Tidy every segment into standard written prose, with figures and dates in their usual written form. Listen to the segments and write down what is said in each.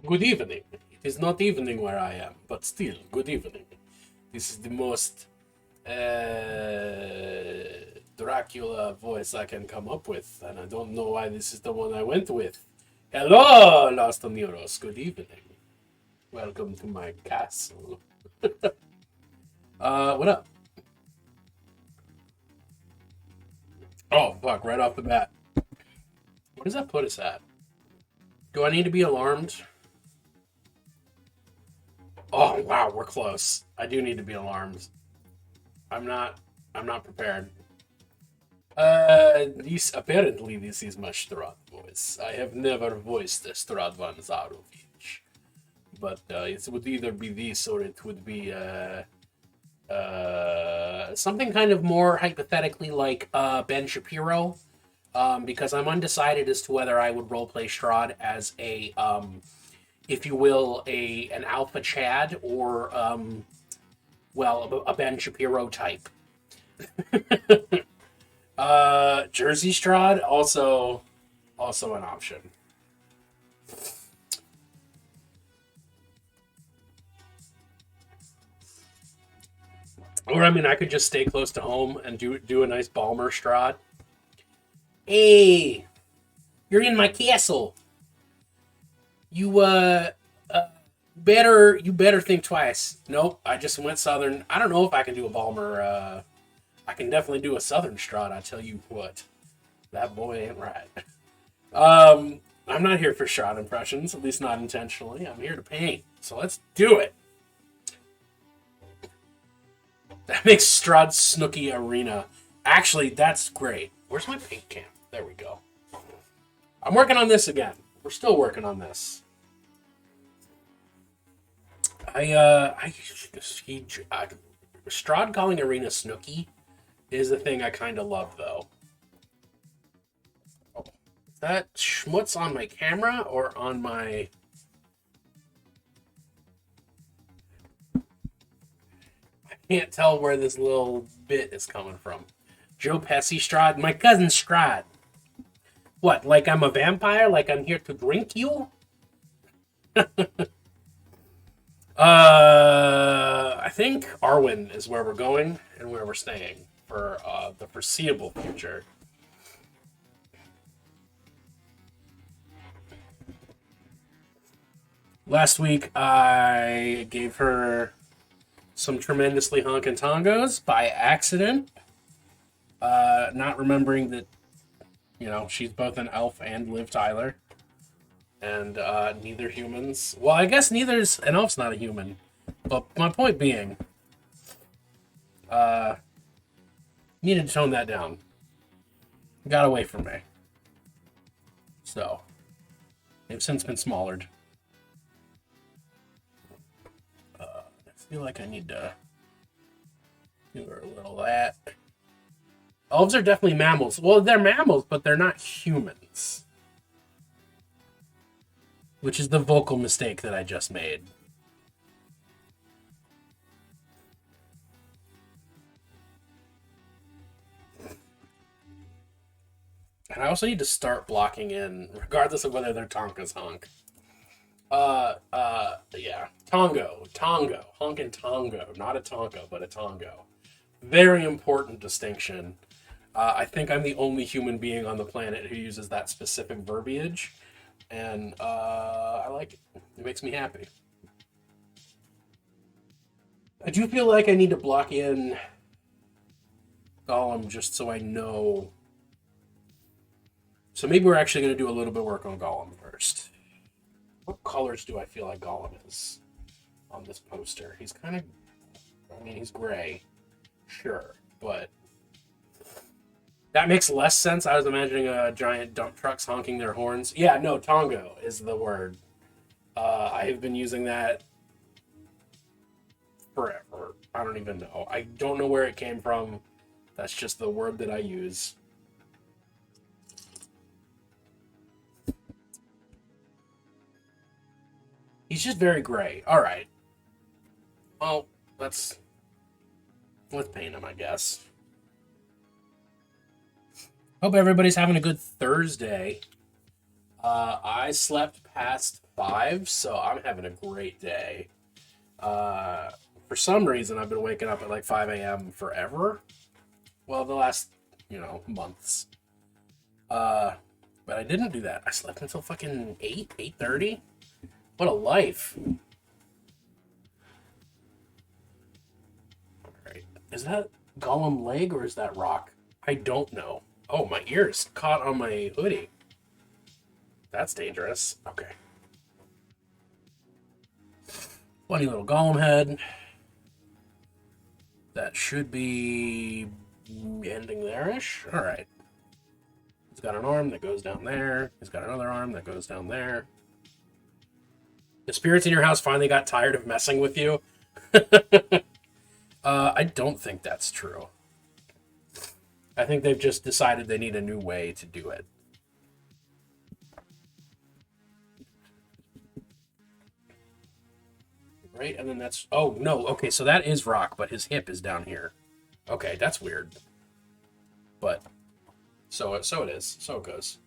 Good evening. It is not evening where I am, but still, good evening. This is the most Dracula voice I can come up with, and I don't know why this is the one I went with. Hello, Los Toneros. Good evening. Welcome to my castle. What up? Oh, fuck, right off the bat. What does that put us at? Do I need to be alarmed? Oh, wow, we're close. I do need to be alarmed. I'm not. I'm not prepared. This is my Strahd voice. I have never voiced Stradvan Zarovich, but it would either be this or it would be something kind of more hypothetically like Ben Shapiro, because I'm undecided as to whether I would roleplay Strahd as a, if you will, a an Alpha Chad or well, a Ben Shapiro type. Jersey Strahd also an option. Or I mean, I could just stay close to home and do a nice Balmer Strahd. Hey, you're in my castle. You better think twice. Nope, I just went southern. I don't know if I can do a Balmer. I can definitely do a southern Strahd. I tell you what, that boy ain't right. I'm not here for Strahd impressions, at least not intentionally. I'm here to paint. So let's do it. That makes Strahd Snooky Arena. Actually, that's great. Where's my paint can? There we go. I'm working on this again. We're still working on this. Strahd calling Arena Snooky is a thing I kind of love, though. Oh, is that schmutz on my camera or on my? I can't tell where this little bit is coming from. Joe Pesci Strahd, my cousin Strahd. What? Like I'm a vampire? Like I'm here to drink you? I think Arwen is where we're going and where we're staying for the foreseeable future. Last week, I gave her some tremendously honkin' tongos by accident, not remembering that she's both an elf and Liv Tyler, and neither humans. Well, I guess neither's an elf's not a human, but my point being, uh, needed to tone that down. Got away from me, so they've since been smallered. I feel like I need to do her a little of that. Elves are definitely mammals. Well, they're mammals, but they're not humans. Which is the vocal mistake that I just made. And I also need to start blocking in, regardless of whether they're Tonka's honk. Yeah. Tongo. Honk and Tongo. Not a Tonka, but a Tongo. Very important distinction. I think I'm the only human being on the planet who uses that specific verbiage, and I like it. It makes me happy. I do feel like I need to block in Gollum just so I know. So maybe we're actually going to do a little bit of work on Gollum first. What colors do I feel like Gollum is on this poster? He's kind of, I mean, he's gray, sure, but that makes less sense. I was imagining a giant dump trucks honking their horns. Yeah, no, Tongo is the word. I have been using that forever. I don't even know. I don't know where it came from. That's just the word that I use. He's just very gray. All right. Well, let's paint him, I guess. Hope everybody's having a good Thursday. I slept past 5, so I'm having a great day. Uh, for some reason, I've been waking up at like 5 a.m. forever. Well, the last, months. Uh, but I didn't do that. I slept until fucking 8, 8:30. What a life. Alright. Is that Gollum leg or is that rock? I don't know. Oh, my ear's caught on my hoodie. That's dangerous. Okay. Funny little Gollum head. That should be ending there-ish. Alright. He's got an arm that goes down there. He's got another arm that goes down there. The spirits in your house finally got tired of messing with you. I don't think that's true. I think they've just decided they need a new way to do it. Right? And then that's... Oh, no. Okay, so that is rock, but his hip is down here. Okay, that's weird. But... So it is. So it goes.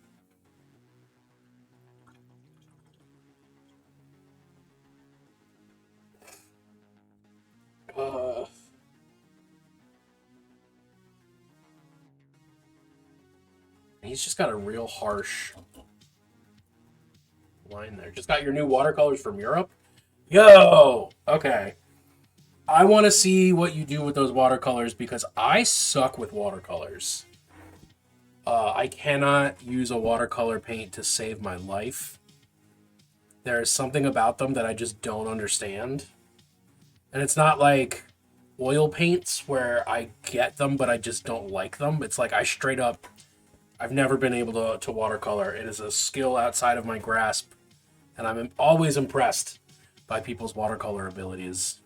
He's just got a real harsh line there. Just got your new watercolors from Europe? Yo! Okay. I want to see what you do with those watercolors because I suck with watercolors. I cannot use a watercolor paint to save my life. There's something about them that I just don't understand. And it's not like oil paints where I get them, but I just don't like them. It's like I straight up, I've never been able to watercolor. It is a skill outside of my grasp. And I'm always impressed by people's watercolor abilities.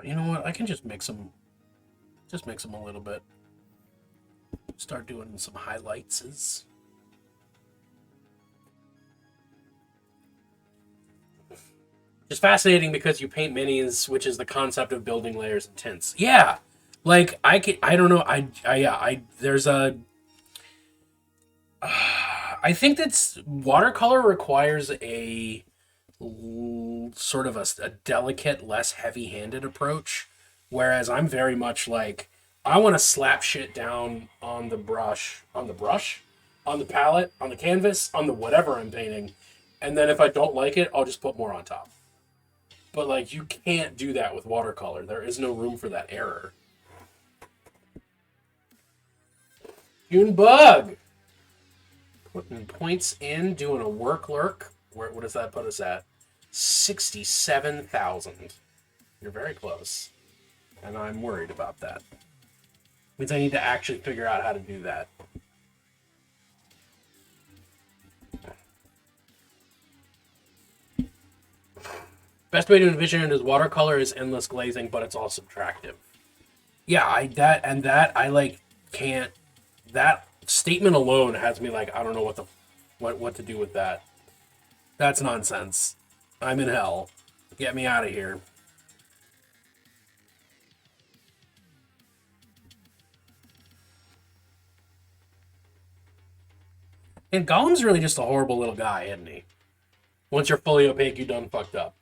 You know what? I can just mix them. Just mix them a little bit. Start doing some highlights. Just fascinating because you paint minis, which is the concept of building layers and tints. Yeah, like I don't know. There's a. I think that's watercolor requires a sort of a delicate, less heavy-handed approach, whereas I'm very much like I want to slap shit down on the brush, on the palette, on the canvas, on the whatever I'm painting, and then if I don't like it, I'll just put more on top. But like you can't do that with watercolor. There is no room for that error. Junebug! Putting points in, doing a work lurk. What does that put us at? 67,000. You're very close. And I'm worried about that. Means I need to actually figure out how to do that. Best way to envision it is watercolor is endless glazing, but it's all subtractive. Yeah, I like can't. That statement alone has me like I don't know what to do with that. That's nonsense. I'm in hell. Get me out of here. And Gollum's really just a horrible little guy, isn't he? Once you're fully opaque, you done fucked up.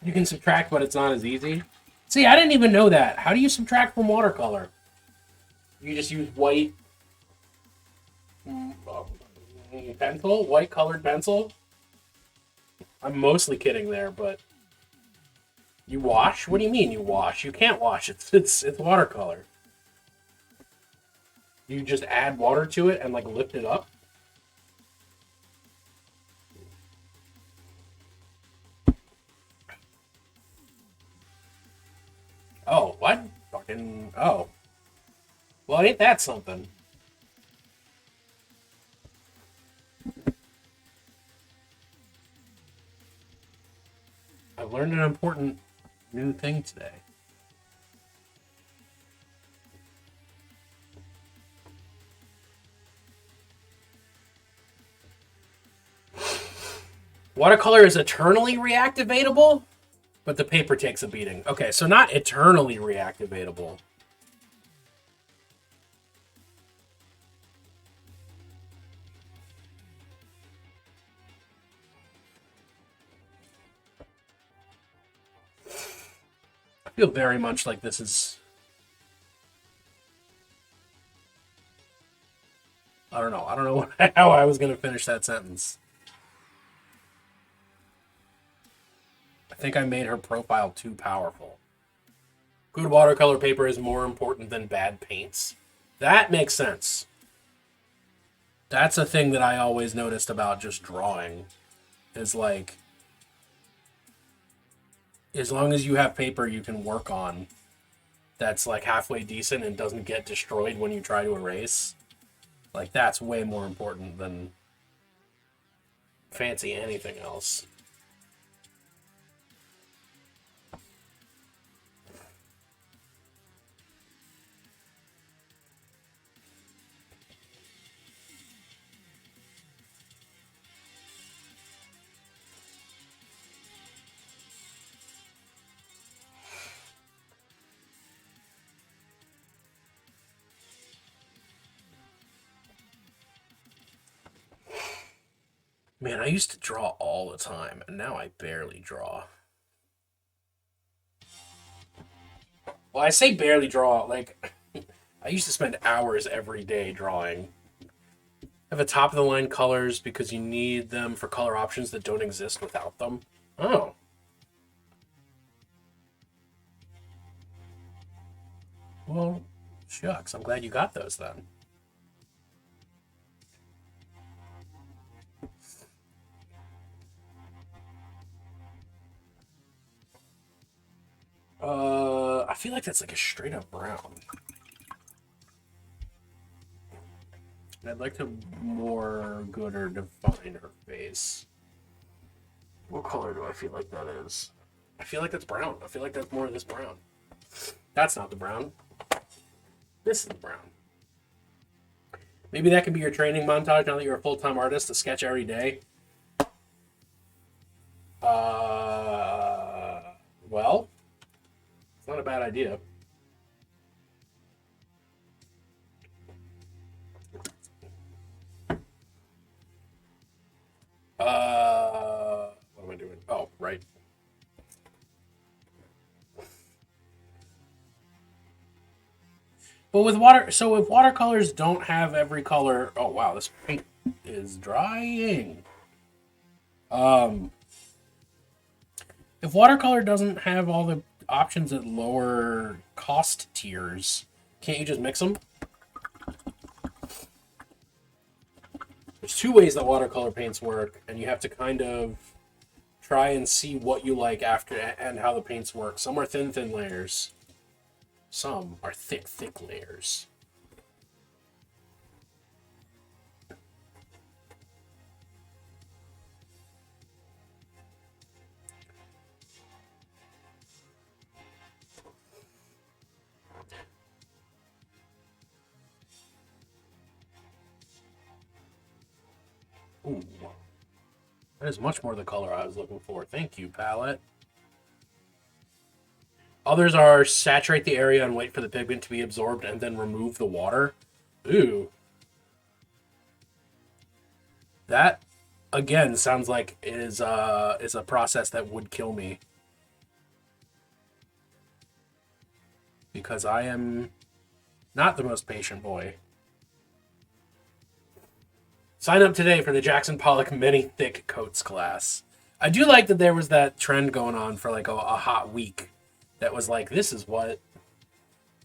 You can subtract, but it's not as easy. See, I didn't even know that. How do you subtract from watercolor? You just use white pencil, white colored pencil. I'm mostly kidding there, but you wash? What do you mean you wash? You can't wash. It's watercolor. You just add water to it and like lift it up. fucking... Oh. Well, ain't that something? I've learned an important new thing today. Watercolor is eternally reactivatable, but the paper takes a beating. Okay, so not eternally reactivatable. I feel very much like this is... I don't know how I was going to finish that sentence. I think I made her profile too powerful. Good watercolor paper is more important than bad paints. That makes sense. That's a thing that I always noticed about just drawing. Is like, as long as you have paper you can work on that's like halfway decent and doesn't get destroyed when you try to erase, like that's way more important than fancy anything else. Man, I used to draw all the time, and now I barely draw. Well, I say barely draw, like, I used to spend hours every day drawing. I have a top-of-the-line colors because you need them for color options that don't exist without them. Oh. Well, shucks, I'm glad you got those then. I feel like that's like a straight up brown. I'd like to more good or define her face. What color do I feel like that is? I feel like that's brown. I feel like that's more of this brown. That's not the brown. This is the brown. Maybe that can be your training montage now that you're a full-time artist to sketch every day. Well, it's not a bad idea. What am I doing? Oh, right. But with water, so if watercolors don't have every color, oh wow, this paint is drying. If watercolor doesn't have all the options at lower cost tiers, can't you just mix them? There's two ways that watercolor paints work, and you have to kind of try and see what you like after and how the paints work. Some are thin layers. Some are thick layers. Ooh. That is much more the color I was looking for. Thank you, palette. Others are saturate the area and wait for the pigment to be absorbed and then remove the water. Ooh. That, again, sounds like it is a process that would kill me. Because I am not the most patient boy. Sign up today for the Jackson Pollock Many Thick Coats class. I do like that there was that trend going on for like a hot week that was like, this is what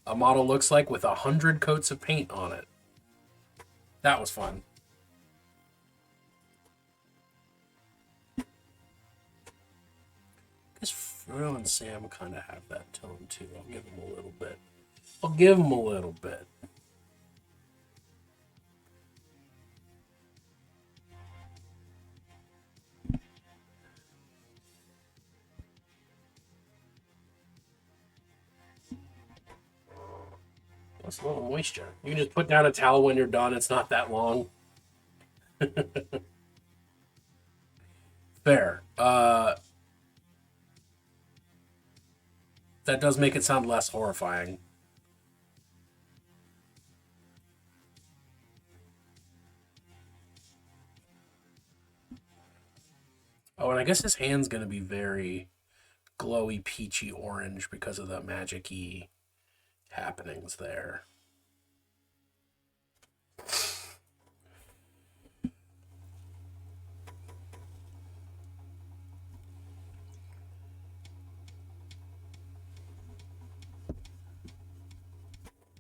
a model looks like with 100 coats of paint on it. That was fun. I guess Frodo and Sam kind of have that tone too. I'll give them a little bit. I'll give him a little bit. That's a little moisture. You can just put down a towel when you're done. It's not that long. Fair. That does make it sound less horrifying. Oh, and I guess his hand's going to be very glowy, peachy orange because of the magic-y happenings there.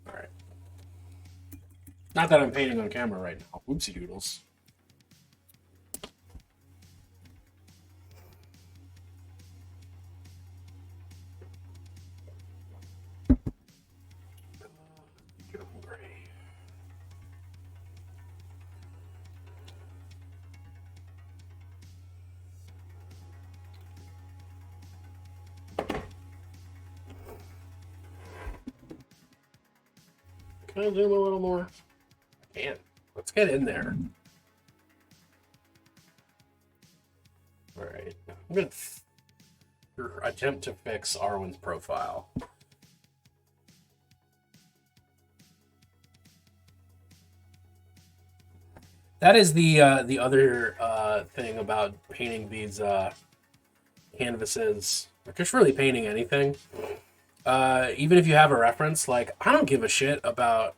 All right. Not that I'm painting on camera right now. Oopsie doodles. Can I zoom a little more? I can. Let's get in there. All right. I'm going to attempt to fix Arwen's profile. That is the other thing about painting these canvases, or just really painting anything. Even if you have a reference, like, I don't give a shit about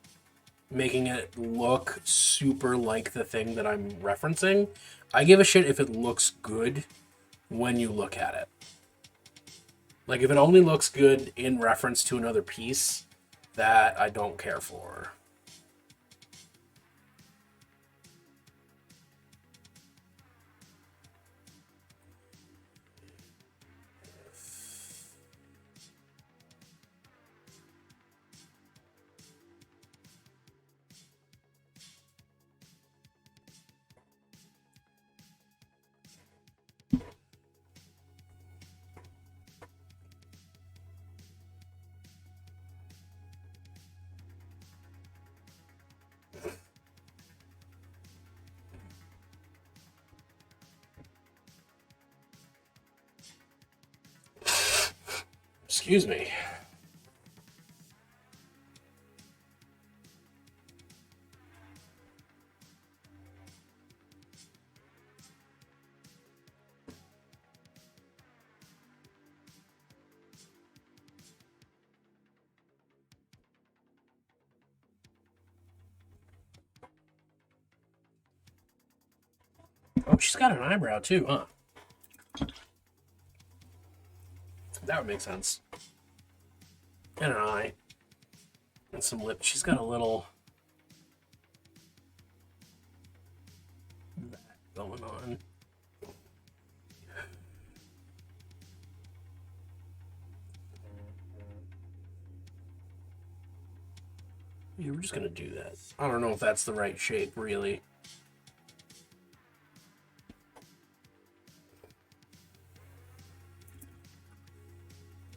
making it look super like the thing that I'm referencing. I give a shit if it looks good when you look at it. Like, if it only looks good in reference to another piece, that I don't care for. Excuse me. Oh, she's got an eyebrow too, huh? That would make sense. And an eye. And some lips. She's got a little that going on. Yeah, we're just gonna do that. I don't know if that's the right shape, really.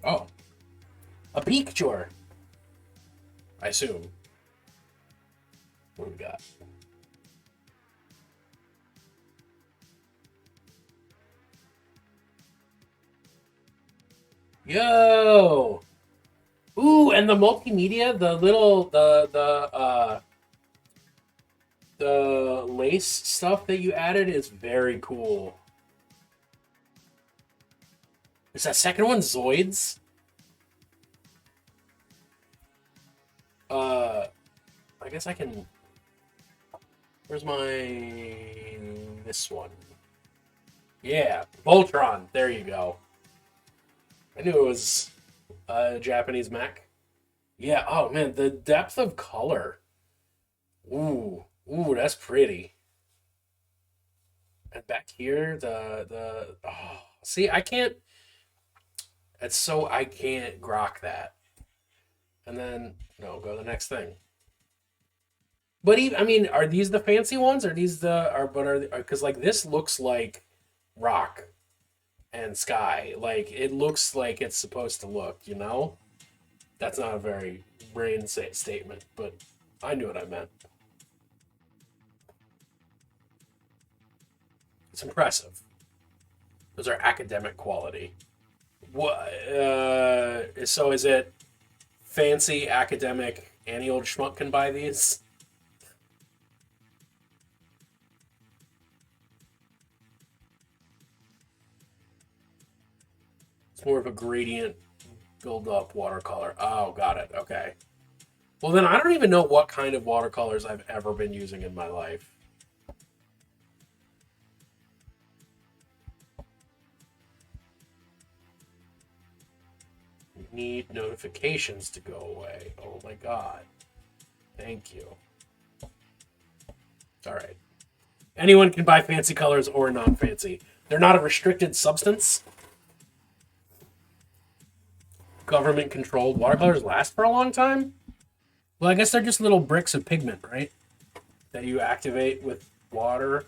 Oh. A picture. I assume. What do we got? Yo! Ooh, and the multimedia, the lace stuff that you added is very cool. Is that second one Zoids? I guess I can. Where's this one? Yeah, Voltron. There you go. I knew it was a Japanese mech. Yeah. Oh man, the depth of color. Ooh, that's pretty. And back here, see, I can't. I can't grok that. and then no, go to the next thing. But even, I mean, are these the fancy ones? Are these the are but are because like this looks like rock and sky. Like it looks like it's supposed to look. You know, that's not a very statement, but I knew what I meant. It's impressive. Those are academic quality. What? So is it fancy academic? Any old schmuck can buy these. It's more of a gradient build up watercolor. Oh, got it. Okay. Well, then I don't even know what kind of watercolors I've ever been using in my life. Need notifications to go away. Oh my god. Thank you. All right. Anyone can buy fancy colors or non fancy. They're not a restricted substance. Government controlled watercolors last for a long time. Well, I guess they're just little bricks of pigment, right? That you activate with water.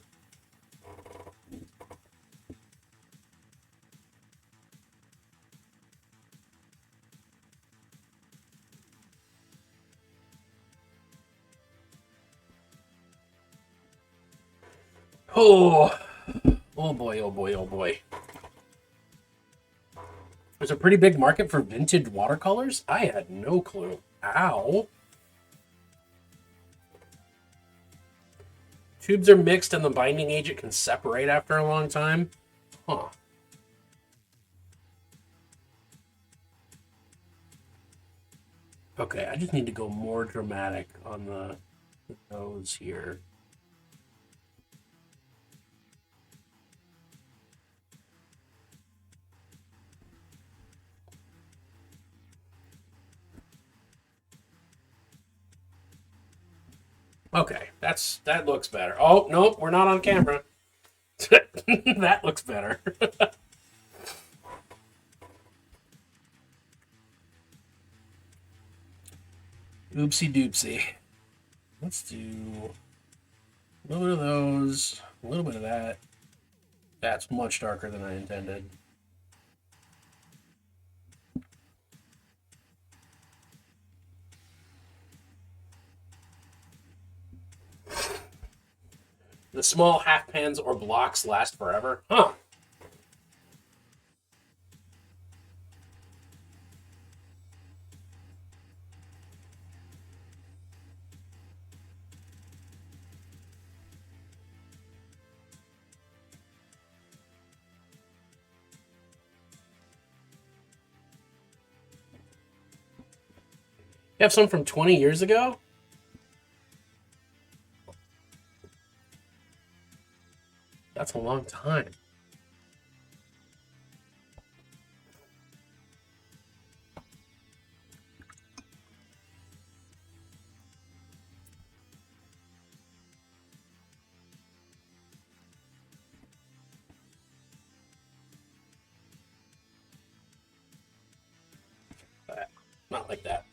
Oh, oh boy, oh boy, oh boy. There's a pretty big market for vintage watercolors? I had no clue. Ow. Tubes are mixed and the binding agent can separate after a long time? Huh. Okay, I just need to go more dramatic on the nose here. Okay, that looks better. Oh, nope, we're not on camera. That looks better. Oopsie doopsie. Let's do a little bit of those, a little bit of that. That's much darker than I intended. The small half pans or blocks last forever. Huh. You have some from 20 years ago? That's a long time. Not like that.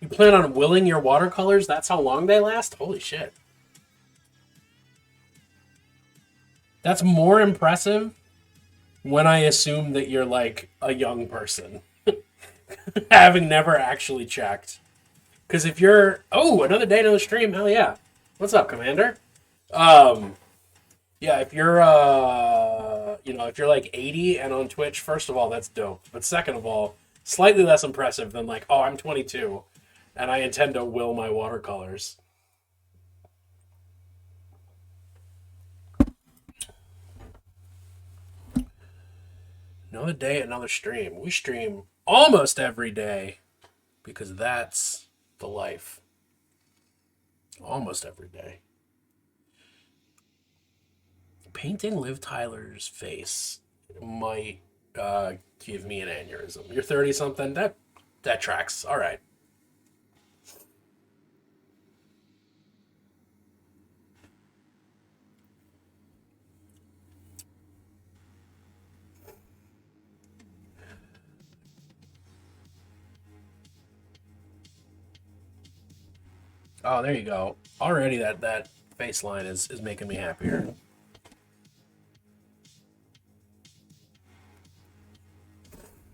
You plan on willing your watercolors? That's how long they last? Holy shit. That's more impressive when I assume that you're like a young person, having never actually checked. Because if you're, oh, another day on the stream, hell yeah. What's up, Commander? Um, yeah, if you're, if you're like 80 and on Twitch, first of all, that's dope. But second of all, slightly less impressive than like, oh, I'm 22 and I intend to will my watercolors. Another day, another stream. We stream almost every day because that's the life. Almost every day. Painting Liv Tyler's face might give me an aneurysm. You're 30 something? That tracks. All right. Oh, there you go. Already that face line is making me happier.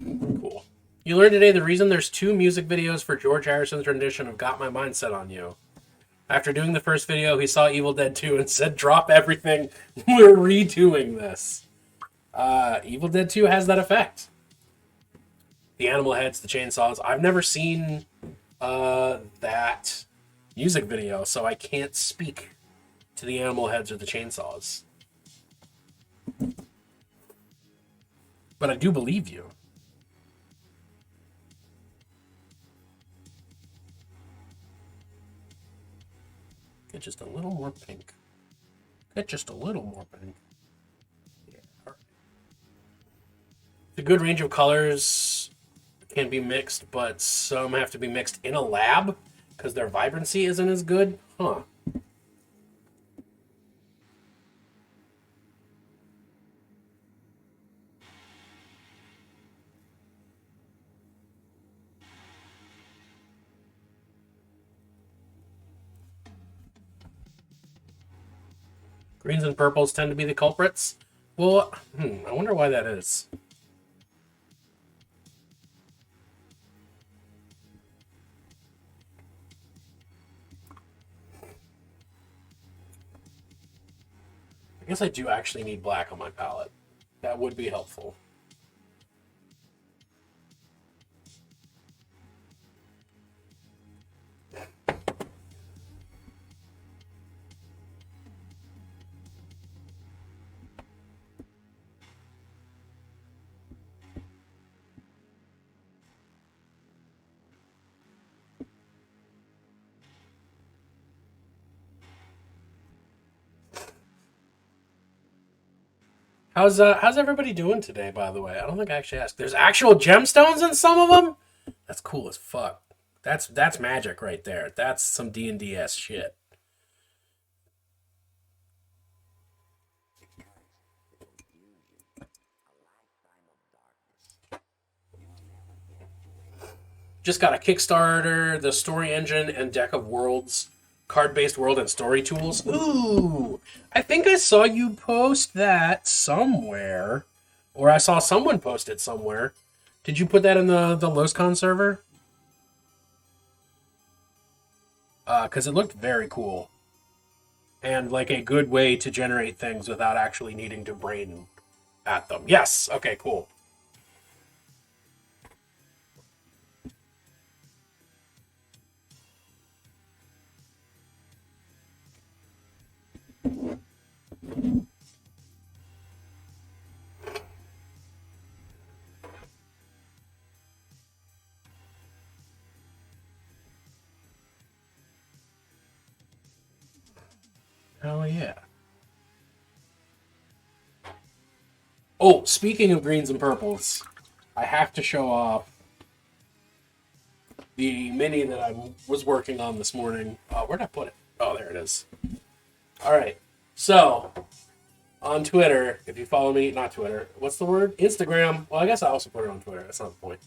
Cool. You learned today the reason there's 2 music videos for George Harrison's rendition of Got My Mind Set on You. After doing the first video, he saw Evil Dead 2 and said, drop everything. We're redoing this. Evil Dead 2 has that effect. The animal heads, the chainsaws. I've never seen that music video, so I can't speak to the animal heads or the chainsaws. But I do believe you. Get just a little more pink. Get just a little more pink. Yeah, all right. The good range of colors can be mixed, but some have to be mixed in a lab because their vibrancy isn't as good. Huh. Greens and purples tend to be the culprits. Well, I wonder why that is. I guess I do actually need black on my palette. That would be helpful. How's everybody doing today, by the way? I don't think I actually asked. There's actual gemstones in some of them? That's cool as fuck. That's magic right there. That's some D&DS shit. Just got a Kickstarter, the story engine, and deck of worlds, card-based world and story tools. Ooh, I think I saw you post that somewhere, or I saw someone post it somewhere. Did you put that in the LosCon server? Because it looked very cool, and like a good way to generate things without actually needing to brain at them. Yes. Okay. Cool. Hell yeah. Oh, speaking of greens and purples, I have to show off the mini that I was working on this morning. Where'd I put it? Oh, there it is. All right. So, on Twitter, if you follow me, not Twitter, what's the word? Instagram. Well, I guess I also put it on Twitter. That's not the point.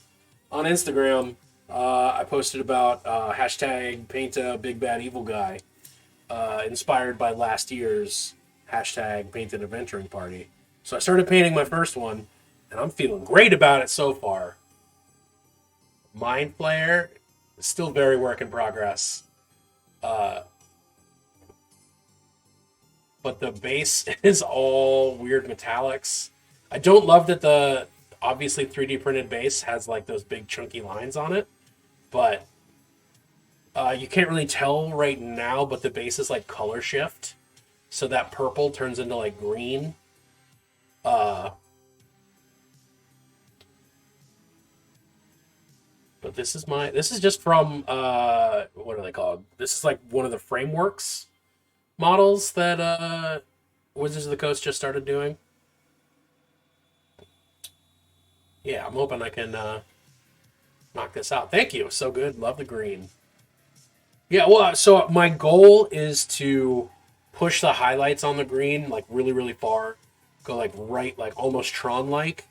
On Instagram, I posted about hashtag paint a big bad evil guy, inspired by last year's hashtag paint an adventuring party. So I started painting my first one, and I'm feeling great about it so far. Mind Flayer is still very work in progress. Uh, but the base is all weird metallics. I don't love that the obviously 3D printed base has like those big chunky lines on it, but you can't really tell right now. But the base is like color shift, so that purple turns into like green. Uh, but this is just from what are they called? This is like one of the frameworks models that Wizards of the Coast just started doing. Yeah, I'm hoping I can knock this out. Thank you. So good. Love the green. Yeah, well, so my goal is to push the highlights on the green like really, really far. Go like right, like almost Tron like,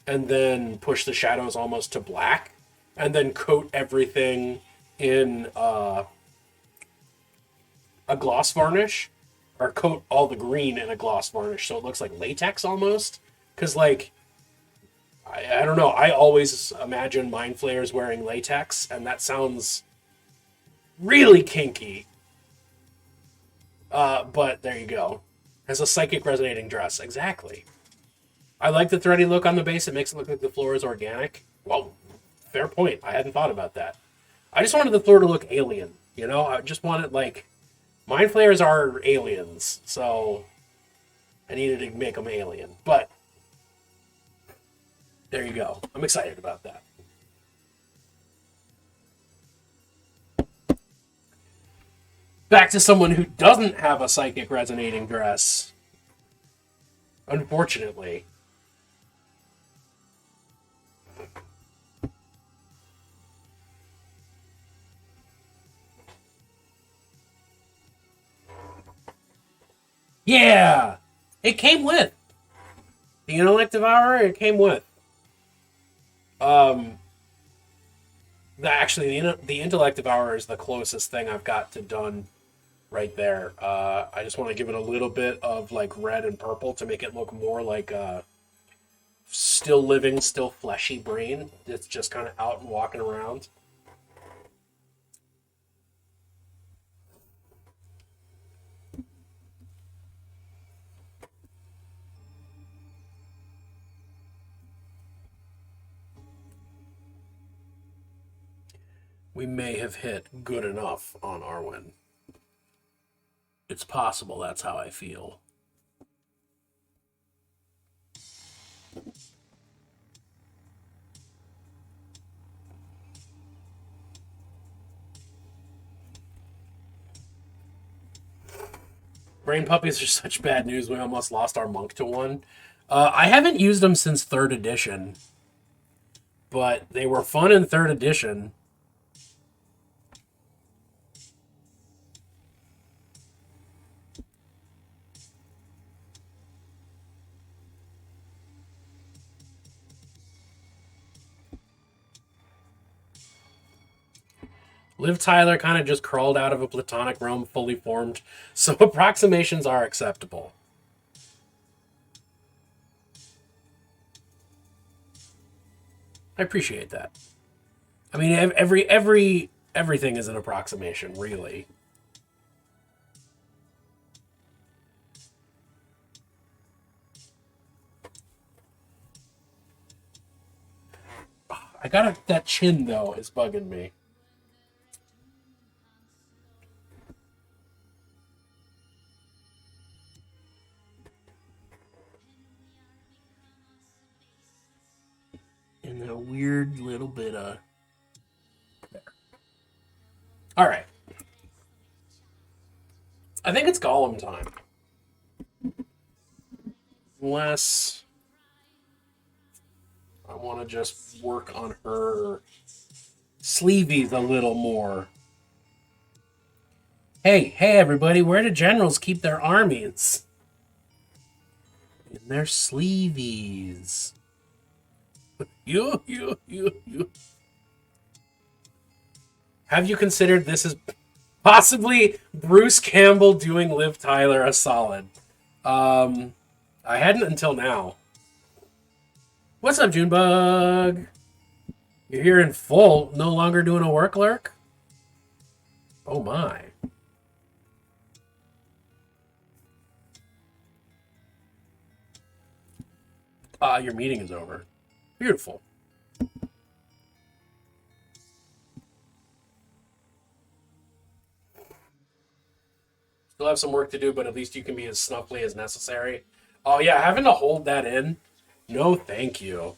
and then push the shadows almost to black, and then coat everything in a gloss varnish or coat all the green in a gloss varnish so it looks like latex almost. Because, like, I don't know. I always imagine Mind Flayers wearing latex, and that sounds really kinky. But there you go. Has a psychic resonating dress. Exactly. I like the thready look on the base. It makes it look like the floor is organic. Well, fair point. I hadn't thought about that. I just wanted the floor to look alien. You know, I just wanted, like, Mind Flayers are aliens, so I needed to make them alien. But there you go. I'm excited about that. Back to someone who doesn't have a psychic resonating dress. Unfortunately. Yeah! It came with. The Intellect Devourer, it came with. Um, the Intellect Devourer is the closest thing I've got to done right there. I just want to give it a little bit of like red and purple to make it look more like a still living, still fleshy brain. It's just kind of out and walking around. We may have hit good enough on Arwen. It's possible that's how I feel. Brain puppies are such bad news. We almost lost our monk to one. I haven't used them since 3rd edition, but they were fun in 3rd edition. Liv Tyler kind of just crawled out of a platonic realm fully formed, so approximations are acceptable. I appreciate that. I mean, everything is an approximation, really. I got that chin though is bugging me. And a weird little bit of there. All right. I think it's Gollum time. Unless I want to just work on her sleeveys a little more. Hey, everybody, where do generals keep their armies? In their sleeveys. You. Have you considered this is possibly Bruce Campbell doing Liv Tyler a solid? I hadn't until now. What's up, Junebug? You're here in full, no longer doing a work lurk? Oh my. Your meeting is over. Beautiful. Still have some work to do, but at least you can be as snuffly as necessary. Oh yeah, having to hold that in? No, thank you.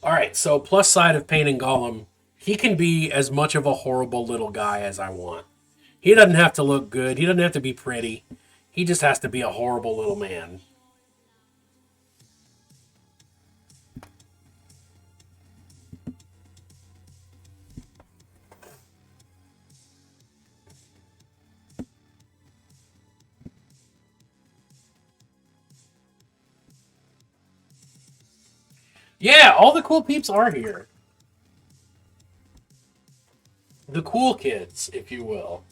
Alright, so plus side of painting Gollum, he can be as much of a horrible little guy as I want. He doesn't have to look good. He doesn't have to be pretty. He just has to be a horrible little man. Yeah, all the cool peeps are here. The cool kids, if you will.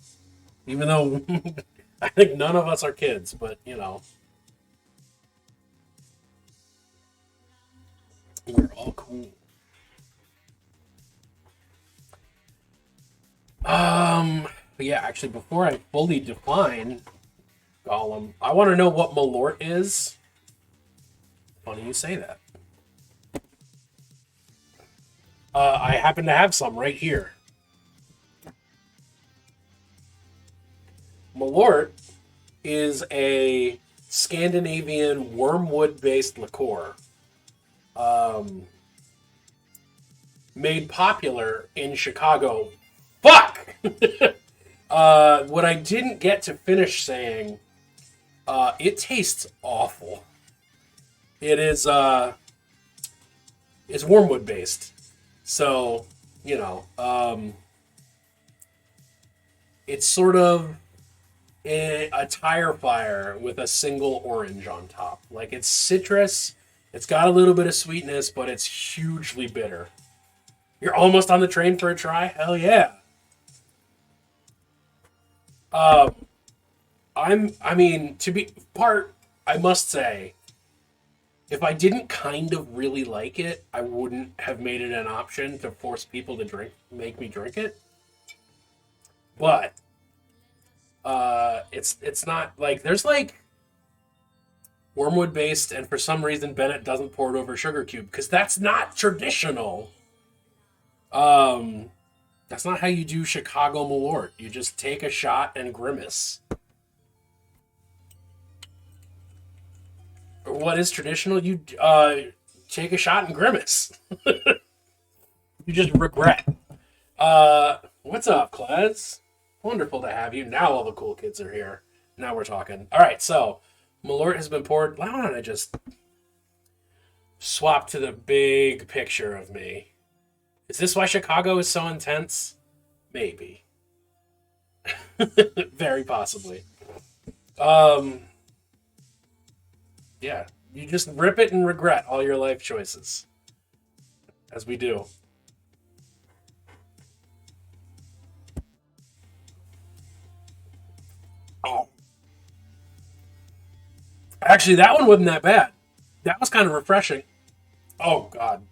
Even though I think none of us are kids, but you know, we're all cool. Um, yeah, actually, before I fully define Gollum, I want to know what Malort is. Funny you say that. I happen to have some right here. Malort is a Scandinavian wormwood-based liqueur, um, made popular in Chicago. Fuck. What I didn't get to finish saying, it tastes awful. It is it's wormwood based, so you know, it's sort of a tire fire with a single orange on top. Like it's citrus. It's got a little bit of sweetness, but it's hugely bitter. You're almost on the train for a try? Hell yeah. Um, I mean, to be part, I must say, if I didn't kind of really like it, I wouldn't have made it an option to force people to make me drink it. But it's not like there's like wormwood based, and for some reason Bennett doesn't pour it over sugar cube because that's not traditional. Um, that's not how you do Chicago Malort. You just take a shot and grimace. What is traditional? You take a shot and grimace. You just regret. What's up, Klez? Wonderful to have you. Now all the cool kids are here. Now we're talking. All right, so Malort has been poured. Why don't I just swap to the big picture of me? Is this why Chicago is so intense? Maybe. Very possibly. Um, yeah, you just rip it and regret all your life choices, as we do. Oh, actually, that one wasn't that bad. That was kind of refreshing. Oh God.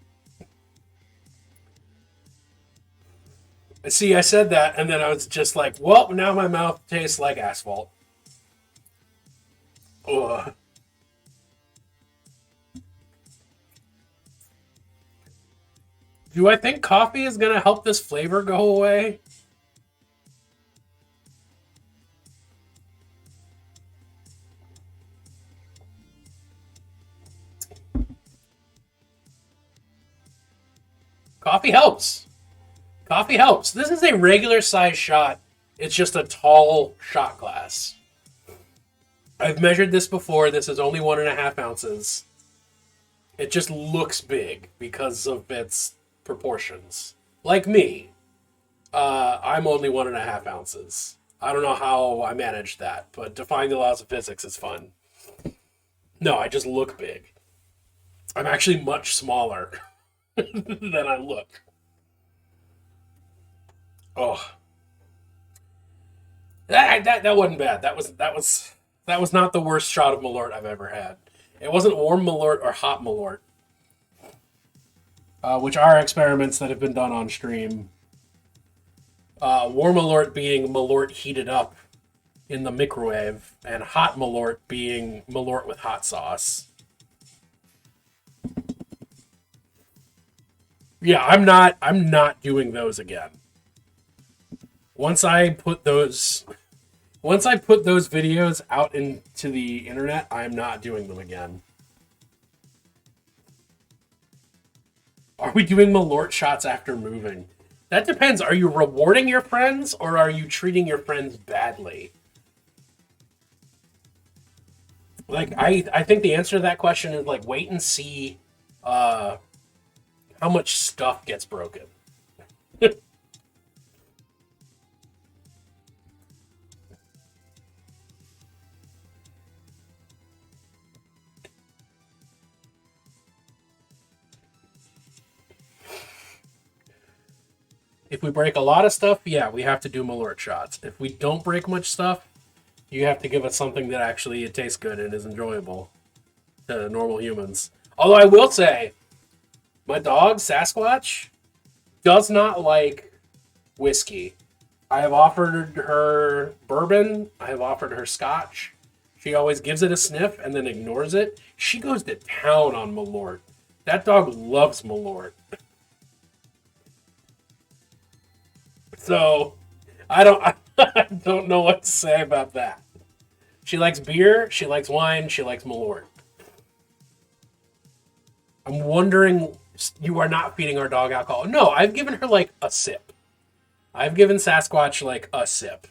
See, I said that, and then I was just like, "Well, now my mouth tastes like asphalt." Ugh. Do I think coffee is gonna help this flavor go away? Coffee helps. Coffee helps. This is a regular size shot. It's just a tall shot glass. I've measured this before. This is only 1.5 ounces. It just looks big because of its proportions. Like me, I'm only 1.5 ounces. I don't know how I managed that, but defying the laws of physics is fun. No, I just look big. I'm actually much smaller than I look. Oh, that wasn't bad. That was not the worst shot of Malort I've ever had. It wasn't warm Malort or hot Malort, which are experiments that have been done on stream. Warm Malort being Malort heated up in the microwave, and hot Malort being Malort with hot sauce. Yeah, I'm not doing those again. Once I put those once I put those videos out into the internet, I'm not doing them again. Are we doing Malort shots after moving? That depends. Are you rewarding your friends or are you treating your friends badly? Like I think the answer to that question is like wait and see uh how much stuff gets broken. If we break a lot of stuff, yeah, we have to do Malort shots. If we don't break much stuff, you have to give us something that actually it tastes good and is enjoyable to normal humans. Although I will say, my dog, Sasquatch, does not like whiskey. I have offered her bourbon. I have offered her scotch. She always gives it a sniff and then ignores it. She goes to town on Malort. That dog loves Malort. So I don't know what to say about that. She likes beer, she likes wine, she likes Malort. I'm wondering, you are not feeding our dog alcohol. No, I've given her like a sip. I've given Sasquatch like a sip.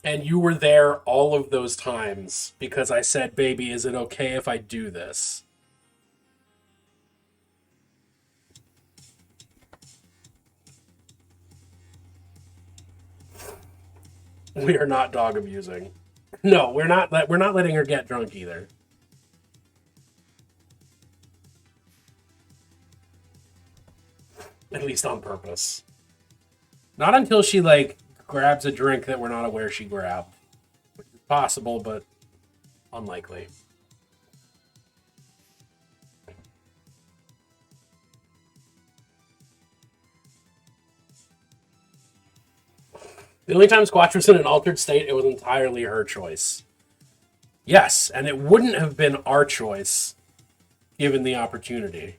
And you were there all of those times because I said, baby, is it okay if I do this? We are not dog abusing. No, we're not. We're not letting her get drunk either. At least on purpose. Not until she like grabs a drink that we're not aware she grabbed. Which is possible, but unlikely. The only time Squatch was in an altered state, it was entirely her choice. Yes, and it wouldn't have been our choice given the opportunity.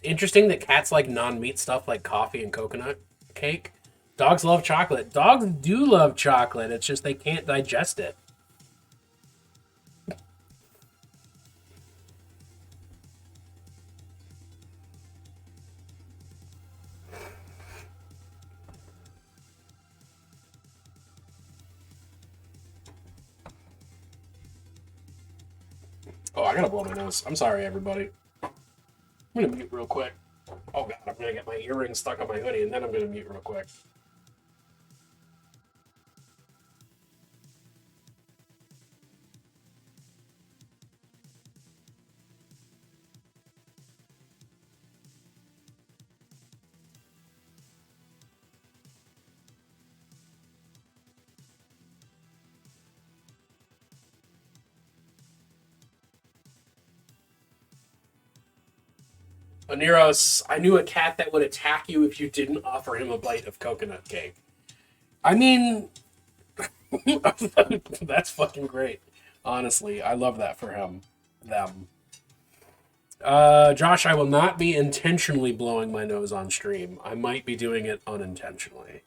Interesting that cats like non-meat stuff like coffee and coconut cake. Dogs love chocolate. Dogs do love chocolate. It's just they can't digest it. Oh, I gotta blow my nose. I'm sorry, everybody. I'm gonna mute real quick. Oh god, I'm gonna get my earrings stuck on my hoodie, and then I'm gonna mute real quick. Oneros, I knew a cat that would attack you if you didn't offer him a bite of coconut cake. I mean, that's fucking great. Honestly, I love that for him. Them. Josh, I will not be intentionally blowing my nose on stream. I might be doing it unintentionally.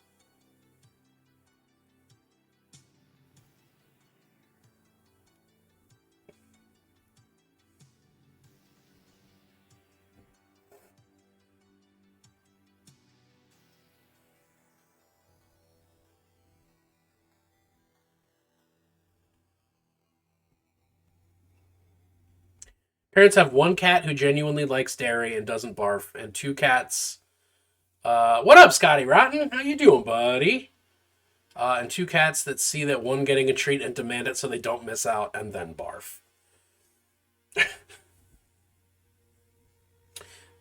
Parents have one cat who genuinely likes dairy and doesn't barf, and two cats. What up, Scotty Rotten? How you doing, buddy? And two cats that see that one getting a treat and demand it so they don't miss out and then barf.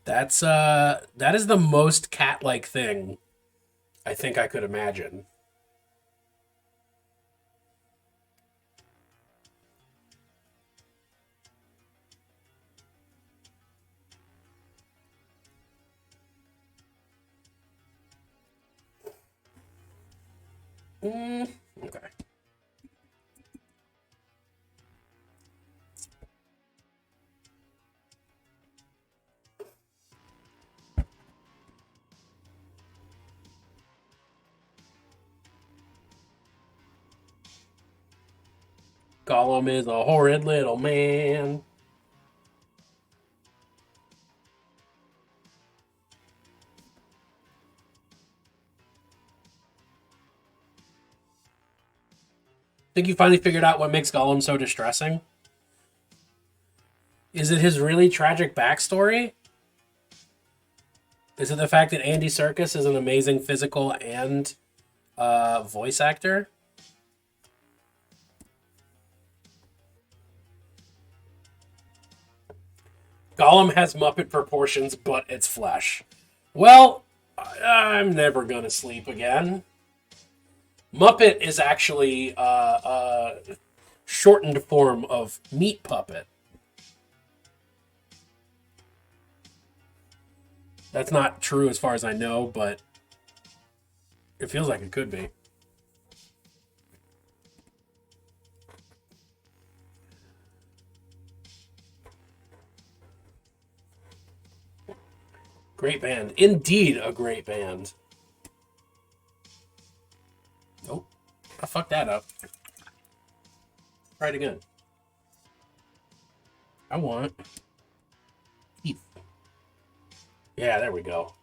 That is the most cat-like thing I think I could imagine. Okay. Gollum is a horrid little man. Think you finally figured out what makes Gollum so distressing? Is it his really tragic backstory? Is it the fact that Andy Serkis is an amazing physical and voice actor? Gollum has Muppet proportions, but it's flesh. Well, I'm never gonna sleep again. Muppet is actually a shortened form of meat puppet. That's not true as far as I know, but it feels like it could be. Great band. Indeed, a great band. Nope. I fucked that up. Try it again. I want teeth. Yeah, there we go.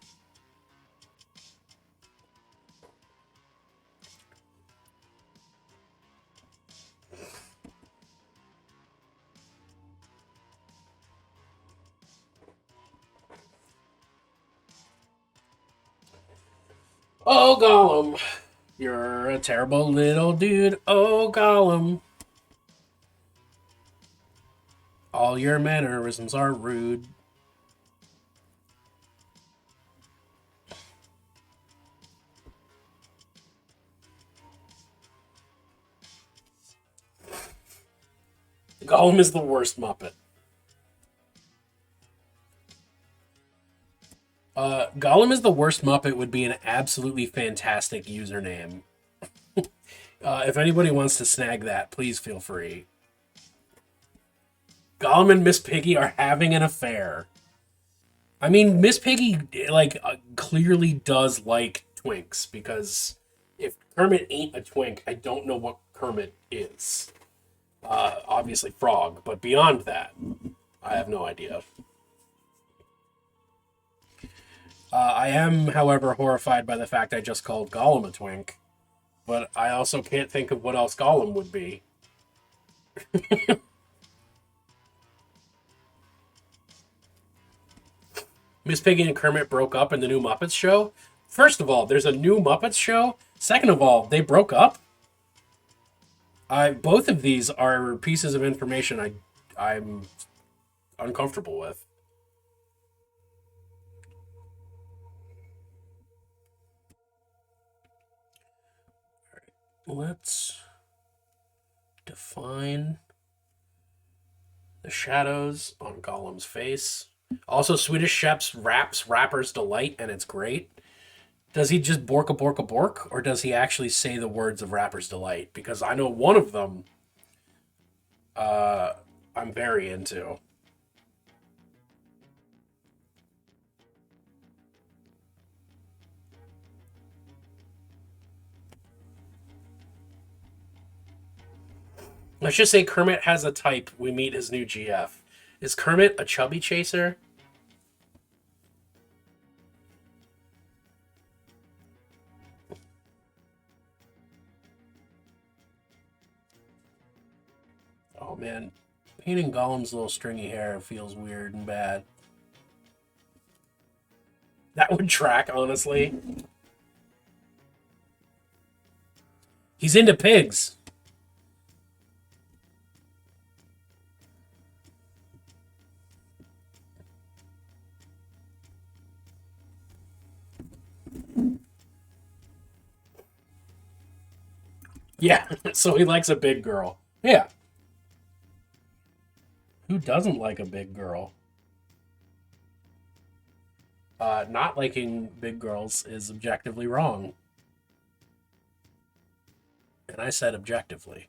Oh, Gollum. You're a terrible little dude. Oh, Gollum. All your mannerisms are rude. Gollum is the worst Muppet. Gollum is the worst Muppet would be an absolutely fantastic username. If anybody wants to snag that, please feel free. Gollum and Miss Piggy are having an affair. I mean, Miss Piggy clearly does like twinks, because if Kermit ain't a twink, I don't know what Kermit is. Obviously Frog, but beyond that, I have no idea. I am, however, horrified by the fact I just called Gollum a twink, but I also can't think of what else Gollum would be. Miss Piggy and Kermit broke up in the new Muppets show. First of all, there's a new Muppets show. Second of all, they broke up. Both of these are pieces of information I'm uncomfortable with. Let's define the shadows on Gollum's face. Also, Swedish Chef's raps Rapper's Delight, and it's great. Does he just borka borka bork, or does he actually say the words of Rapper's Delight? Because I know one of them I'm very into. Let's just say Kermit has a type. We meet his new GF. Is Kermit a chubby chaser? Oh man, painting Gollum's little stringy hair feels weird and bad. That would track, honestly. He's into pigs. Yeah, so he likes a big girl. Yeah. Who doesn't like a big girl? Not liking big girls is objectively wrong. And I said objectively.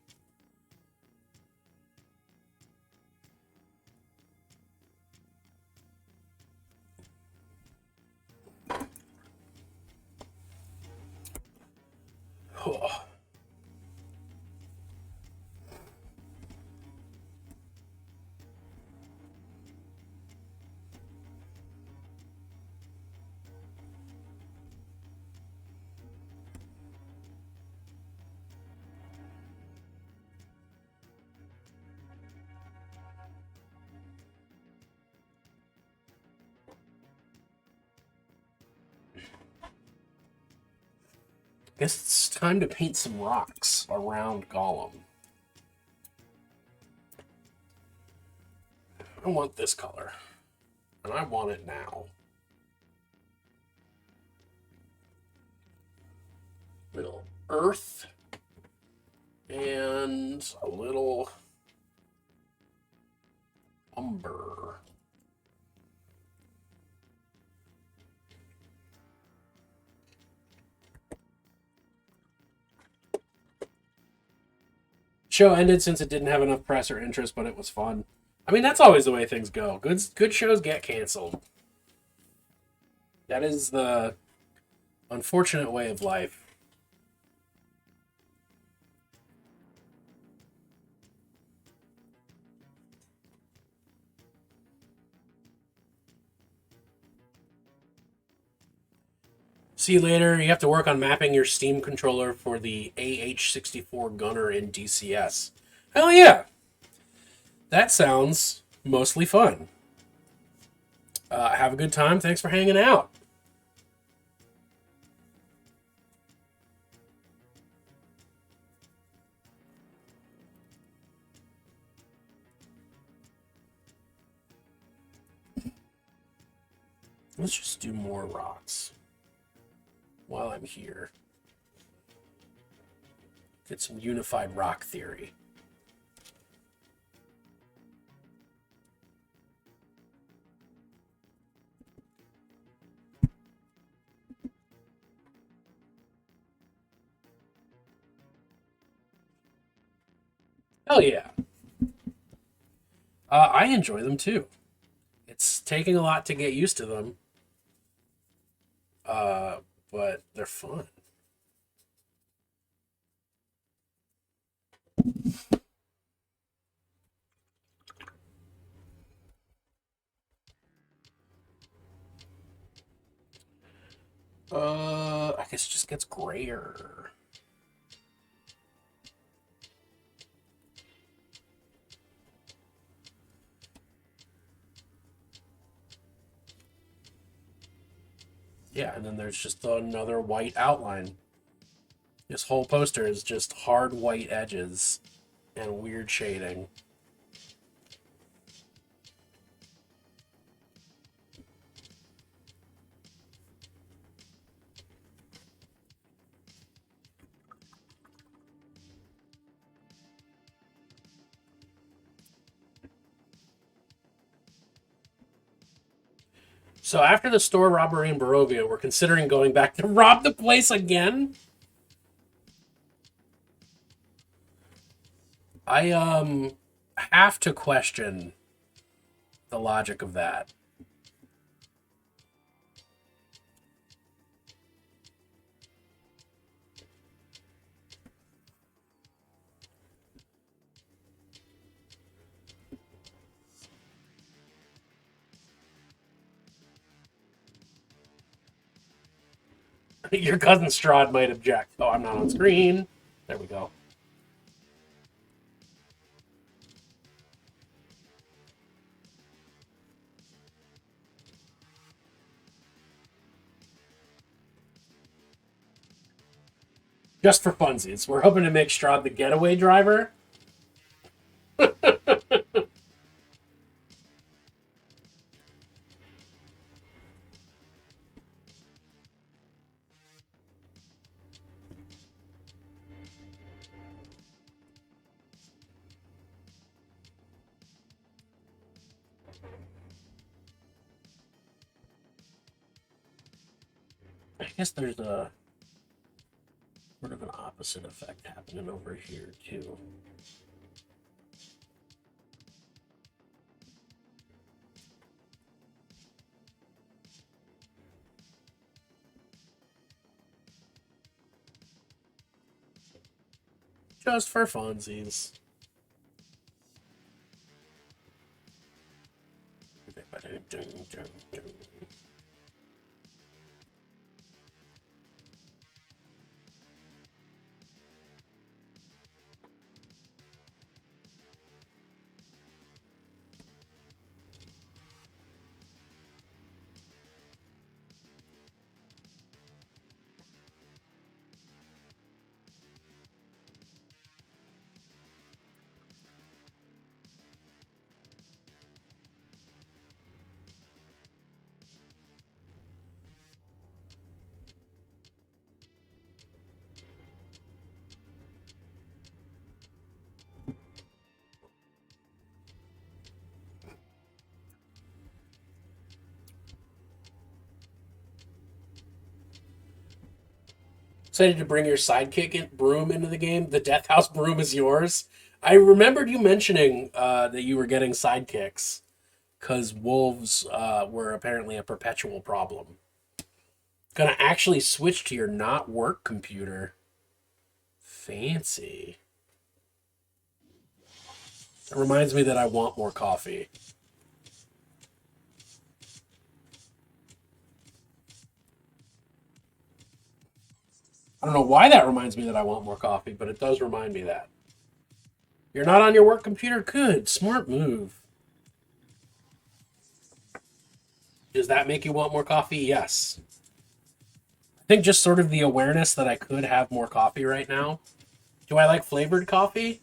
Guess it's time to paint some rocks around Gollum. I want this color. and I want it now. Little earth and a little umber. Show ended since it didn't have enough press or interest, but it was fun. I mean, that's always the way things go. Good shows get canceled. That is the unfortunate way of life. See you later. You have to work on mapping your Steam controller for the AH-64 gunner in DCS. Hell yeah! That sounds mostly fun. Have a good time. Thanks for hanging out. Let's just do more rocks while I'm here. Get some unified rock theory. Hell yeah. I enjoy them too. It's taking a lot to get used to them. But they're fun. I guess it just gets grayer. Yeah, and then there's just another white outline. This whole poster is just hard white edges and weird shading. So after the store robbery in Barovia, we're considering going back to rob the place again? I have to question the logic of that. Your cousin Strahd might object. Oh, I'm not on screen. There we go. Just for funsies. We're hoping to make Strahd the getaway driver. I guess there's a sort of an opposite effect happening over here, too. Just for funsies. Excited to bring your broom into the game. The Death House broom is yours. I remembered you mentioning that you were getting sidekicks because wolves were apparently a perpetual problem. Gonna actually switch to your not work computer. Fancy. It reminds me that I want more coffee. I don't know why that reminds me that I want more coffee, but it does remind me that. You're not on your work computer? Good. Smart move. Does that make you want more coffee? Yes. I think just sort of the awareness that I could have more coffee right now. Do I like flavored coffee?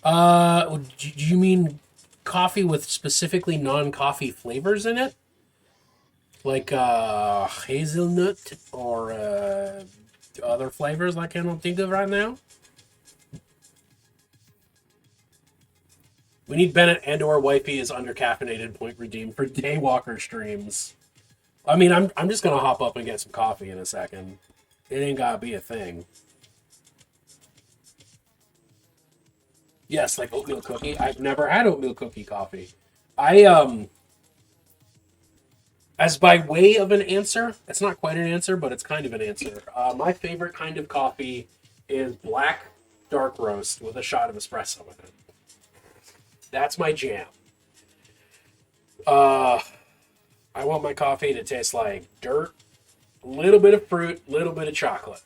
Do you mean coffee with specifically non-coffee flavors in it? Like hazelnut or other flavors I cannot think of right now? We need Bennett and or wifey is under caffeinated point redeemed for Daywalker streams. I mean, I'm just gonna hop up and get some coffee in a second. It ain't gotta be a thing. Yes, like oatmeal cookie. I've never had oatmeal cookie coffee. As by way of an answer, it's not quite an answer, but it's kind of an answer. My favorite kind of coffee is black dark roast with a shot of espresso in it. That's my jam. I want my coffee to taste like dirt, a little bit of fruit, a little bit of chocolate.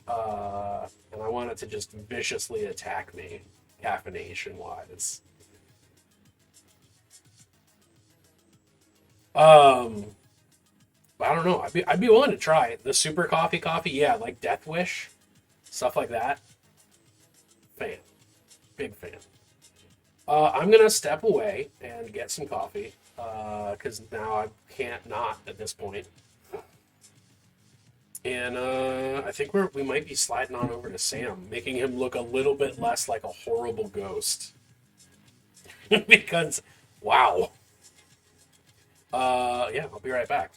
And I want it to just viciously attack me, caffeination-wise. I don't know. I'd be willing to try it. The super coffee, yeah, like Death Wish, stuff like that. Fan, big fan. I'm gonna step away and get some coffee because now I can't not at this point. And I think we might be sliding on over to Sam, making him look a little bit less like a horrible ghost. Because, wow. Yeah, I'll be right back.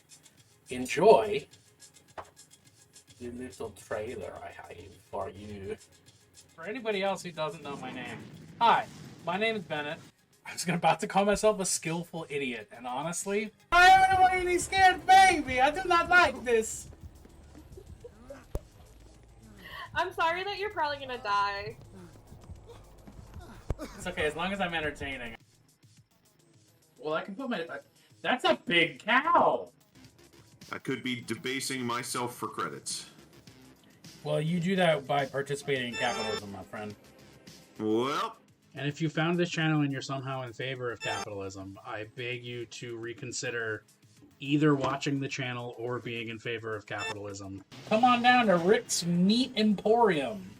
Enjoy the little trailer I have for you. For anybody else who doesn't know my name, hi, my name is Bennett. I was about to call myself a skillful idiot, and honestly, I am a really scared baby. I do not like this. I'm sorry that you're probably gonna die. It's okay, as long as I'm entertaining. Well, I can put my... That's a big cow! I could be debasing myself for credits. Well, you do that by participating in capitalism, my friend. Well... And if you found this channel and you're somehow in favor of capitalism, I beg you to reconsider either watching the channel or being in favor of capitalism. Come on down to Rick's Meat Emporium.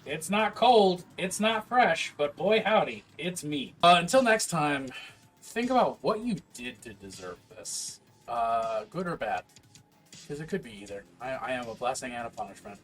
It's not cold, it's not fresh, but boy howdy, it's meat. Until next time, think about what you did to deserve this. Good or bad. Because it could be either. I am a blessing and a punishment.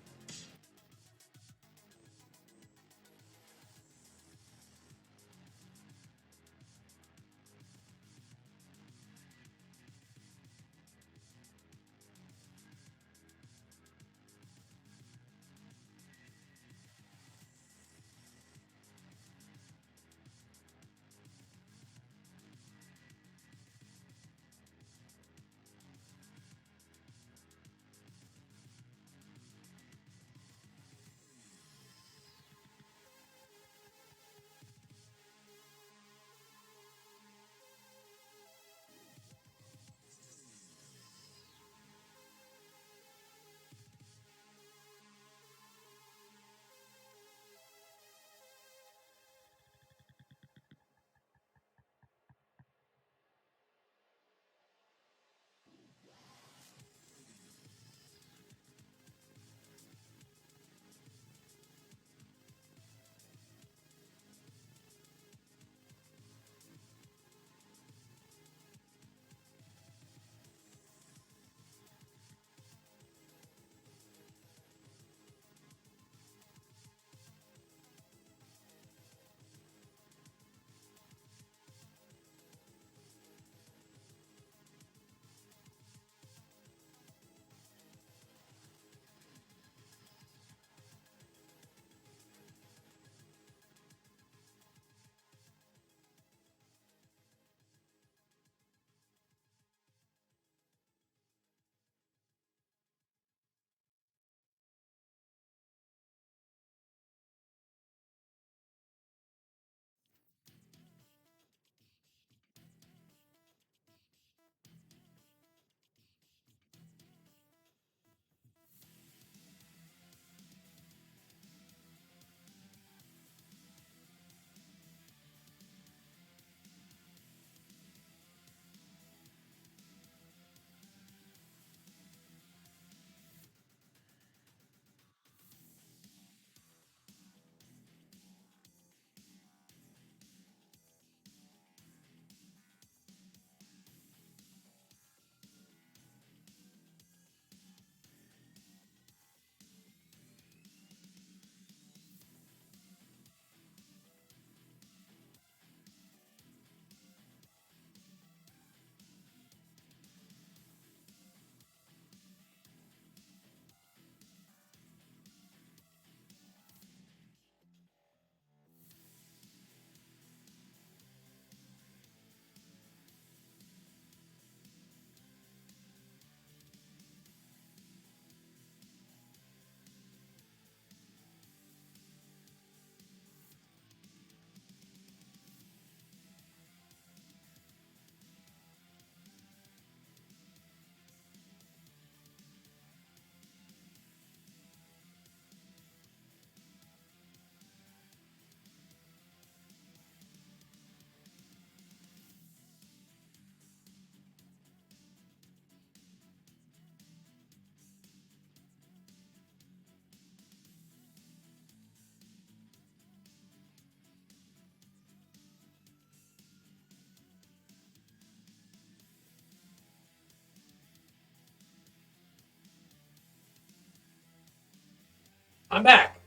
I'm back.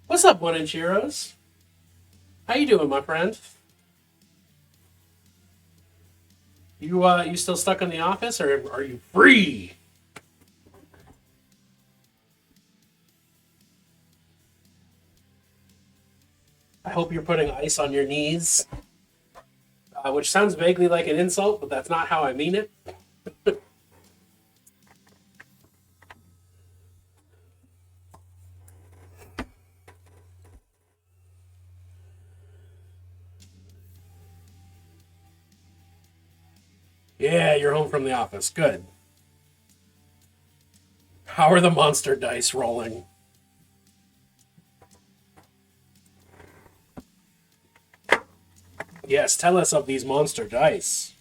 What's up, One Inch Heroes? How you doing, my friend? You still stuck in the office, or are you free? I hope you're putting ice on your knees, which sounds vaguely like an insult, but that's not how I mean it. Yeah, you're home from the office. Good. How are the monster dice rolling? Yes, tell us of these monster dice.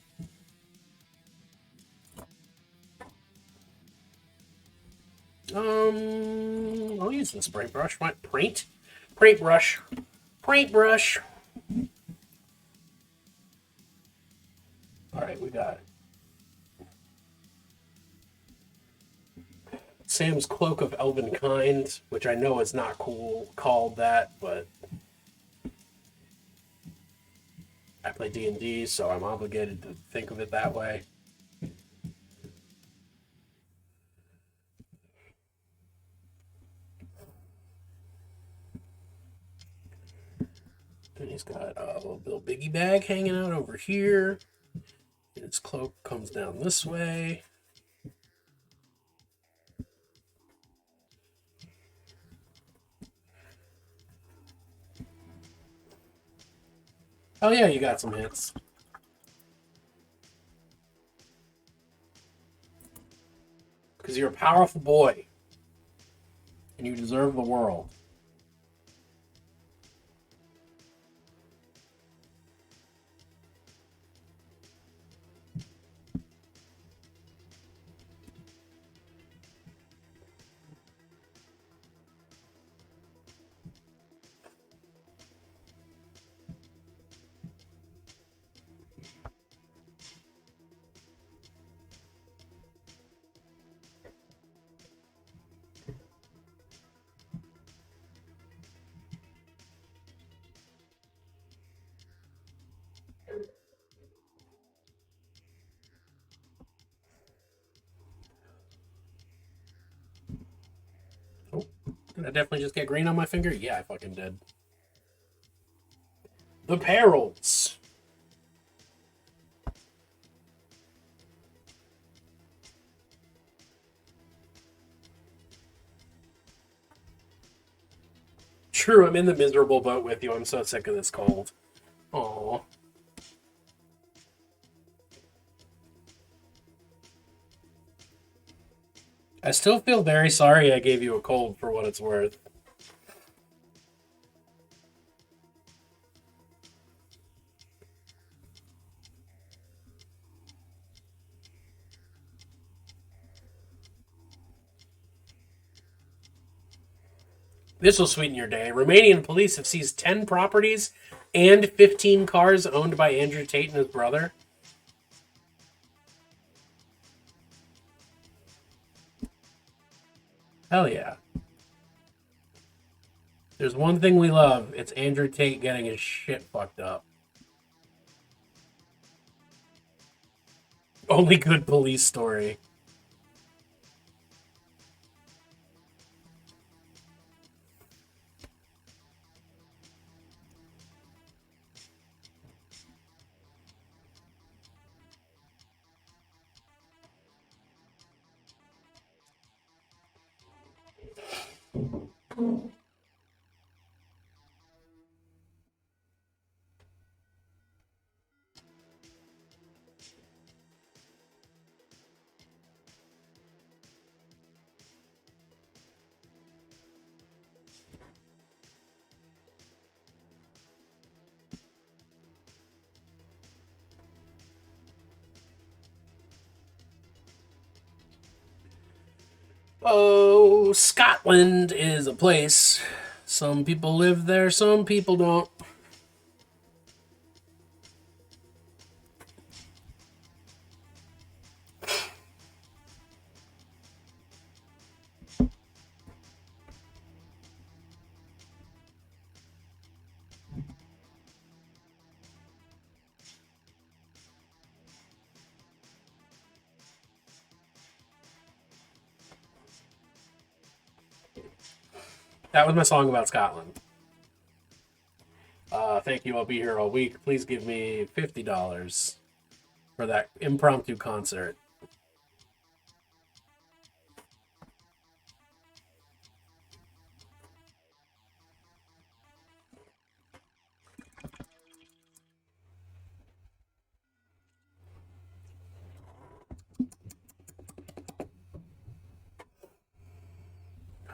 I'll use this paint brush. Paint brush. All right, we got Sam's Cloak of Elven Kind, which I know is not cool called that, but I play D&D, so I'm obligated to think of it that way. And he's got a little biggie bag hanging out over here. And his cloak comes down this way. Oh yeah, you got some hits. Because you're a powerful boy. And you deserve the world. Oh, did I definitely just get green on my finger? Yeah, I fucking did. The Perils. True, I'm in the miserable boat with you. I'm so sick of this cold. Aww. I still feel very sorry I gave you a cold for what it's worth. This will sweeten your day. Romanian police have seized 10 properties and 15 cars owned by Andrew Tate and his brother. Hell yeah. There's one thing we love. It's Andrew Tate getting his shit fucked up. Only good police story. Oh, Scotland is a place. Some people live there, some people don't. That was my song about Scotland. Thank you. I'll be here all week. Please give me $50 for that impromptu concert.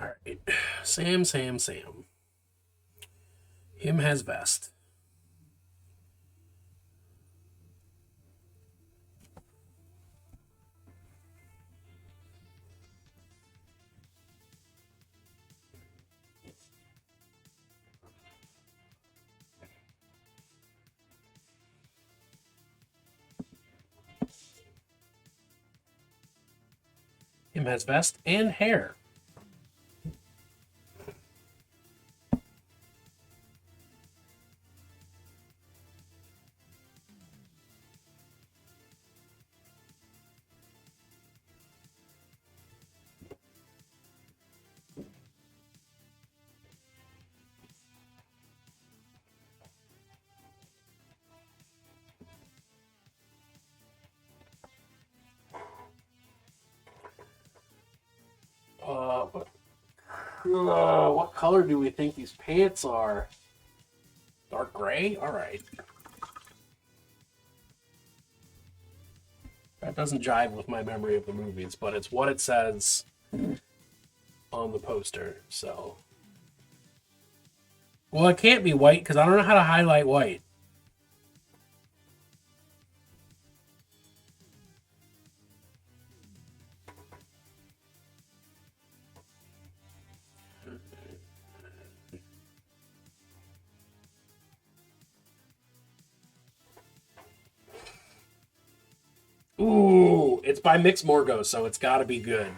All right. Sam. Him has vest. Him has vest and hair. What color do we think these pants are? Dark gray? Alright. That doesn't jive with my memory of the movies, but it's what it says on the poster, so. Well, it can't be white because I don't know how to highlight white. Ooh, it's by Mix Morgo, so it's got to be good.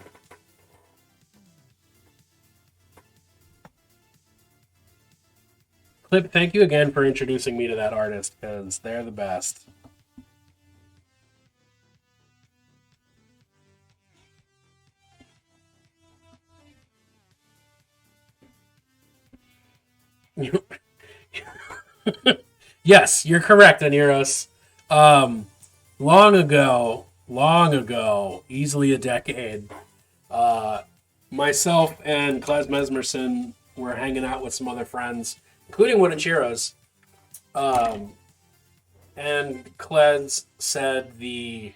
Clip, thank you again for introducing me to that artist, because they're the best. Yes, you're correct, Aniros. Long ago, easily a decade, myself and Klez Mesmerson were hanging out with some other friends, including one of Chiro's. And Klez said the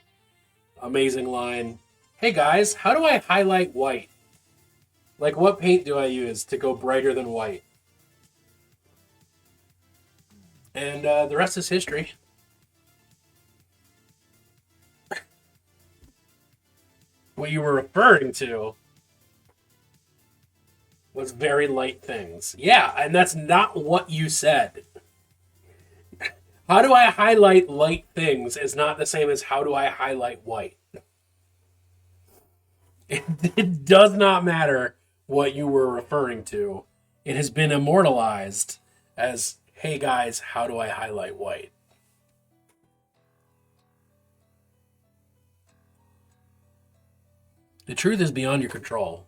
amazing line, "Hey guys, how do I highlight white? Like, what paint do I use to go brighter than white?" And the rest is history. What you were referring to was very light things. Yeah, and that's not what you said. How do I highlight light things is not the same as how do I highlight white. It does not matter what you were referring to. It has been immortalized as, hey guys, how do I highlight white? The truth is beyond your control.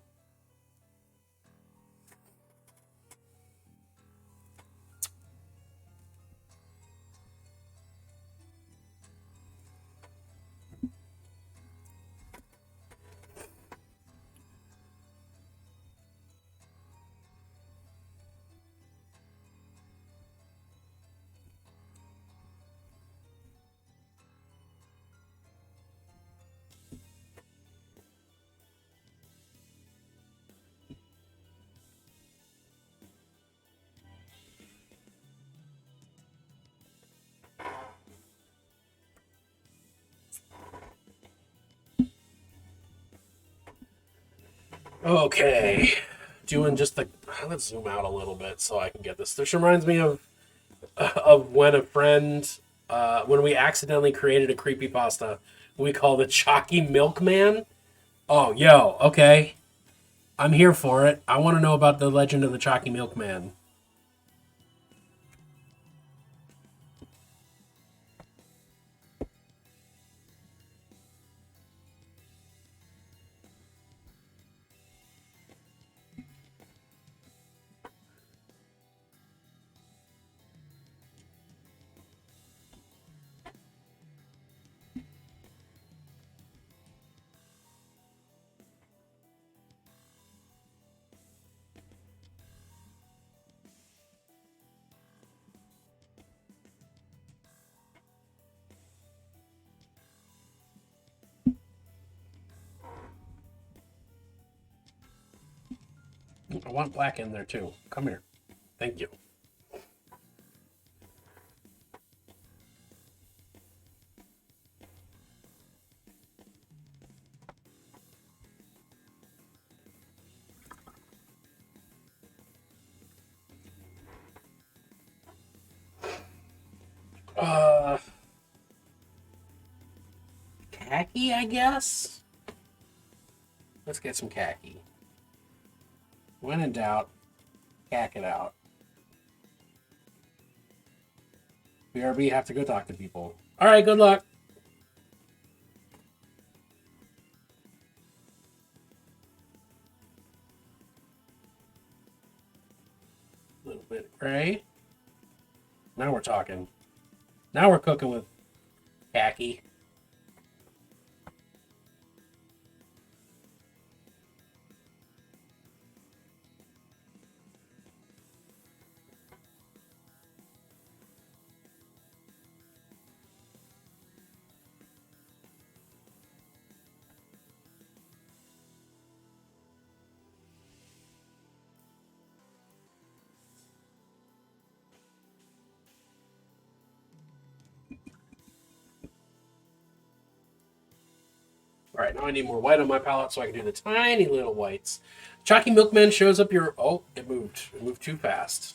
Okay, doing just the. Let's zoom out a little bit so I can get this. This reminds me of when a friend, when we accidentally created a creepypasta we call the Chalky Milkman. Oh, yo, okay, I'm here for it. I want to know about the legend of the Chalky Milkman. I want black in there too. Come here. Thank you. Khaki, I guess? Let's get some khaki. When in doubt, cack it out. BRB, have to go talk to people. All right, good luck. A little bit of gray. Now we're talking. Now we're cooking with khaki. All right, now I need more white on my palette so I can do the tiny little whites. Chalky Milkman shows up your... Oh, it moved. It moved too fast.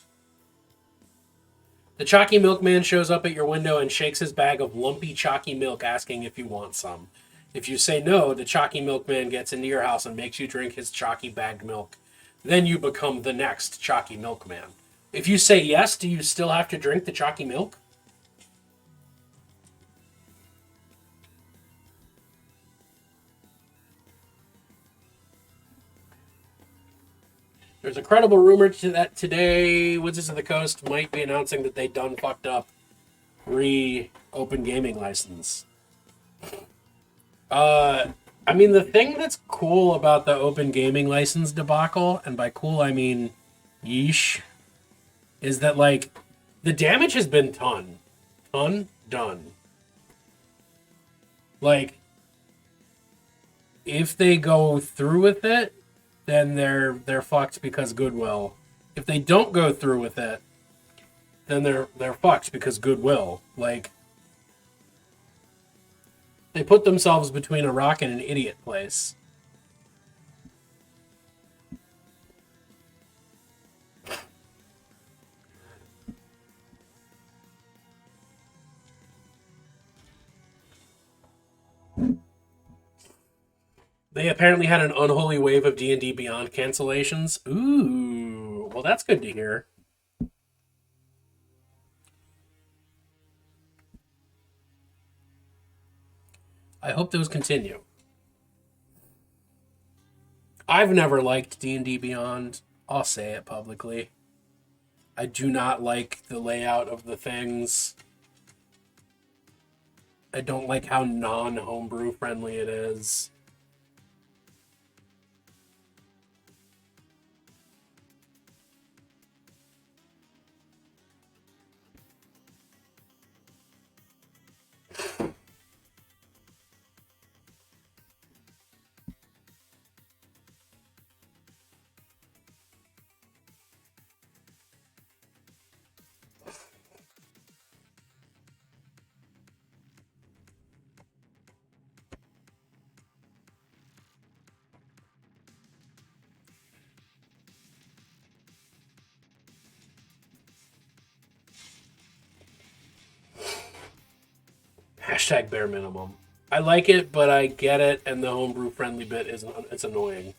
The Chalky Milkman shows up at your window and shakes his bag of lumpy chalky milk, asking if you want some. If you say no, the Chalky Milkman gets into your house and makes you drink his chalky bagged milk. Then you become the next Chalky Milkman. If you say yes, do you still have to drink the chalky milk? There's a credible rumor that today Wizards of the Coast might be announcing that they done fucked up open gaming license. I mean, the thing that's cool about the open gaming license debacle, and by cool I mean yeesh, is that, like, the damage has been done. Like, if they go through with it, then they're fucked because goodwill. If they don't go through with it, then they're fucked because goodwill. Like, they put themselves between a rock and an idiot place. They apparently had an unholy wave of D&D Beyond cancellations. Ooh, well, that's good to hear. I hope those continue. I've never liked D&D Beyond. I'll say it publicly. I do not like the layout of the things. I don't like how non-homebrew friendly it is. Hashtag bare minimum. I like it, but I get it, and the homebrew friendly bit is it's annoying.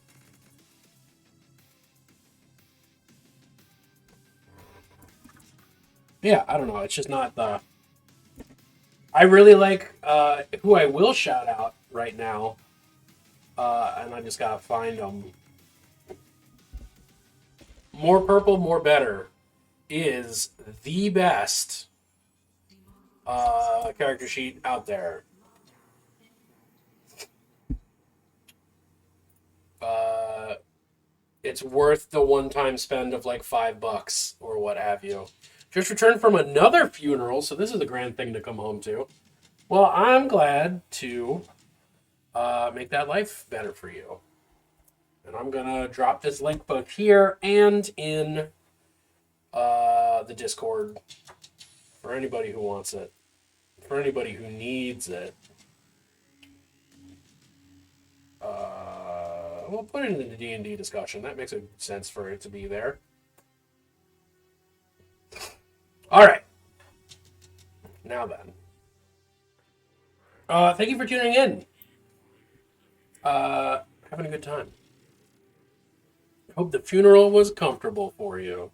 Yeah, I don't know. It's just not the... I really like who I will shout out right now, and I just gotta find them. More Purple, More Better is the best character sheet out there. It's worth the one-time spend of like $5 or what have you. Just returned from another funeral, so this is a grand thing to come home to. Well, I'm glad to make that life better for you. And I'm going to drop this link both here and in the Discord for anybody who wants it, for anybody who needs it. We'll put it in the D&D discussion. That makes a sense for it to be there. All right. Now then. Thank you for tuning in. Having a good time. Hope the funeral was comfortable for you.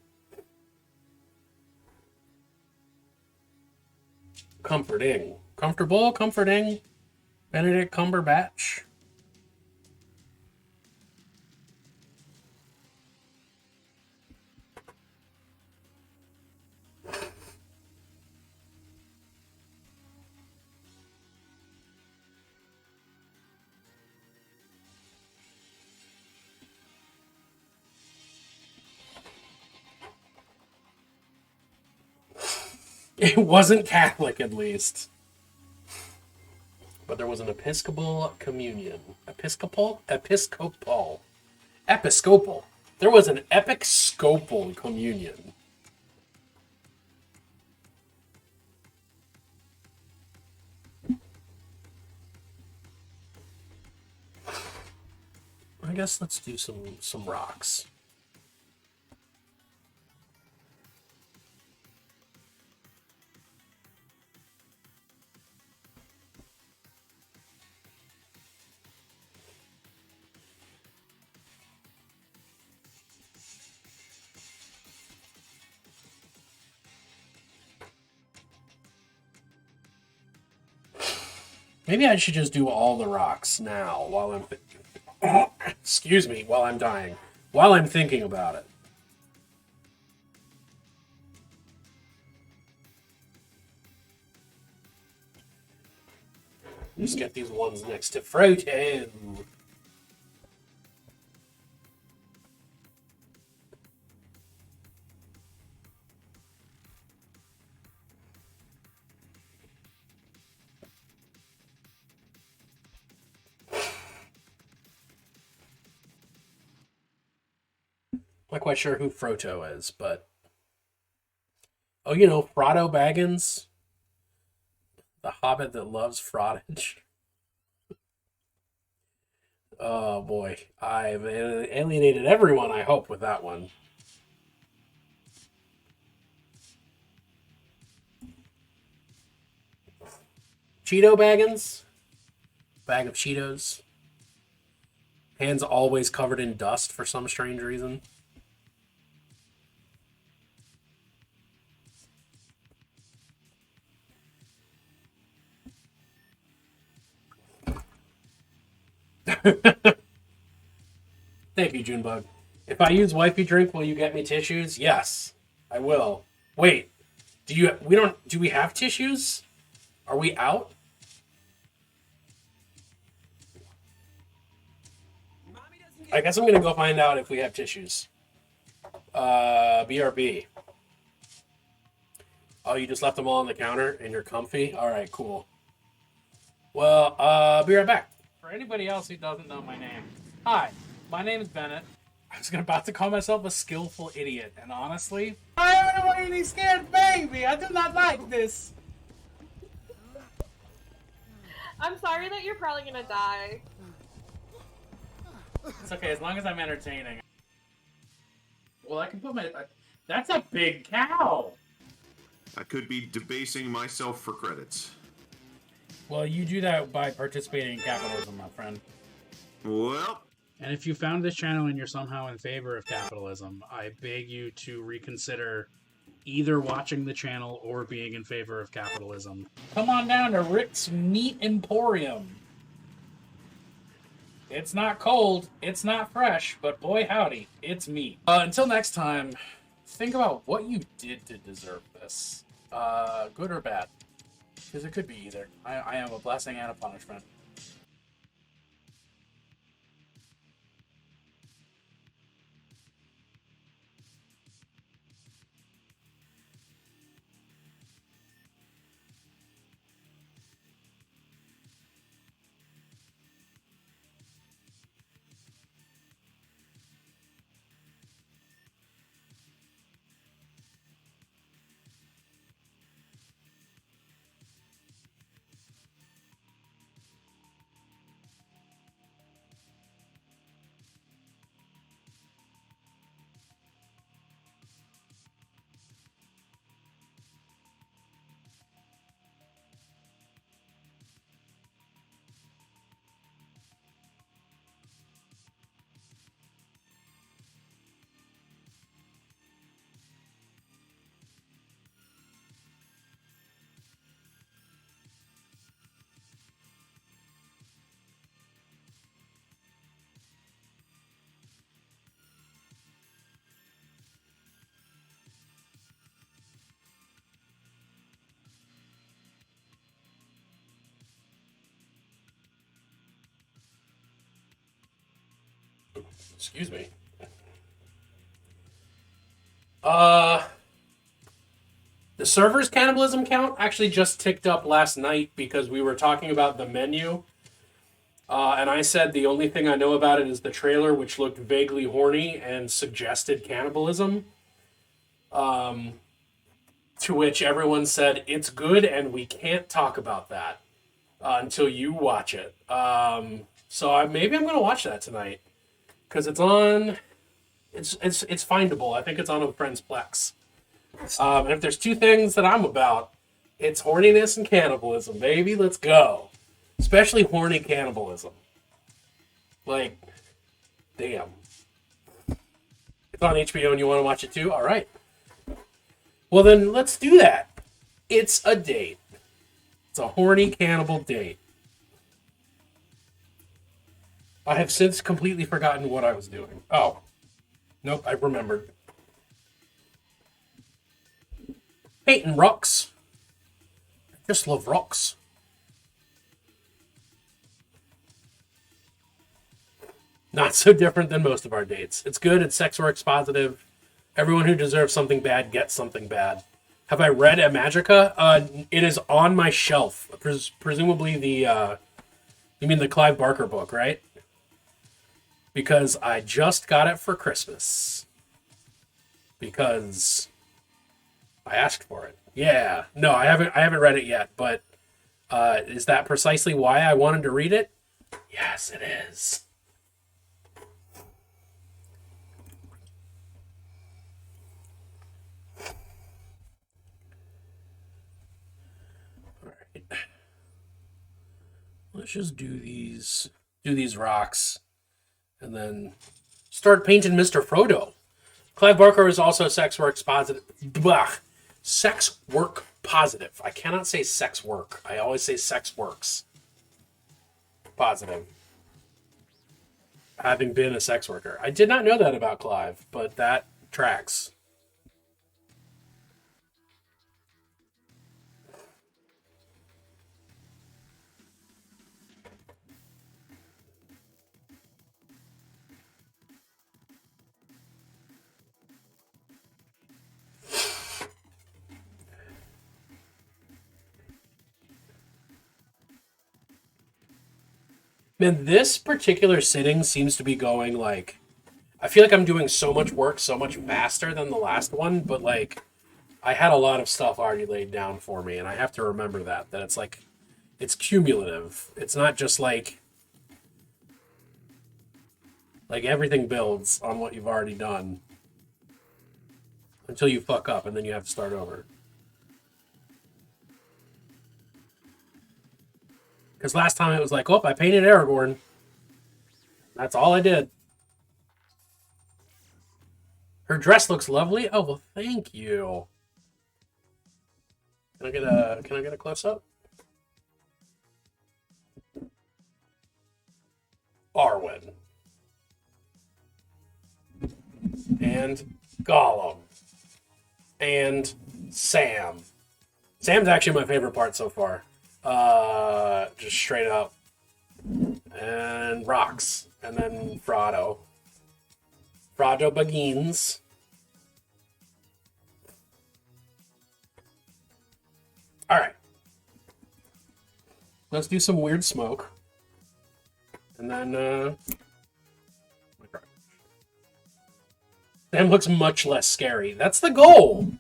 Comforting. Comfortable? Comforting? Benedict Cumberbatch? It wasn't Catholic, at least. But there was an Episcopal communion. Episcopal? Episcopal. Episcopal. There was an Episcopal communion. I guess let's do some rocks. Maybe I should just do all the rocks now while I'm excuse me, while I'm dying. While I'm thinking about it. Just get these ones next to Frodo. Not quite sure who Frodo is, but... Oh, you know, Frodo Baggins? The hobbit that loves frottage. Oh, boy. I've alienated everyone, I hope, with that one. Cheeto Baggins? Bag of Cheetos. Hands always covered in dust for some strange reason. Thank you, Junebug. If I use wifey drink, will you get me tissues? Yes, I will. Wait, do we have tissues? Are we out? I guess I'm gonna go find out if we have tissues. BRB. Oh, you just left them all on the counter and you're comfy? Alright, cool. Well, be right back. For anybody else who doesn't know my name, hi, my name is Bennett. I was about to call myself a skillful idiot, and honestly, I am a really scared baby. I do not like this. I'm sorry that you're probably gonna die. It's okay, as long as I'm entertaining. Well, I can put my... That's a big cow! I could be debasing myself for credits. Well, you do that by participating in capitalism, my friend. Well... And if you found this channel and you're somehow in favor of capitalism, I beg you to reconsider either watching the channel or being in favor of capitalism. Come on down to Rick's Meat Emporium. It's not cold, it's not fresh, but boy howdy, it's meat. Until next time, think about what you did to deserve this. Good or bad. Because it could be either. I am a blessing and a punishment. Excuse me. The server's cannibalism count actually just ticked up last night because we were talking about the menu. And I said the only thing I know about it is the trailer, which looked vaguely horny and suggested cannibalism. To which everyone said, it's good and we can't talk about that until you watch it. Maybe I'm going to watch that tonight. Because it's on... It's findable. I think it's on a friend's Plex. And if there's two things that I'm about, it's horniness and cannibalism, baby. Let's go. Especially horny cannibalism. Like, damn. It's on HBO and you want to watch it too? All right. Well, then let's do that. It's a date. It's a horny cannibal date. I have since completely forgotten what I was doing. Oh. Nope, I remembered. Hating rocks. I just love rocks. Not so different than most of our dates. It's good, it's sex works positive. Everyone who deserves something bad gets something bad. Have I read Magica? It is on my shelf. Presumably the, you mean the Clive Barker book, right? Because I just got it for Christmas. Because I asked for it. Yeah. No, I haven't read it yet, but is that precisely why I wanted to read it? Yes, it is. All right. Let's just do these rocks and then start painting Mr. Frodo. Clive Barker is also sex work positive. Blah. Sex work positive. I cannot say sex work. I always say sex works. Positive. Having been a sex worker. I did not know that about Clive, but that tracks. Man, this particular sitting seems to be going like... I feel like I'm doing so much work so much faster than the last one, but like I had a lot of stuff already laid down for me, and I have to remember that it's like it's cumulative. It's not just like everything builds on what you've already done until you fuck up and then you have to start over. Because last time it was like, oh, I painted Aragorn. That's all I did. Her dress looks lovely. Oh, well, thank you. Can I get a close up? Arwen. And Gollum. And Sam. Sam's actually my favorite part so far. Just straight up. And rocks. And then Frodo. Frodo Baggins. Alright. Let's do some weird smoke. And then, Sam looks much less scary. That's the goal!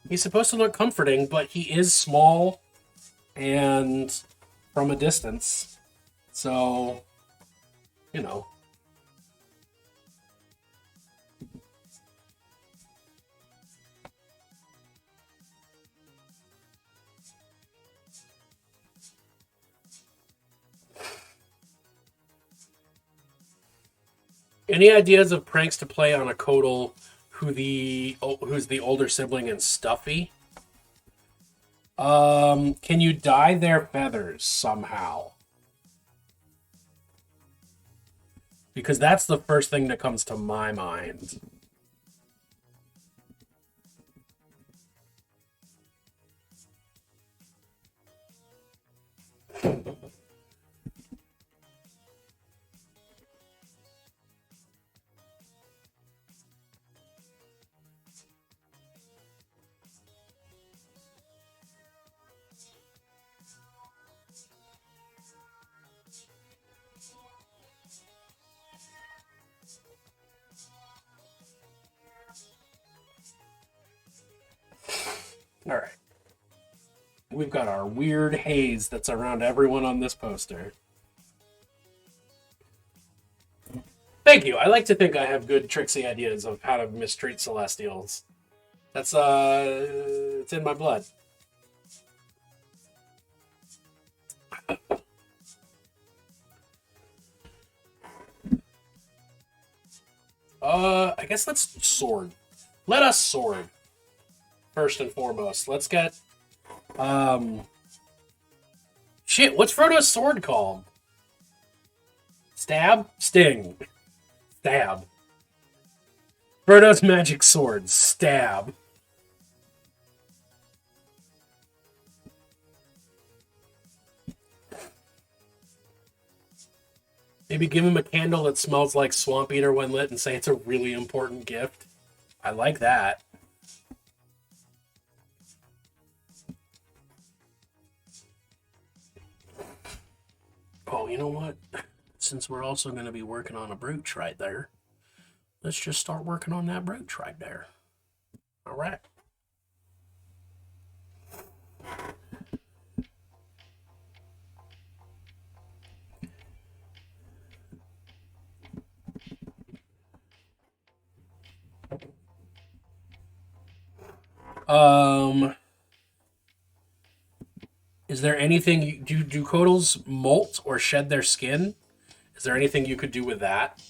He's supposed to look comforting, but he is small and from a distance. So, you know. Any ideas of pranks to play on a Codal who's the older sibling and stuffy? Can you dye their feathers somehow? Because that's the first thing that comes to my mind. All right. We've got our weird haze that's around everyone on this poster. Thank you. I like to think I have good tricksy ideas of how to mistreat Celestials. That's, it's in my blood. I guess let's sword. Let us sword. First and foremost. Let's get, shit, what's Frodo's sword called? Stab? Sting. Stab. Frodo's magic sword. Stab. Maybe give him a candle that smells like Swamp Eater when lit and say it's a really important gift. I like that. Oh, you know what? Since we're also going to be working on a brooch right there, let's just start working on that brooch right there. All right. Is there anything you do Codals molt or shed their skin? Is there anything you could do with that?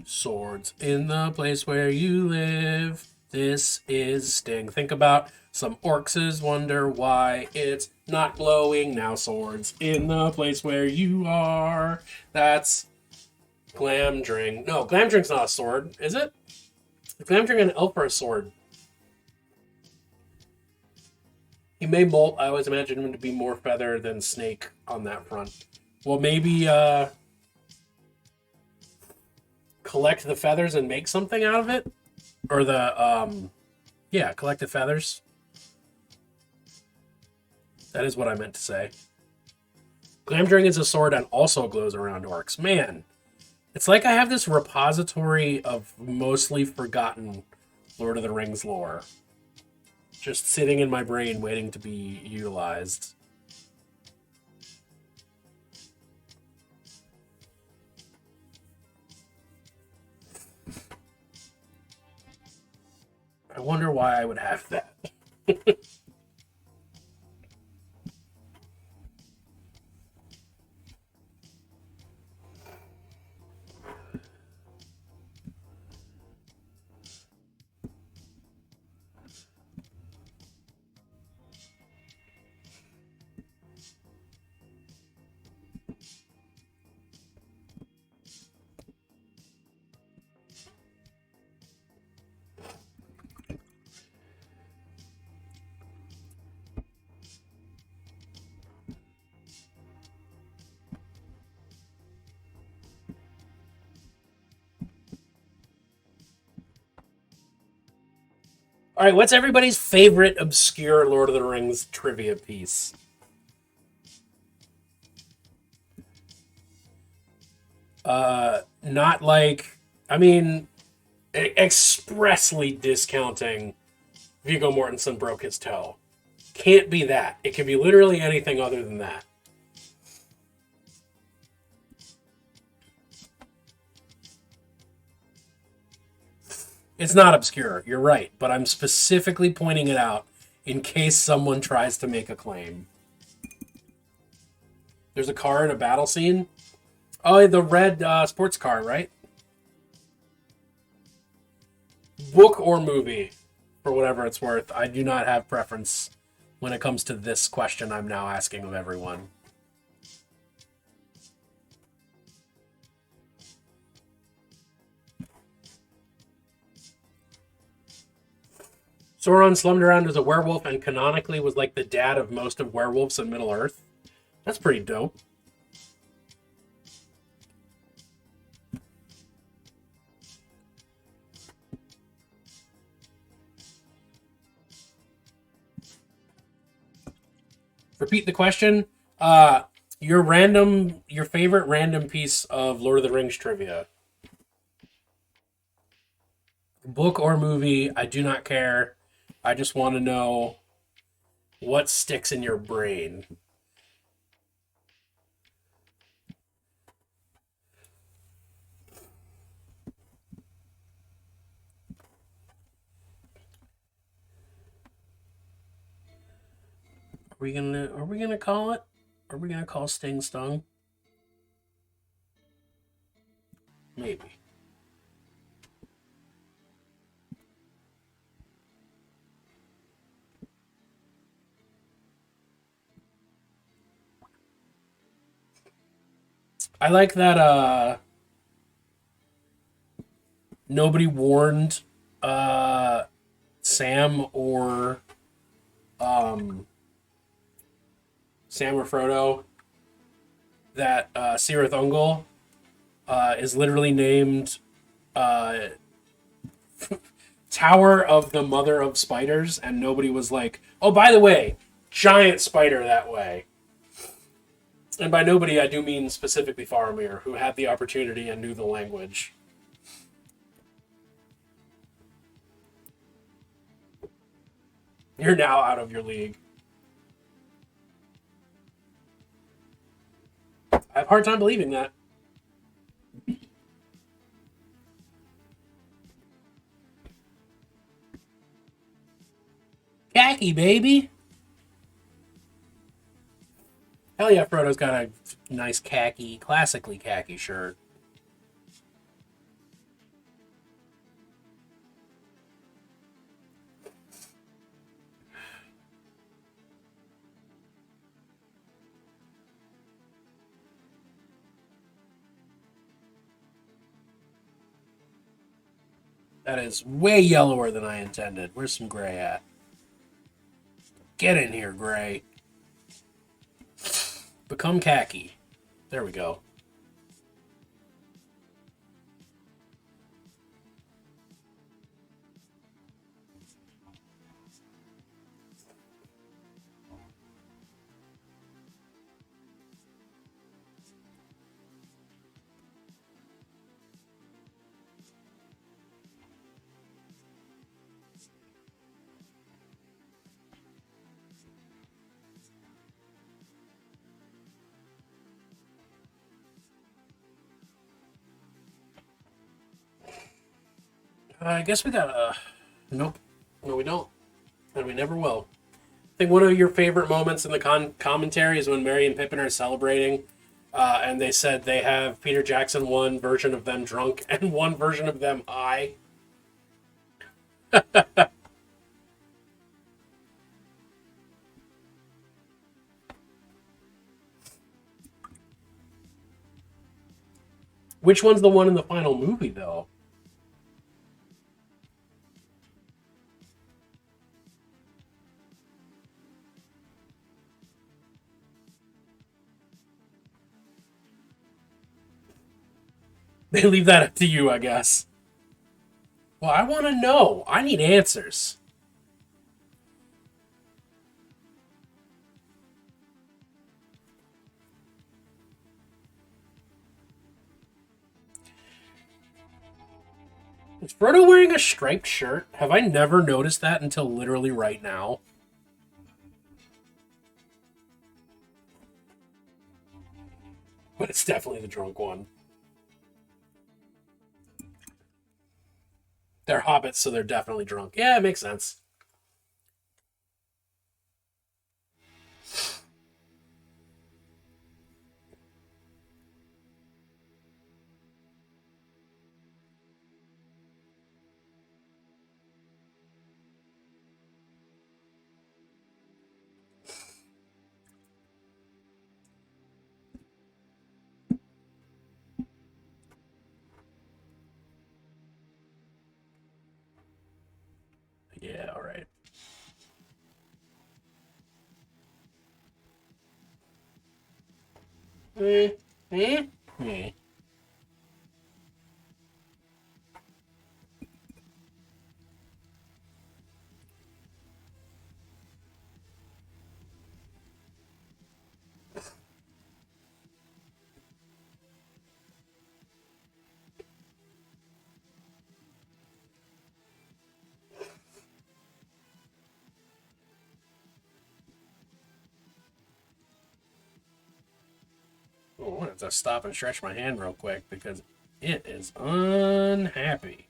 Swords in the place where you live. This is Sting. Think about some orcs wonder why it's not glowing. Now swords in the place where you are. That's Glamdring. No, Glamdring's not a sword, is it? Glamdring and elf are a sword. He may molt. I always imagine him to be more feather than snake on that front. Well, maybe collect the feathers and make something out of it? Or the, yeah, collect the feathers. That is what I meant to say. Glamdring is a sword and also glows around orcs. Man, it's like I have this repository of mostly forgotten Lord of the Rings lore. Just sitting in my brain waiting to be utilized. I wonder why I would have that. All right, what's everybody's favorite obscure Lord of the Rings trivia piece? Not like, I mean, expressly discounting Viggo Mortensen broke his toe. Can't be that. It can be literally anything other than that. It's not obscure, you're right, but I'm specifically pointing it out in case someone tries to make a claim. There's a car in a battle scene. Oh, the red sports car, right? Book or movie, for whatever it's worth. I do not have preference when it comes to this question I'm now asking of everyone. Sauron slummed around as a werewolf and canonically was like the dad of most of werewolves in Middle Earth. That's pretty dope. Repeat the question. Your favorite random piece of Lord of the Rings trivia. Book or movie, I do not care. I just want to know what sticks in your brain. Are we gonna call it? Are we gonna call Sting Stung? Maybe. I like that nobody warned Sam or Frodo that Cirith Ungol is literally named Tower of the Mother of Spiders, and nobody was like, oh, by the way, giant spider that way. And by nobody, I do mean specifically Faramir, who had the opportunity and knew the language. You're now out of your league. I have a hard time believing that. Khaki, baby! Hell yeah, Frodo's got a nice khaki, classically khaki shirt. That is way yellower than I intended. Where's some gray at? Get in here, gray. Become khaki. There we go. I guess we got nope. No, we don't. And we never will. I think one of your favorite moments in the commentary is when Merry and Pippin are celebrating, and they said they have Peter Jackson one version of them drunk and one version of them high. Which one's the one in the final movie, though? They leave that up to you, I guess. Well, I want to know. I need answers. Is Frodo wearing a striped shirt? Have I never noticed that until literally right now? But it's definitely the drunk one. They're hobbits, so they're definitely drunk. Yeah, it makes sense. Yeah, all right. Oh, I have to stop and stretch my hand real quick because it is unhappy.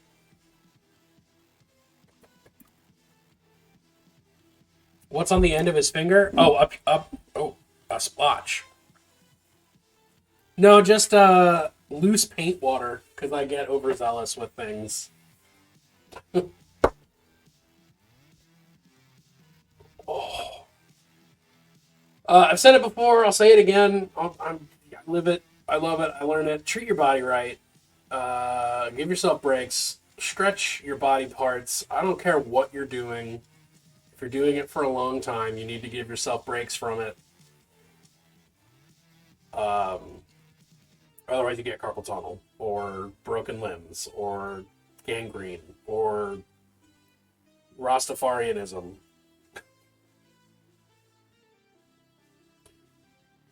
What's on the end of his finger? Oh, up. Oh, a splotch. No, just loose paint water because I get overzealous with things. Oh. I've said it before. I'll say it again. I live it. I love it. I learn it. Treat your body right. Give yourself breaks. Stretch your body parts. I don't care what you're doing. If you're doing it for a long time, you need to give yourself breaks from it. Otherwise, you get carpal tunnel, or broken limbs, or gangrene, or Rastafarianism.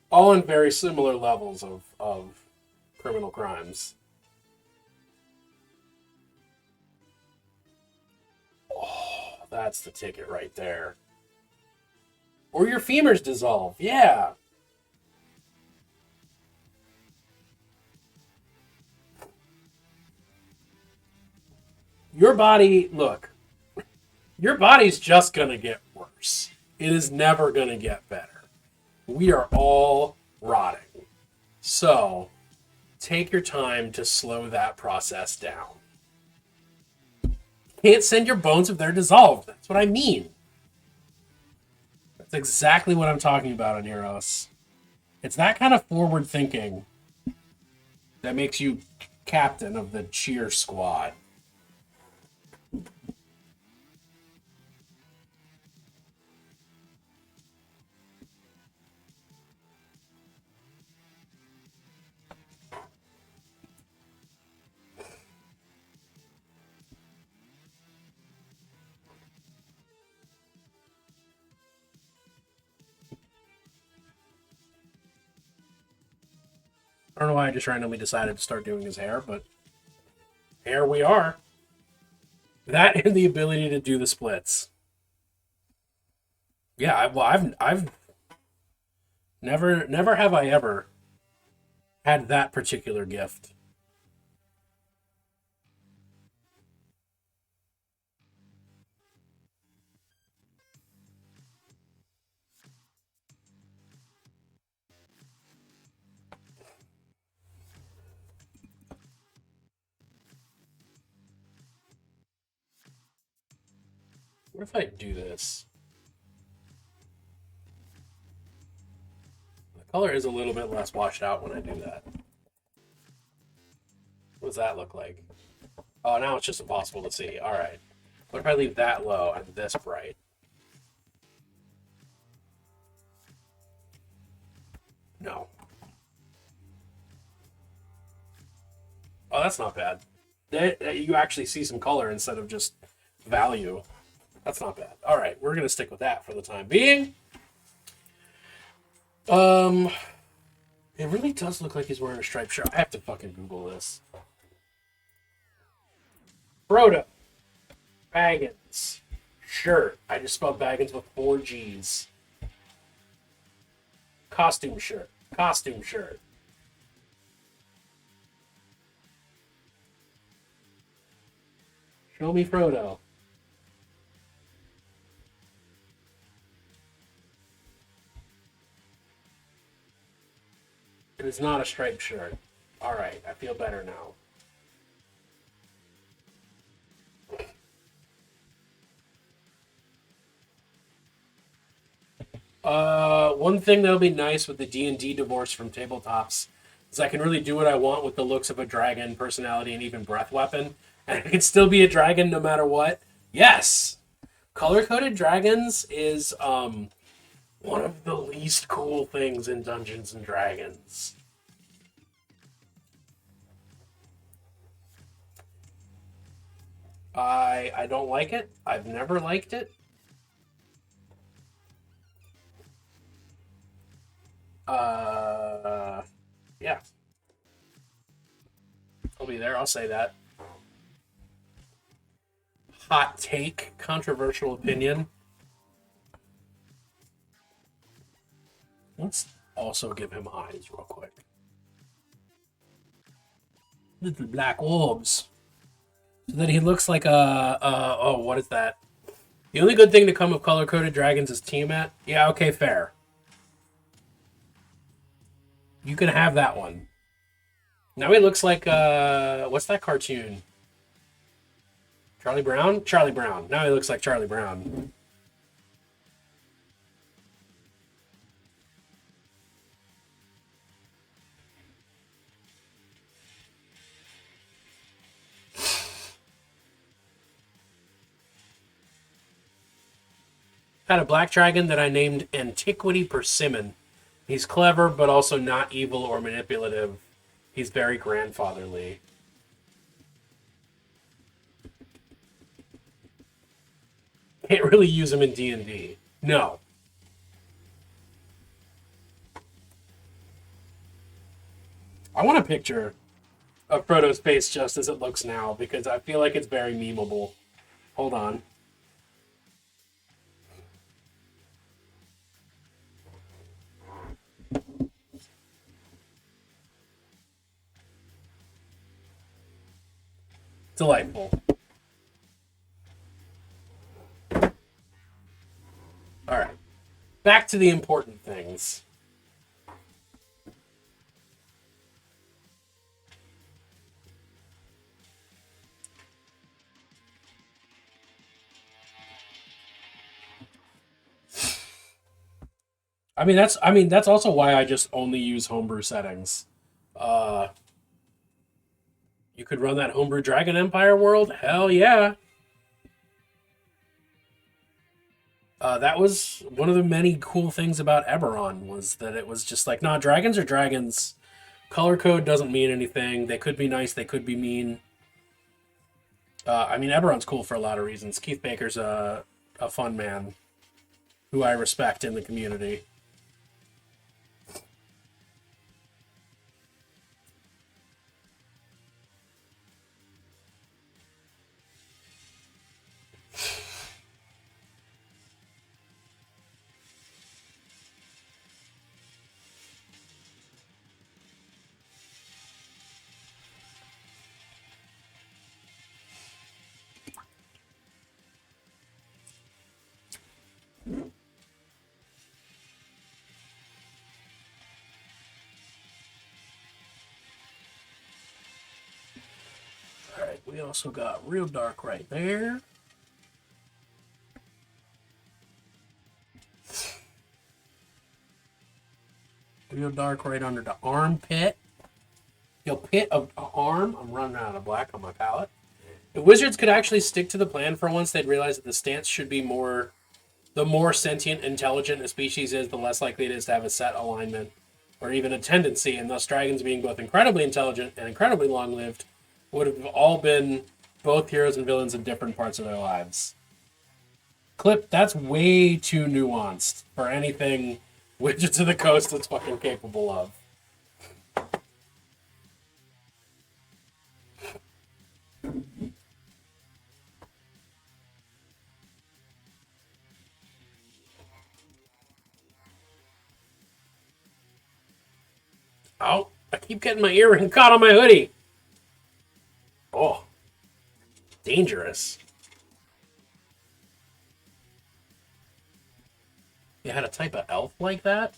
All in very similar levels of criminal crimes. Oh, that's the ticket right there. Or your femurs dissolve. Yeah. Your body, look, your body's just going to get worse. It is never going to get better. We are all rotting. So, take your time to slow that process down. You can't send your bones if they're dissolved. That's what I mean. That's exactly what I'm talking about on Heroes. It's that kind of forward thinking that makes you captain of the cheer squad. I don't know why I just randomly decided to start doing his hair, but here we are. That and the ability to do the splits. Yeah, I've never have I ever had that particular gift. What if I do this? The color is a little bit less washed out when I do that. What does that look like? Oh, now it's just impossible to see. All right. What if I leave that low and this bright? No. Oh, that's not bad. You actually see some color instead of just value. That's not bad. All right, we're gonna stick with that for the time being. It really does look like he's wearing a striped shirt. I have to fucking Google this. Frodo Baggins shirt. I just spelled Baggins with 4 G's. Costume shirt. Costume shirt. Show me Frodo. It is not a striped shirt. Alright, I feel better now. One thing that'll be nice with the D&D divorce from tabletops is I can really do what I want with the looks of a dragon, personality, and even breath weapon. And it can still be a dragon no matter what. Yes! Color-coded dragons is one of the least cool things in Dungeons and Dragons. I don't like it. I've never liked it. Yeah. I'll be there. I'll say that. Hot take, controversial opinion. Let's also give him eyes real quick. Little black orbs. So that he looks like oh, what is that? The only good thing to come of color-coded dragons is Tiamat. Yeah, okay, fair. You can have that one. Now he looks like, what's that cartoon? Charlie Brown? Charlie Brown. Now he looks like Charlie Brown. Had a black dragon that I named Antiquity Persimmon. He's clever, but also not evil or manipulative. He's very grandfatherly. Can't really use him in D&D. No. I want a picture of Frodo's face just as it looks now, because I feel like it's very memeable. Hold on. Delightful. All right. Back to the important things. That's also why I just only use homebrew settings. You could run that homebrew Dragon Empire world? Hell yeah. That was one of the many cool things about Eberron, was that it was just like, nah, dragons are dragons. Color code doesn't mean anything. They could be nice, they could be mean. Eberron's cool for a lot of reasons. Keith Baker's a fun man who I respect in the community. Alright, we also got Real Dark right there. Real Dark right under the armpit. Yo, pit of arm. I'm running out of black on my palette. If Wizards could actually stick to the plan for once, they'd realize that the stance should be more... The more sentient, intelligent a species is, the less likely it is to have a set alignment, or even a tendency, and thus dragons being both incredibly intelligent and incredibly long-lived would have all been both heroes and villains in different parts of their lives. Clip, that's way too nuanced for anything Wizards of the Coast is fucking capable of. Oh, I keep getting my earring caught on my hoodie. Oh, dangerous. You had a type of elf like that?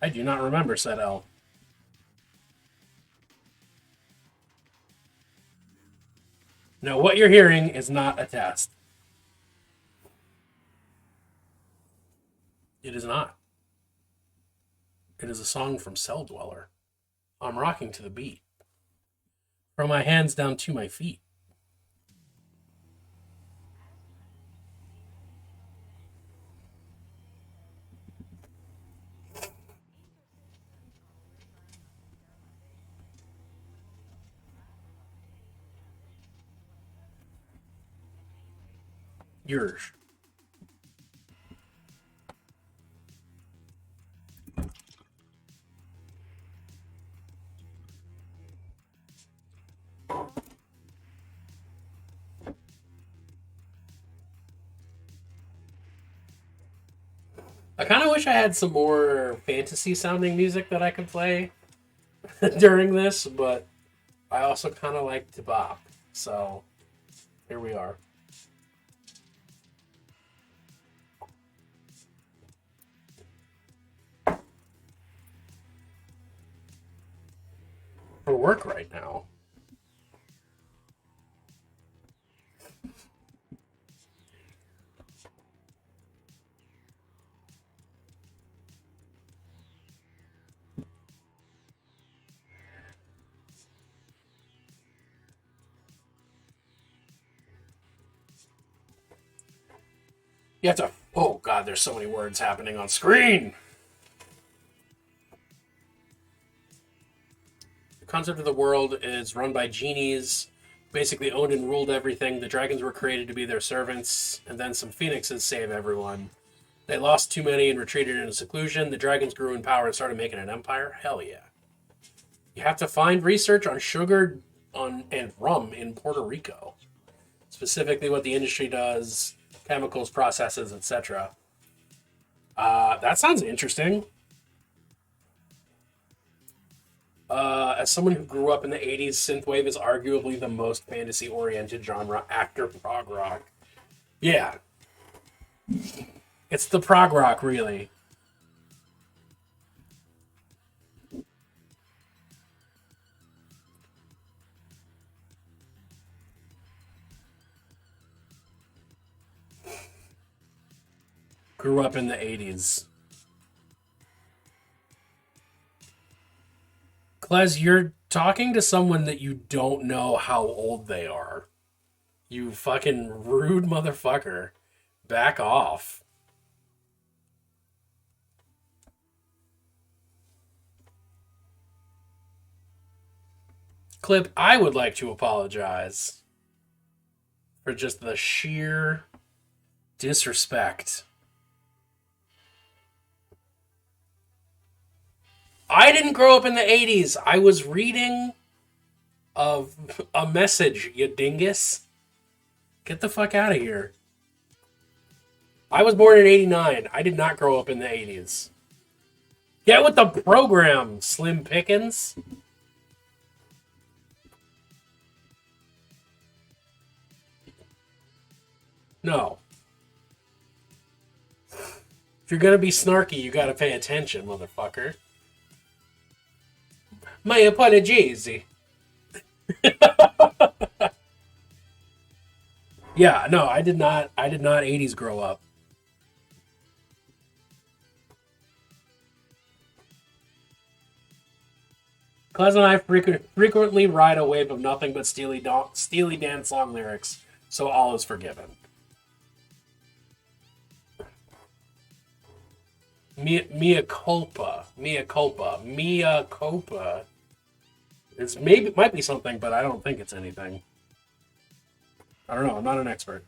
I do not remember said elf. No, what you're hearing is not a test. It is not. It is a song from Cell Dweller. I'm rocking to the beat. From my hands down to my feet. Yours. I kind of wish I had some more fantasy sounding music that I could play during this, but I also kind of like to bop. So here we are. For work right now. You have to. Oh god, there's so many words happening on screen. The concept of the world is run by genies, basically owned and ruled everything. The dragons were created to be their servants, and then some phoenixes save everyone. They lost too many and retreated into seclusion. The dragons grew in power and started making an empire. Hell yeah. You have to find research on sugar and rum in Puerto Rico. Specifically what the industry does, chemicals, processes, etc. That sounds interesting. As someone who grew up in the 80s, synthwave is arguably the most fantasy-oriented genre after prog rock. Yeah. It's the prog rock, really. Grew up in the 80s. Klez, you're talking to someone that you don't know how old they are. You fucking rude motherfucker. Back off. Clip, I would like to apologize for just the sheer disrespect. I didn't grow up in the 80s. I was reading a message, you dingus. Get the fuck out of here. I was born in 89. I did not grow up in the 80s. Get with the program, Slim Pickens. No. If you're gonna be snarky, you gotta pay attention, motherfucker. My apologies. Yeah, no, I did not 80s grow up. Klez and I frequently ride a wave of nothing but Steely Dan song lyrics, so all is forgiven. Mea culpa. It's might be something, but I don't think it's anything. I don't know. I'm not an expert.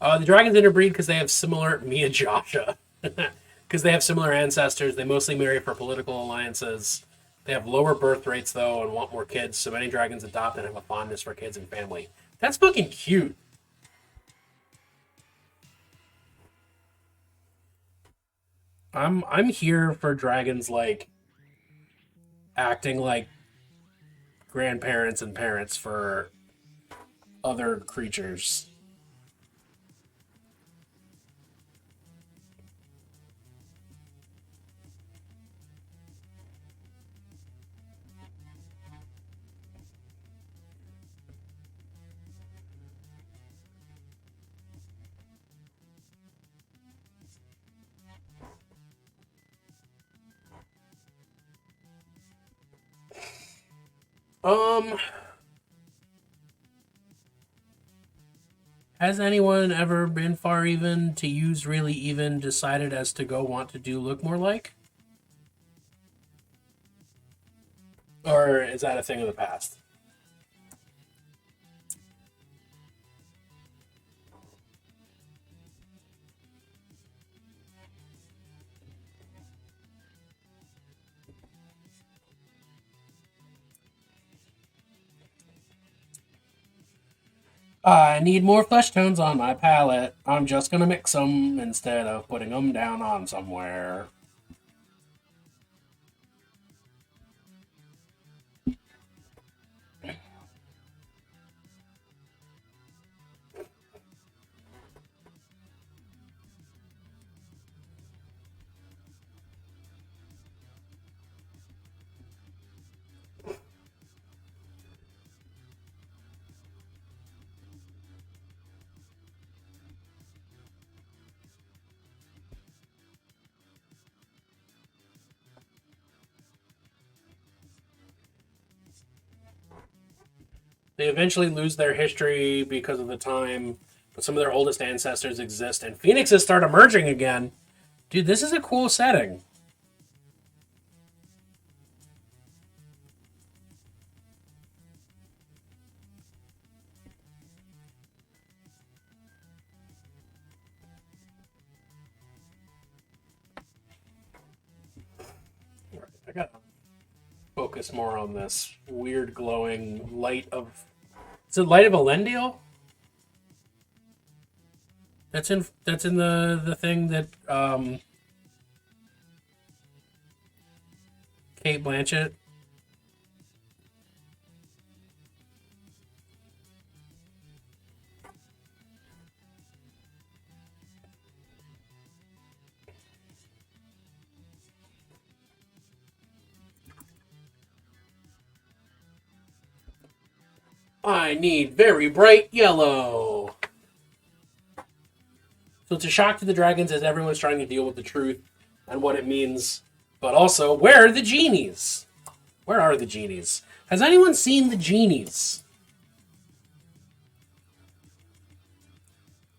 The dragons interbreed because they have similar Mia Joshua. Because they have similar ancestors. They mostly marry for political alliances. They have lower birth rates though and want more kids. So many dragons adopt and have a fondness for kids and family. That's fucking cute. I'm here for dragons like acting like grandparents and parents for other creatures. Has anyone ever been far even to use really even decided as to go want to do look more like? Or is that a thing of the past? I need more flesh tones on my palette. I'm just gonna mix them instead of putting them down on somewhere. They eventually lose their history because of the time, but some of their oldest ancestors exist, and phoenixes start emerging again. Dude, this is a cool setting. I gotta focus more on this weird glowing light of. Is it light of Elendil? That's in the thing that Kate Blanchett. I need very bright yellow. So it's a shock to the dragons as everyone's trying to deal with the truth and what it means. But also, where are the genies? Where are the genies? Has anyone seen the genies?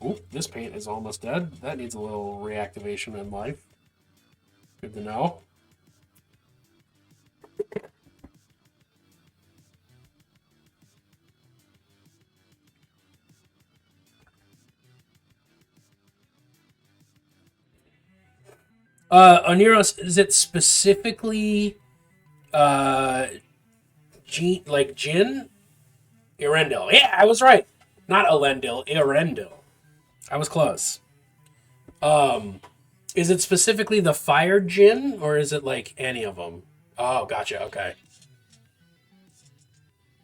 Ooh, this paint is almost dead. That needs a little reactivation in life. Good to know. Oneros, is it specifically like Jin? Erendil. Yeah, I was right. Not Elendil, Erendil. I was close. Is it specifically the fire Jin, or is it like any of them? Oh, gotcha. Okay.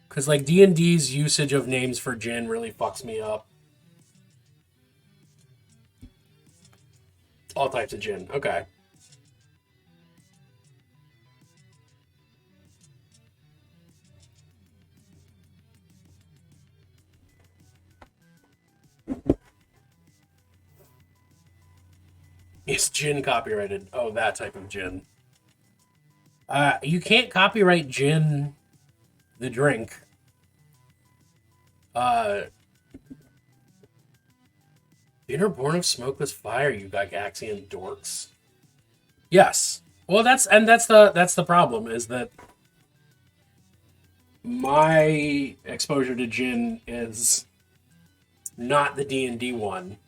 Because like D&D's usage of names for Jin really fucks me up. All types of Jin. Okay. Is Jin copyrighted? Oh, that type of Jin. You can't copyright Jin the drink. Dinner born of smokeless fire, you Gygaxian dorks. Yes. Well, that's the problem is that my exposure to Jin is not the D&D one.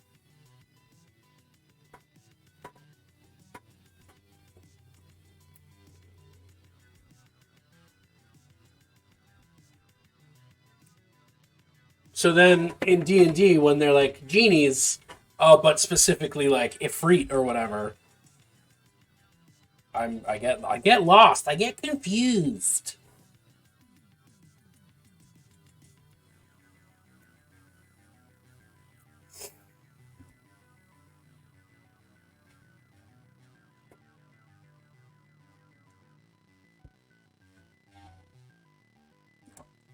So then in D&D, when they're like genies, but specifically like Ifrit or whatever, I get lost. I get confused.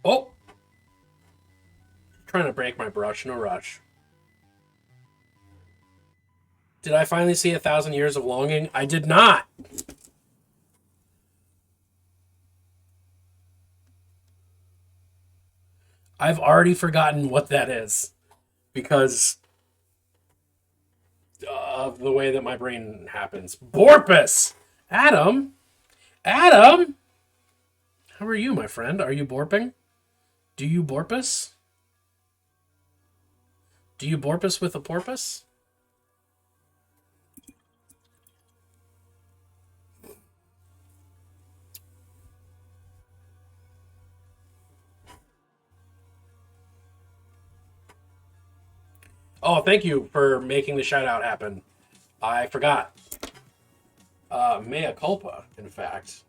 Oh! Trying to break my brush, no rush. Did I finally see 1,000 Years of Longing? I did not! I've already forgotten what that is. Because of the way that my brain happens. Borpus! Adam? Adam? How are you, my friend? Are you borping? Do you borpus? Do you borpus with a porpoise? Oh, thank you for making the shout out happen. I forgot. Mea culpa, in fact.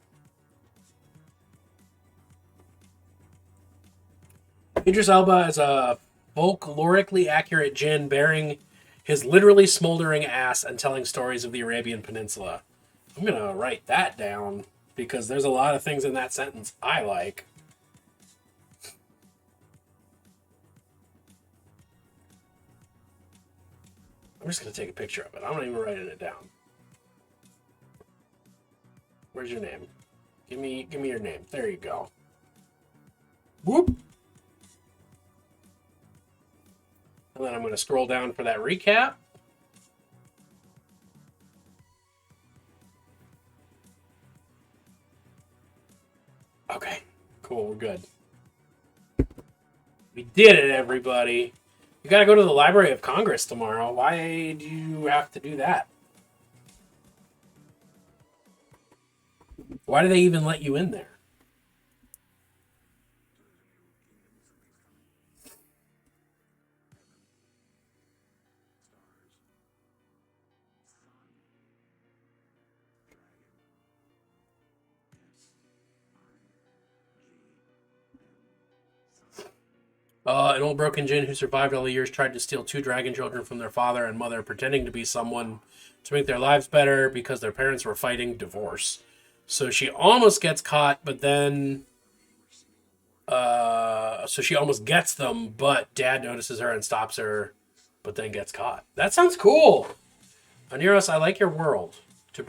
Idris Elba is a folklorically accurate djinn bearing his literally smoldering ass and telling stories of the Arabian Peninsula. I'm going to write that down because there's a lot of things in that sentence I like. I'm just going to take a picture of it. I'm not even writing it down. Where's your name? Give me your name. There you go. Whoop. And then I'm going to scroll down for that recap. Okay, cool, we're good. We did it, everybody. You gotta go to the Library of Congress tomorrow. Why do you have to do that? Why do they even let you in there? An old broken djinn who survived all the years tried to steal 2 dragon children from their father and mother, pretending to be someone to make their lives better because their parents were fighting divorce. So she almost gets caught, but then... so she almost gets them, but Dad notices her and stops her, but then gets caught. That sounds cool! Aniros, I like your world. To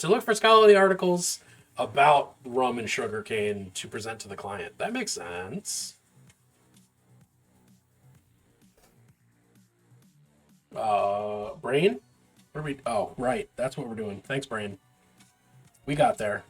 look for scholarly articles about rum and sugarcane to present to the client. That makes sense. Brain? Where are we? Oh, right. That's what we're doing. Thanks, Brain. We got there.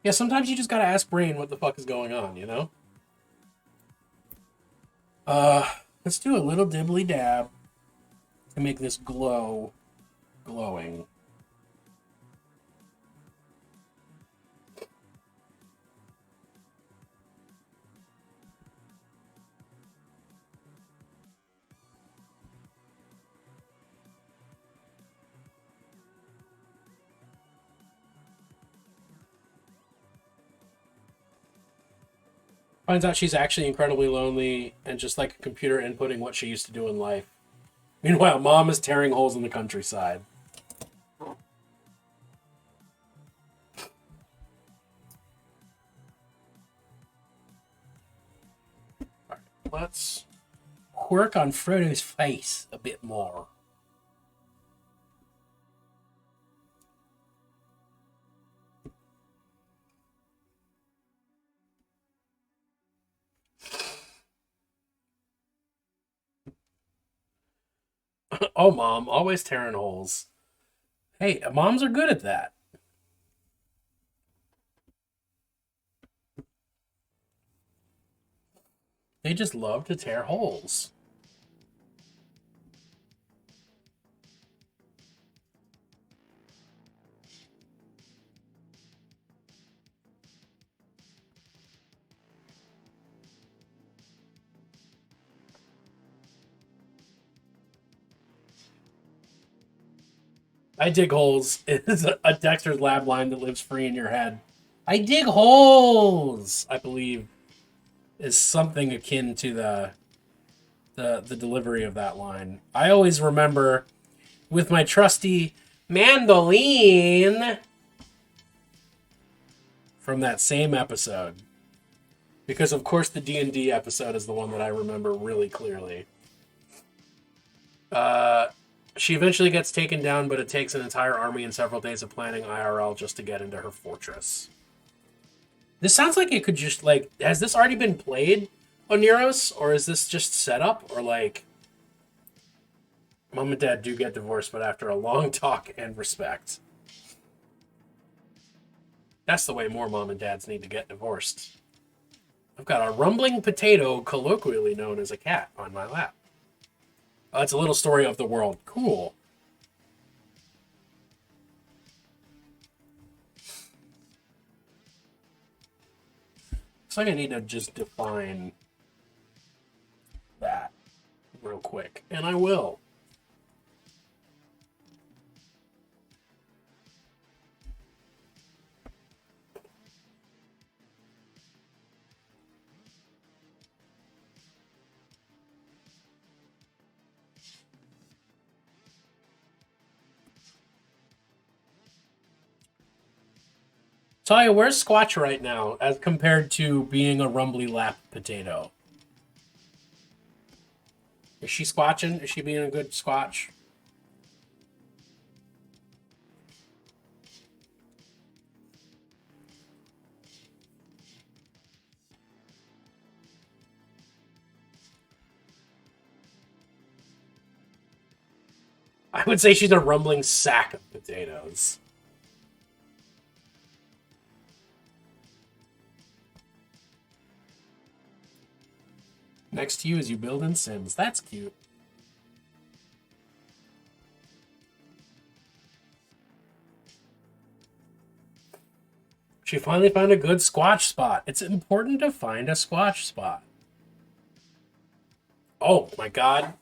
Yeah, sometimes you just gotta ask Brain what the fuck is going on, you know? Let's do a little dibbly dab to make this glowing. Finds out she's actually incredibly lonely and just like a computer inputting what she used to do in life. Meanwhile, Mom is tearing holes in the countryside. Alright, let's work on Frodo's face a bit more. Oh, Mom, always tearing holes. Hey, moms are good at that. They just love to tear holes. I dig holes is a Dexter's Lab line that lives free in your head. I dig holes, I believe, is something akin to the delivery of that line. I always remember with my trusty mandolin from that same episode. Because of course the D&D episode is the one that I remember really clearly. She eventually gets taken down, but it takes an entire army and several days of planning IRL just to get into her fortress. This sounds like it could just, like, has this already been played? Oneros, or is this just setup, or like mom and dad do get divorced, but after a long talk and respect? That's the way more mom and dads need to get divorced. I've got a rumbling potato, colloquially known as a cat, on my lap. Oh, it's a little story of the world. Cool. Looks like I need to just define that real quick, and I will. Talia, where's Squatch right now as compared to being a rumbly lap potato? Is she squatching? Is she being a good squatch? I would say she's a rumbling sack of potatoes. Next to you as you build in Sims. That's cute. She finally found a good squatch spot. It's important to find a squatch spot. Oh my god.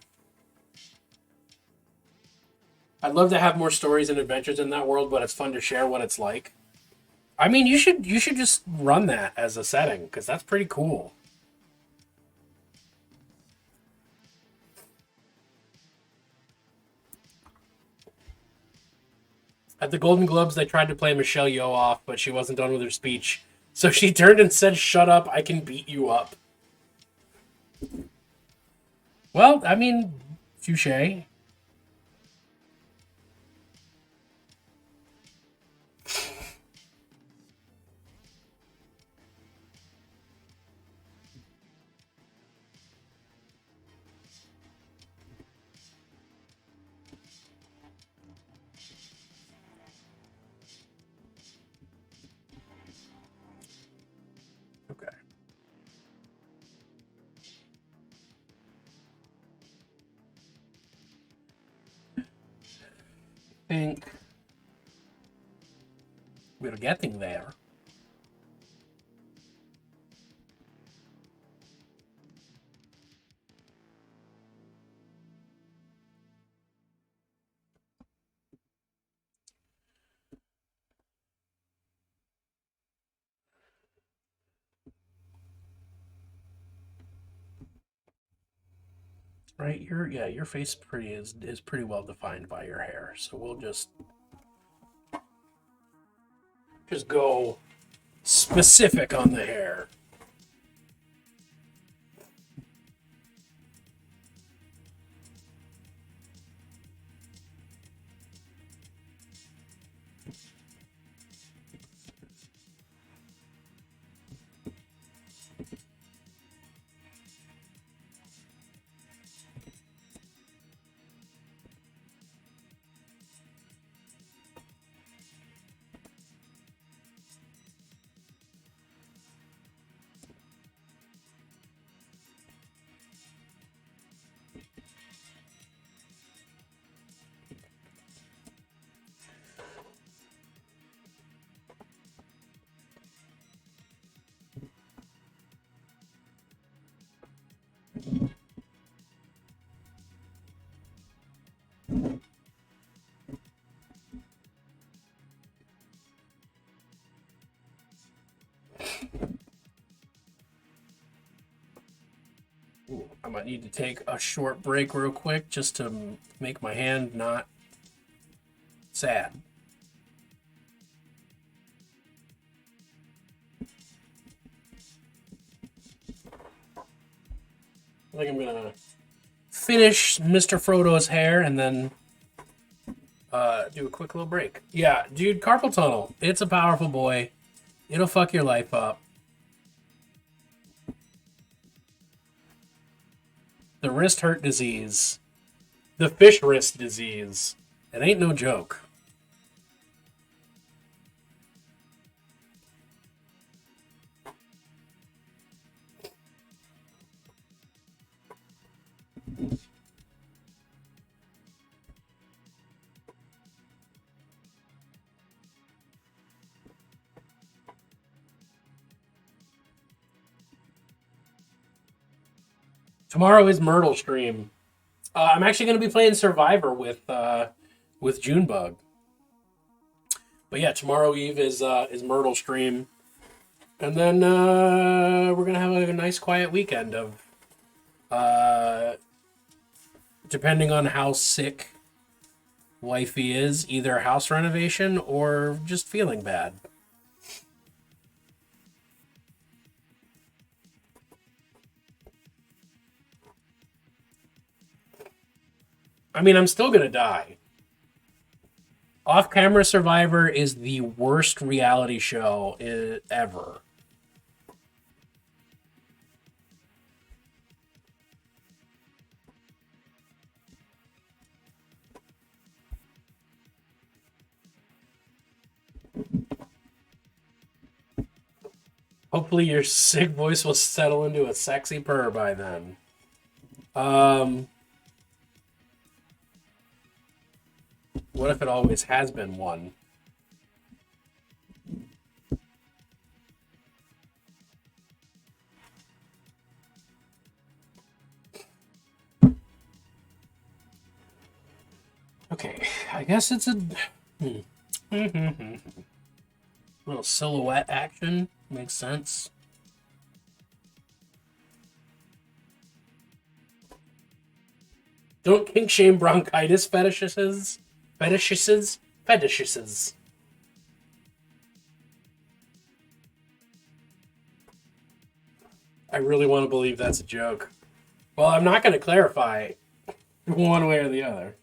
I'd love to have more stories and adventures in that world, but it's fun to share what it's like. I mean, you should just run that as a setting, because that's pretty cool. At the Golden Globes, they tried to play Michelle Yeoh off, but she wasn't done with her speech. So she turned and said, "Shut up, I can beat you up." Well, I mean, touche. Okay. I think we're getting there. Right, your face is pretty well defined by your hair. So we'll just go specific on the hair. Ooh, I might need to take a short break real quick just to make my hand not sad. I think I'm gonna finish Mr. Frodo's hair and then do a quick little break. Yeah, dude, carpal tunnel. It's a powerful boy. It'll fuck your life up. The wrist hurt disease. The fish wrist disease. It ain't no joke. Tomorrow is Myrtle stream. I'm actually going to be playing Survivor with Junebug. But yeah, tomorrow Eve is Myrtle stream, and then we're gonna have a nice quiet weekend of, depending on how sick wifey is, either house renovation or just feeling bad. I mean, I'm still gonna die. Off-Camera Survivor is the worst reality show ever. Hopefully your sick voice will settle into a sexy purr by then. What if it always has been one? Okay, I guess it's a little silhouette action. Makes sense. Don't kink shame bronchitis fetishes. Fetishes. I really want to believe that's a joke. Well, I'm not going to clarify one way or the other.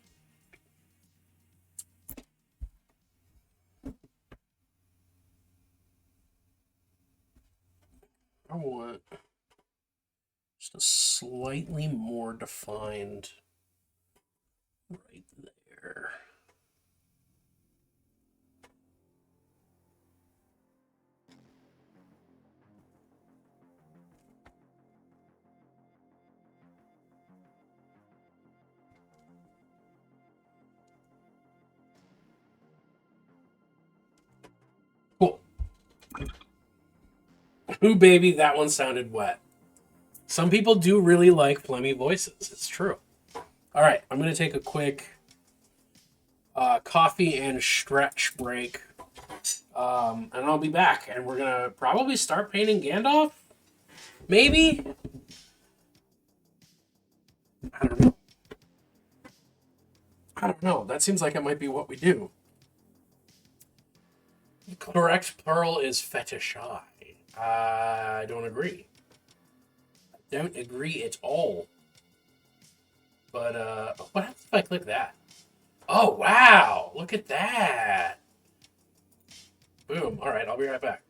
I want just a slightly more defined right there. Cool. Ooh, baby, that one sounded wet. Some people do really like phlegmy voices. It's true. All right, I'm going to take a quick coffee and stretch break. And I'll be back. And we're going to probably start painting Gandalf? Maybe? I don't know. That seems like it might be what we do. The correct plural is fetishi. I don't agree. Don't agree at all. But, what happens if I click that? Oh, wow! Look at that! Boom. Alright, I'll be right back.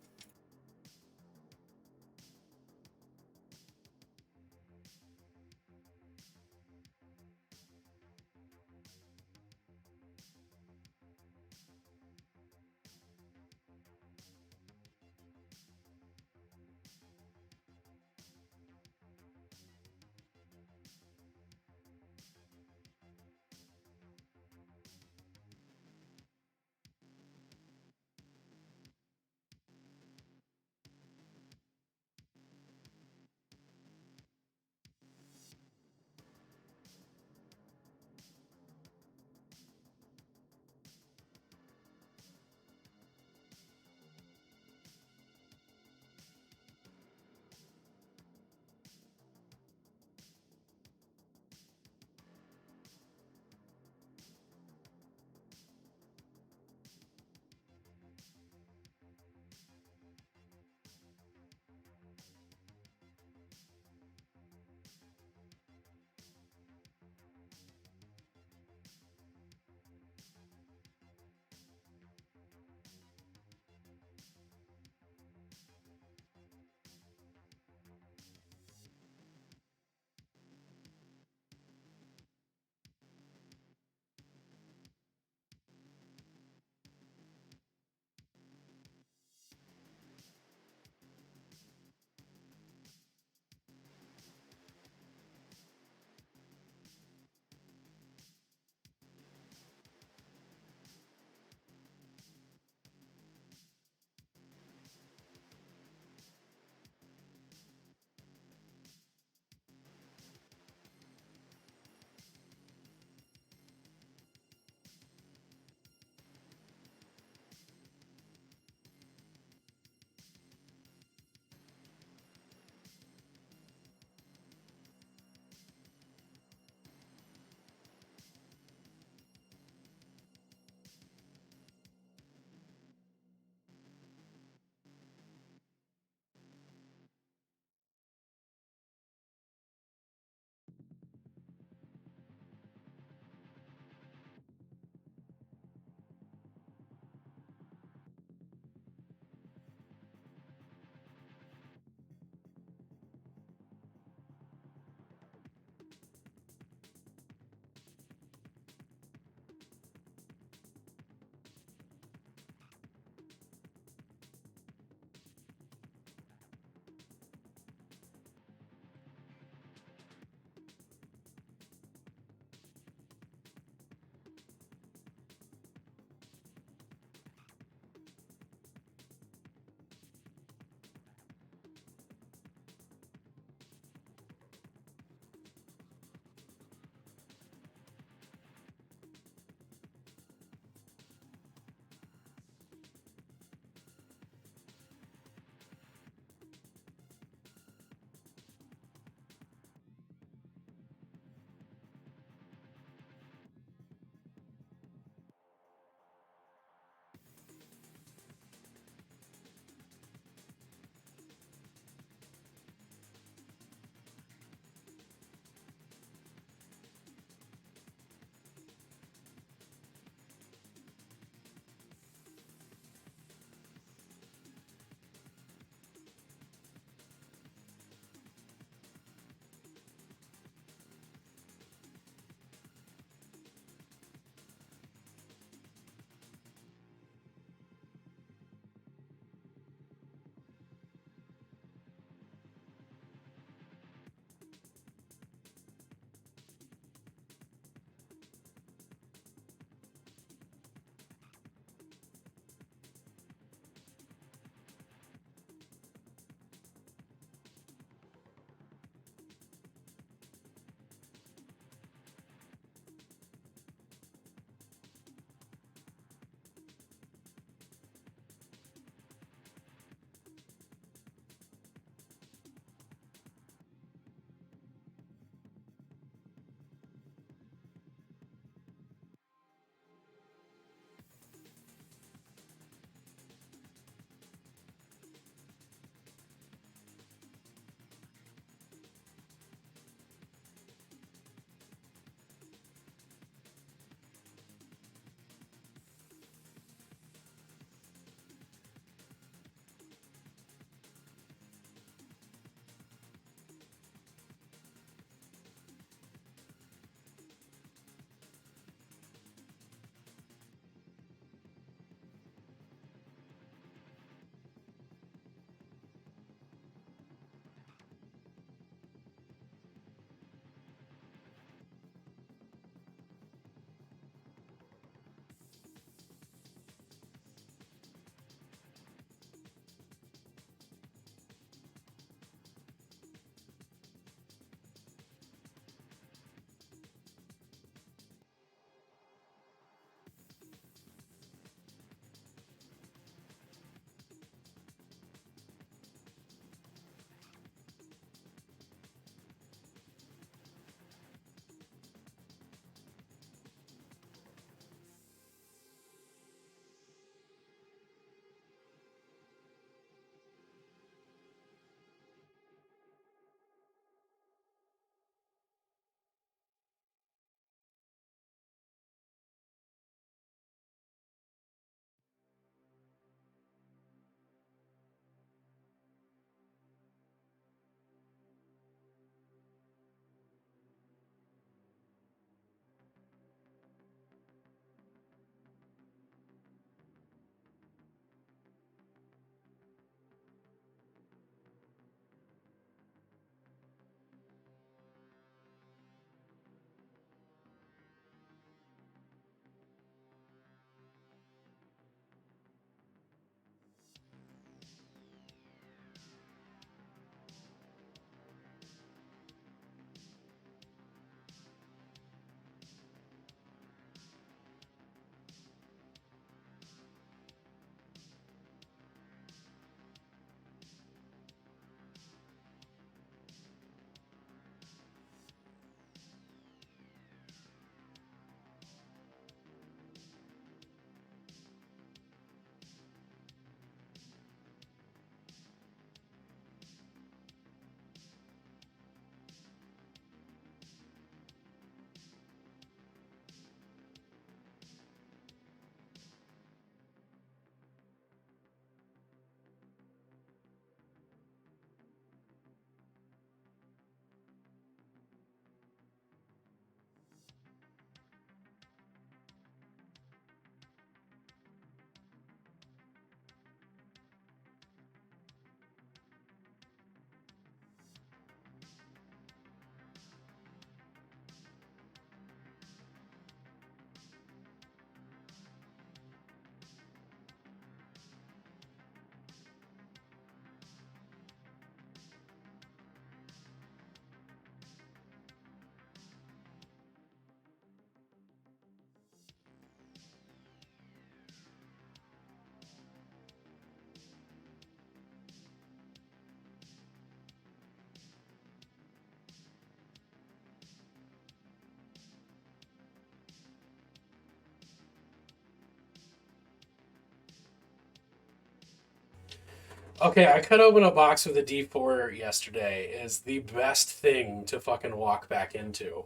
Okay, I cut open a box with a D4 yesterday. Is the best thing to fucking walk back into.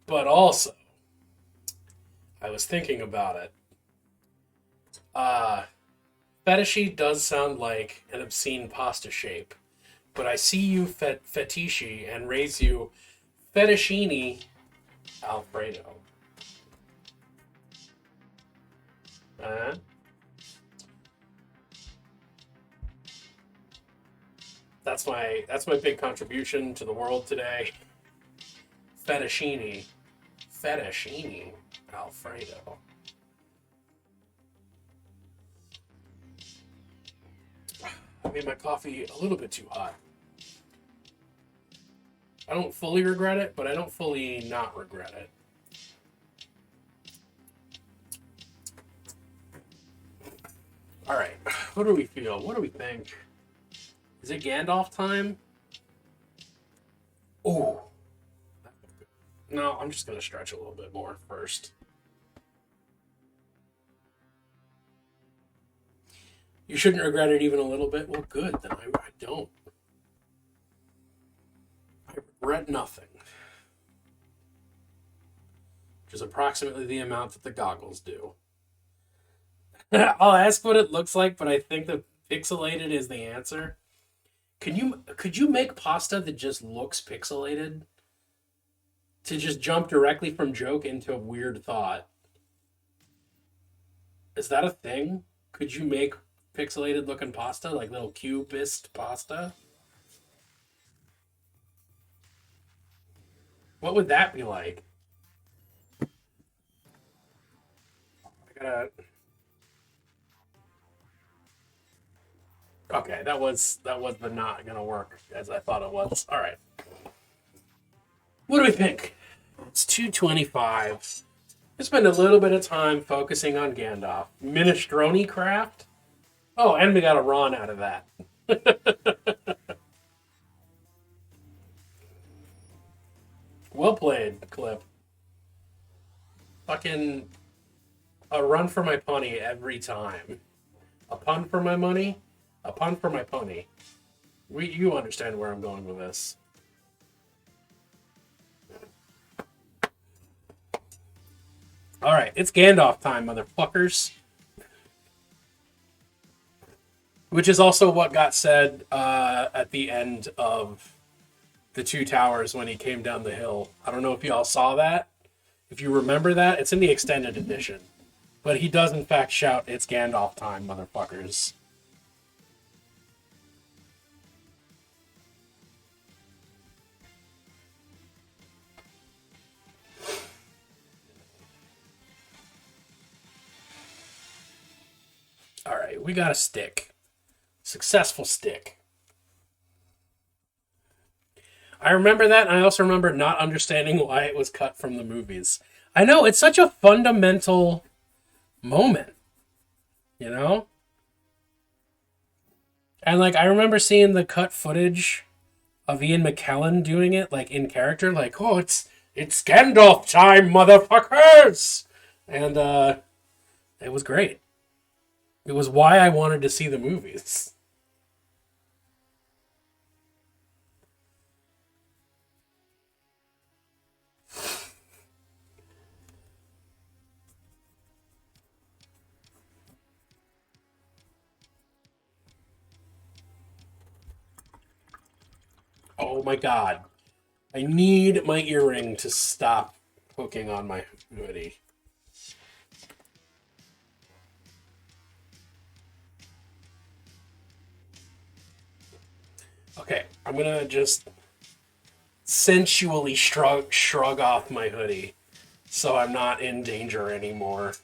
But also, I was thinking about it. Fetishy does sound like an obscene pasta shape, but I see you fetishy and raise you fettuccine Alfredo. Uh, that's my big contribution to the world today. Fettuccine Alfredo. I made my coffee a little bit too hot. I don't fully regret it, but I don't fully not regret it. All right, what do we feel? What do we think? Is it Gandalf time? Oh. No, I'm just going to stretch a little bit more first. You shouldn't regret it even a little bit? Well, good. Then I don't. I regret nothing. Which is approximately the amount that the goggles do. I'll ask what it looks like, but I think that pixelated is the answer. Could you make pasta that just looks pixelated? To just jump directly from joke into a weird thought. Is that a thing? Could you make pixelated looking pasta, like little cubist pasta? What would that be like? I gotta. Okay, that was the not gonna work as I thought it was. All right. What do we think? It's 2:25. I spend a little bit of time focusing on Gandalf. Minestrone craft. Oh, and we got a Ron out of that. Well played, Clip. Fucking a run for my punny every time. A pun for my money, a pun for my punny. You understand where I'm going with this. All right, it's Gandalf time, motherfuckers. Which is also what got said at the end of the Two Towers when he came down the hill. I don't know if y'all saw that. If you remember that, it's in the extended edition. But he does in fact shout, "It's Gandalf time, motherfuckers." All right, we got a stick. Successful stick. I remember that, and I also remember not understanding why it was cut from the movies. I know, it's such a fundamental moment, you know? And, like, I remember seeing the cut footage of Ian McKellen doing it, like, in character, like, oh, it's Gandalf time, motherfuckers! And, it was great. It was why I wanted to see the movies. Oh my god. I need my earring to stop hooking on my hoodie. Okay, I'm gonna just sensually shrug off my hoodie so I'm not in danger anymore.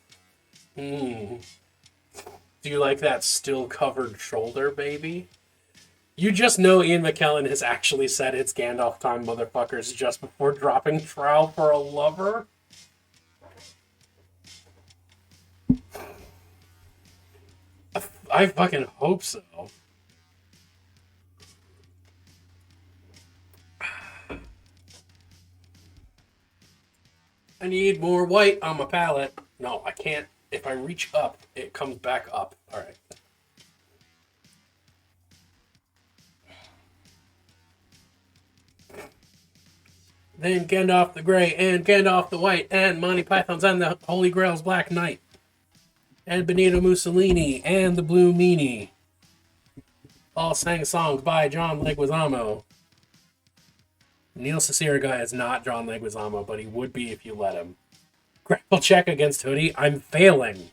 Do you like that still covered shoulder, baby? You just know Ian McKellen has actually said it's Gandalf time, motherfuckers, just before dropping Trowel for a lover? I fucking hope so. I need more white on my palette. No, I can't. If I reach up, it comes back up. All right. then Gandalf the Grey, and Gandalf the White, and Monty Python's and the Holy Grail's Black Knight, and Benito Mussolini, and the Blue Meanie. All sang songs by John Leguizamo. Neil Cicierega is not John Leguizamo, but he would be if you let him. Grapple check against Hoodie. I'm failing.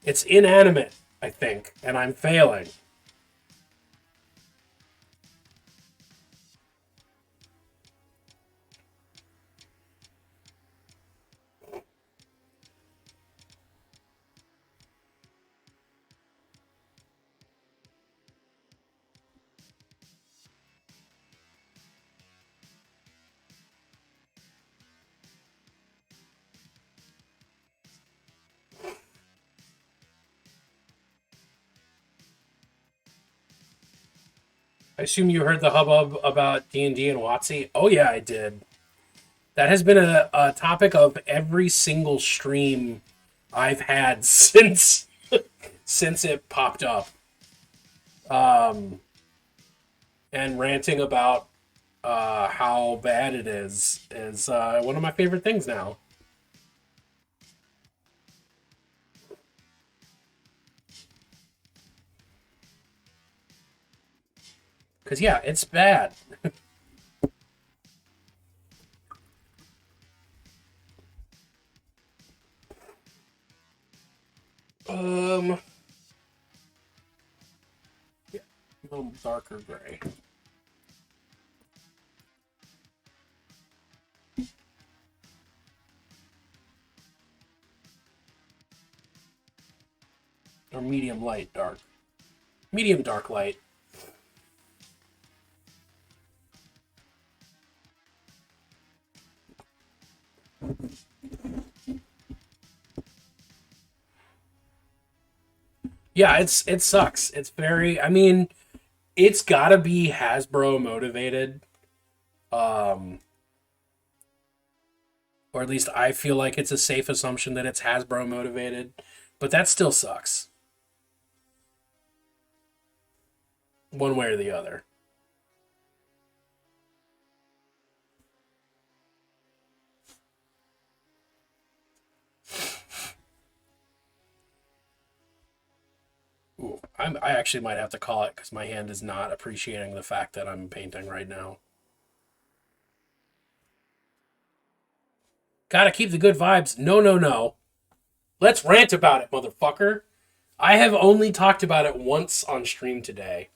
It's inanimate, I think, and I'm failing. I assume you heard the hubbub about D&D and WotC. Oh yeah, I did. That has been a topic of every single stream I've had since it popped up. And ranting about how bad it is one of my favorite things now. Because, yeah, it's bad. Yeah, a little darker gray. Or medium light dark. Medium dark light. Yeah, it sucks. It's very, I mean, it's gotta be Hasbro motivated. Or at least I feel like it's a safe assumption that it's Hasbro motivated. But that still sucks. One way or the other. Ooh, I actually might have to call it because my hand is not appreciating the fact that I'm painting right now. Gotta keep the good vibes. No. Let's rant about it, motherfucker. I have only talked about it once on stream today.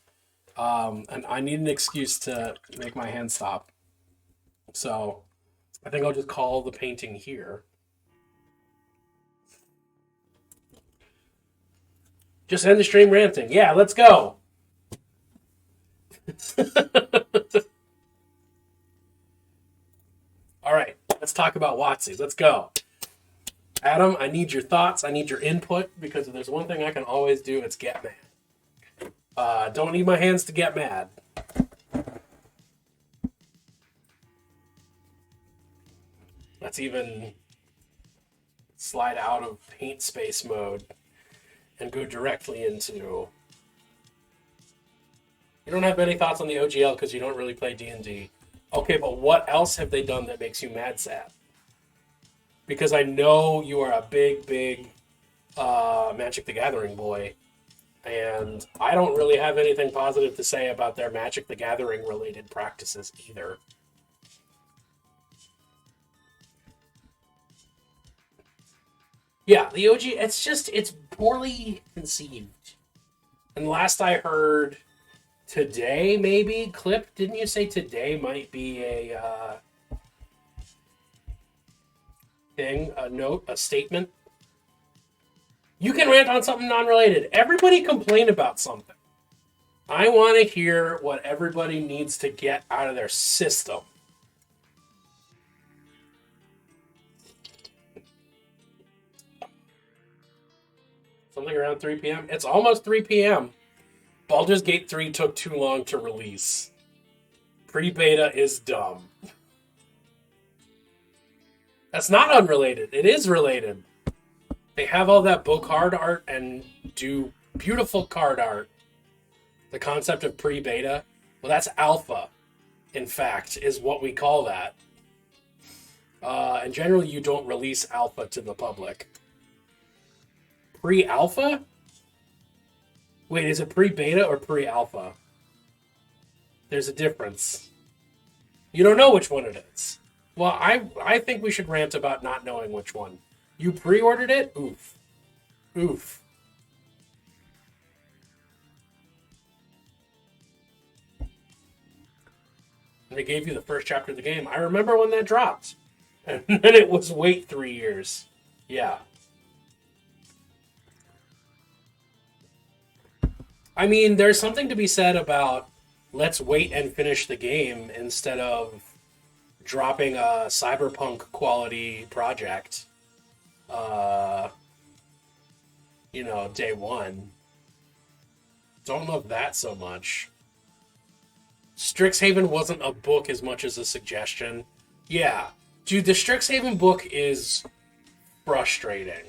And I need an excuse to make my hand stop. So, I think I'll just call the painting here. Just end the stream ranting. Yeah, let's go. All right, let's talk about WotC. Let's go. Adam, I need your thoughts. I need your input because if there's one thing I can always do, it's get mad. Don't need my hands to get mad. Let's even slide out of paint space mode and go directly into... You don't have any thoughts on the OGL because you don't really play D&D. Okay, but what else have they done that makes you mad sad? Because I know you are a big Magic the Gathering boy. And I don't really have anything positive to say about their Magic the Gathering related practices either. Yeah, the OG, it's poorly conceived. And last I heard, today maybe, Clip, didn't you say today might be a thing, a note, a statement? You can rant on something non-related. Everybody complain about something. I want to hear what everybody needs to get out of their system. Something around 3 p.m.? It's almost 3 p.m. Baldur's Gate 3 took too long to release. Pre-beta is dumb. That's not unrelated. It is related. They have all that book card art and do beautiful card art. The concept of pre-beta, well, that's alpha, in fact, is what we call that. and generally you don't release alpha to the public. Pre-alpha? Wait, is it pre-beta or pre-alpha? There's a difference. You don't know which one it is. Well, I think we should rant about not knowing which one. You pre-ordered it? Oof. Oof. And they gave you the first chapter of the game. I remember when that dropped. And then it was wait 3 years. Yeah. I mean, there's something to be said about let's wait and finish the game instead of dropping a cyberpunk quality project, day one. Don't love that so much. Strixhaven wasn't a book as much as a suggestion. Yeah. Dude, the Strixhaven book is frustrating.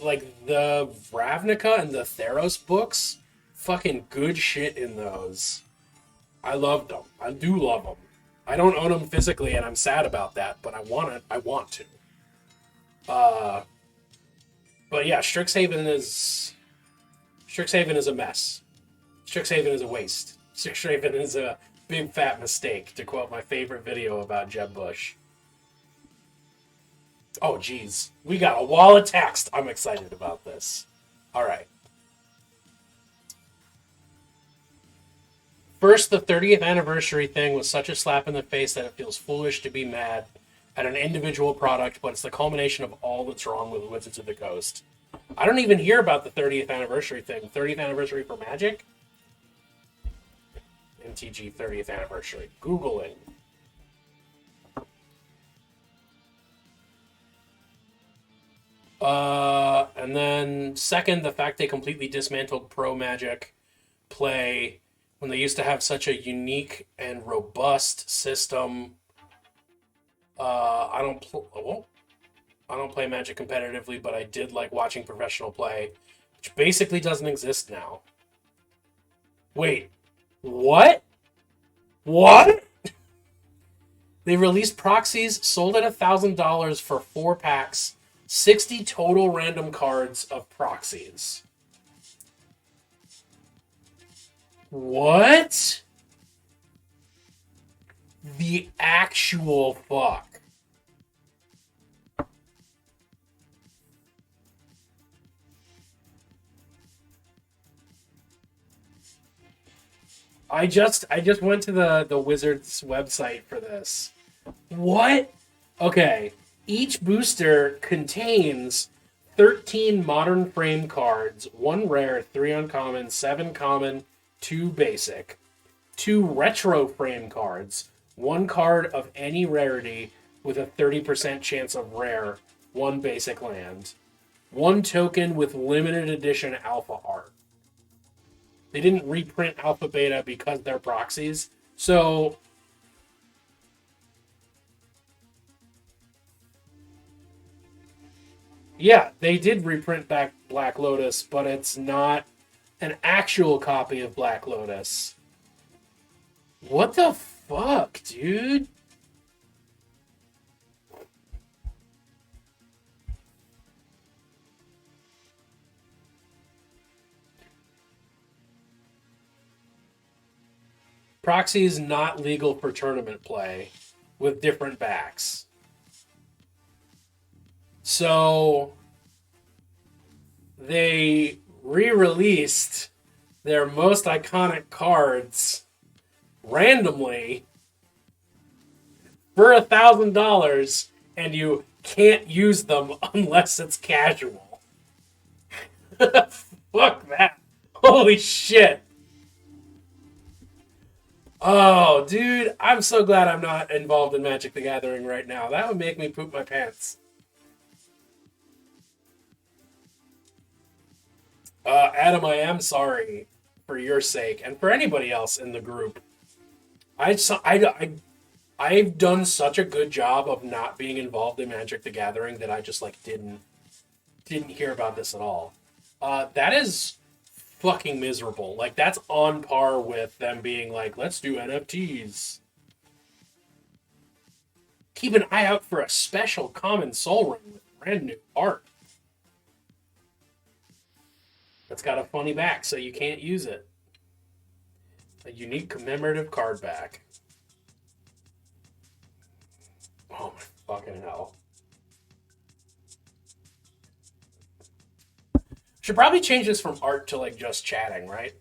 Like the Ravnica and the Theros books, fucking good shit in those. I loved them. I do love them. I don't own them physically, and I'm sad about that, but I want to. But yeah, Strixhaven is a mess. Strixhaven is a waste. Strixhaven is a big fat mistake, to quote my favorite video about Jeb Bush. Oh, geez. We got a wall of text. I'm excited about this. All right. First, the 30th anniversary thing was such a slap in the face that it feels foolish to be mad at an individual product, but it's the culmination of all that's wrong with Wizards of the Coast. I don't even hear about the 30th anniversary thing. 30th anniversary for Magic? MTG 30th anniversary. Googling. And then second, the fact they completely dismantled Pro Magic play when they used to have such a unique and robust system. I don't play Magic competitively, but I did like watching professional play, which basically doesn't exist now. Wait, what? What? They released proxies, sold at $1,000 for 4 packs, 60 total random cards of proxies. What? The actual fuck? I just went to the Wizards website for this. What? Okay. Each booster contains 13 modern frame cards, 1 rare, 3 uncommon, 7 common, 2 basic, 2 retro frame cards, 1 card of any rarity with a 30% chance of rare, 1 basic land, 1 token with limited edition alpha art. They didn't reprint alpha beta because they're proxies. So yeah, they did reprint back Black Lotus, but it's not an actual copy of Black Lotus. What the fuck, dude? Proxy is not legal for tournament play with different backs. So they re-released their most iconic cards randomly for $1,000, and you can't use them unless it's casual. Fuck that. Holy shit. Oh, dude, I'm so glad I'm not involved in Magic the Gathering right now. That would make me poop my pants. Adam, I am sorry for your sake and for anybody else in the group. I've done such a good job of not being involved in Magic the Gathering that I just didn't hear about this at all. That is fucking miserable. That's on par with them being like, let's do NFTs. keep an eye out for a special common soul ring with brand new art. That's got a funny back, so you can't use it. A unique commemorative card back. Oh my fucking hell. Should probably change this from art to like just chatting, right?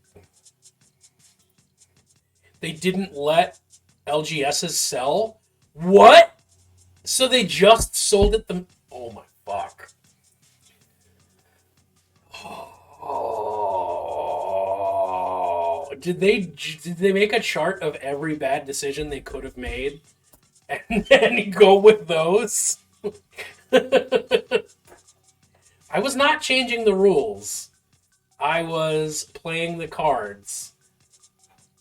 They didn't let LGSs sell? What? So they just sold it them? Oh my fuck. Oh. Did they make a chart of every bad decision they could have made and then go with those? I was not changing the rules. I was playing the cards.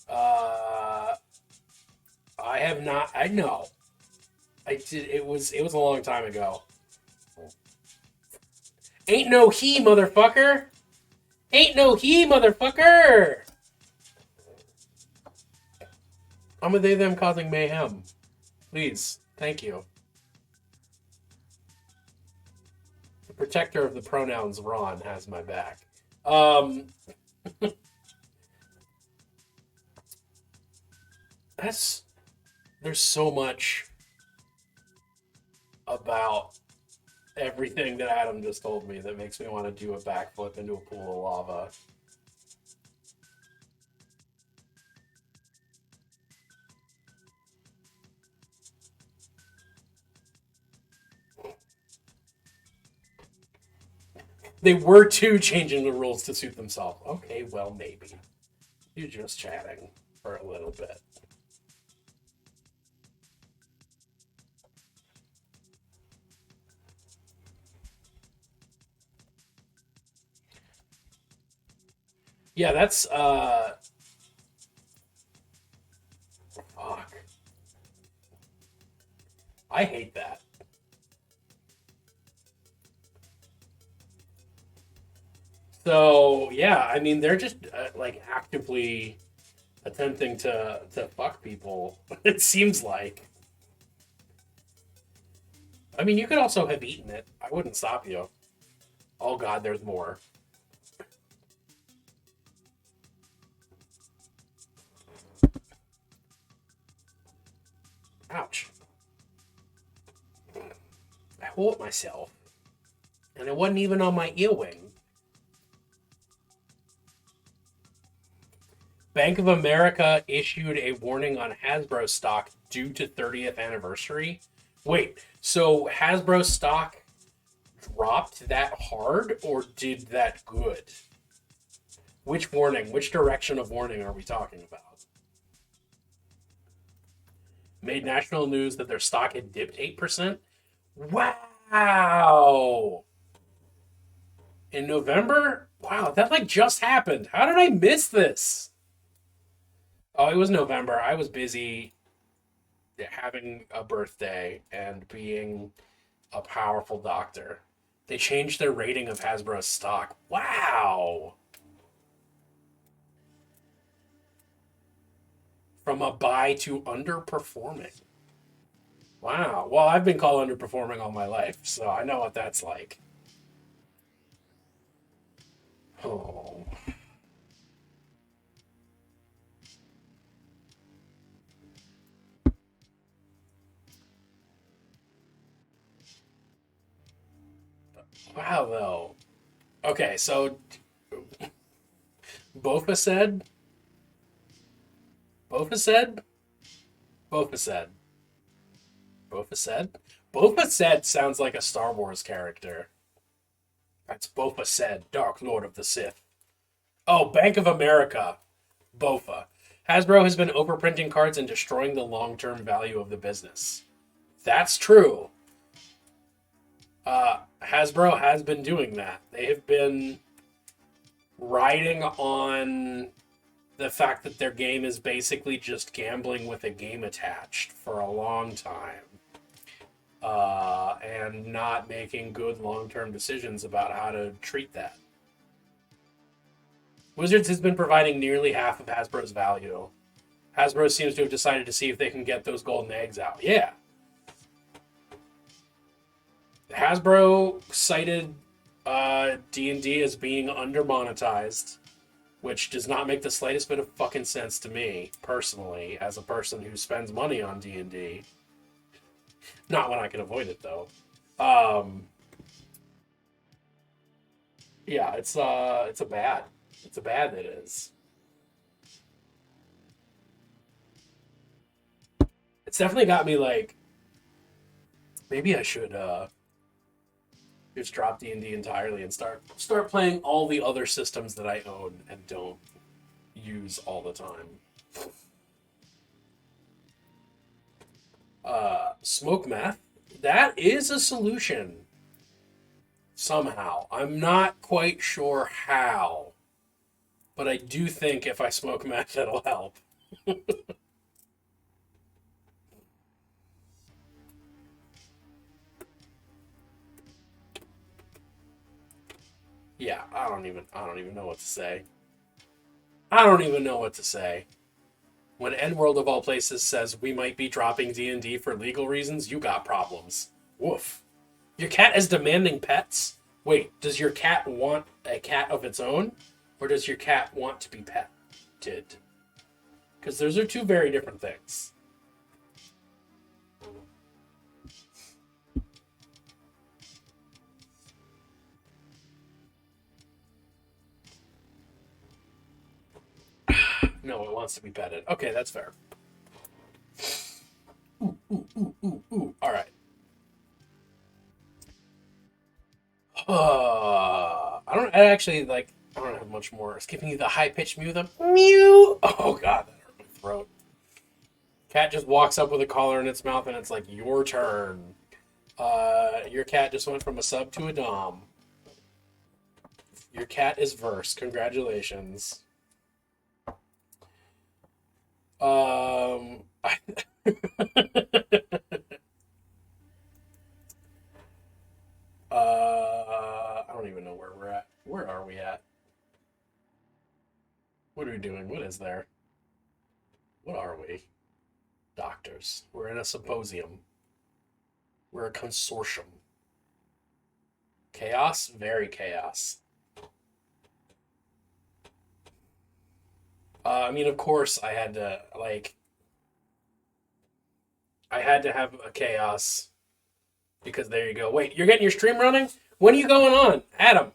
I have not. I know. I did. It was a long time ago. Ain't no he, motherfucker. Ain't no he, motherfucker. I'm a they them causing mayhem. Please, thank you. The protector of the pronouns, Ron, has my back. There's so much about everything that Adam just told me that makes me want to do a backflip into a pool of lava. They were too changing the rules to suit themselves. Okay, well, maybe. You're just chatting for a little bit. Yeah, that's, fuck. I hate that. So, yeah, I mean, they're just, like, actively attempting to fuck people, it seems like. I mean, you could also have eaten it. I wouldn't stop you. Oh, God, there's more. Ouch. I hurt myself. And it wasn't even on my earwing. Bank of America issued a warning on Hasbro stock due to 30th anniversary. Wait, so Hasbro stock dropped that hard or did that good? Which warning? Which direction of warning are we talking about? Made national news that their stock had dipped 8%. Wow! In November? Wow, that like just happened. How did I miss this? Oh, it was November. I was busy having a birthday and being a powerful doctor. They changed their rating of Hasbro's stock. Wow! From a buy to underperforming. Wow. Well, I've been called underperforming all my life, so I know what that's like. Oh. Wow, though. Okay, so Bofa said. Bofa said. Bofa said. Bofa said. Bofa said sounds like a Star Wars character. That's Bofa said, Dark Lord of the Sith. Oh, Bank of America. Bofa. Hasbro has been overprinting cards and destroying the long-term value of the business. That's true. Hasbro has been doing that. They have been riding on the fact that their game is basically just gambling with a game attached for a long time. And not making good long-term decisions about how to treat that. Wizards has been providing nearly half of Hasbro's value. Hasbro seems to have decided to see if they can get those golden eggs out. Yeah. Hasbro cited D&D as being under-monetized, which does not make the slightest bit of fucking sense to me, personally, as a person who spends money on D&D. Not when I can avoid it, though. Yeah, it's a bad. It's a bad it is. It's definitely got me like, maybe I should just drop D&D entirely and start playing all the other systems that I own and don't use all the time. Smoke meth, that is a solution. Somehow. I'm not quite sure how. But I do think if I smoke meth, it'll help. Yeah, I don't even know what to say. I don't even know what to say. When Endworld of all places says we might be dropping D&D for legal reasons, you got problems. Woof. Your cat is demanding pets? Wait, does your cat want a cat of its own? Or does your cat want to be petted? Because those are two very different things. No, it wants to be petted. Okay, that's fair. Ooh. All right. I don't have much more. It's giving you the high pitched mew, the mew. Oh god, that hurt my throat. Cat just walks up with a collar in its mouth, and it's like your turn. Your cat just went from a sub to a dom. Your cat is verse. Congratulations. I don't even know where we're at. Where are we at? What are we doing? What is there? What are we? Doctors. We're in a symposium. We're a consortium. Chaos? Very chaos. I mean, of course, I had to have a chaos. Because there you go. Wait, you're getting your stream running? When are you going on? Adam,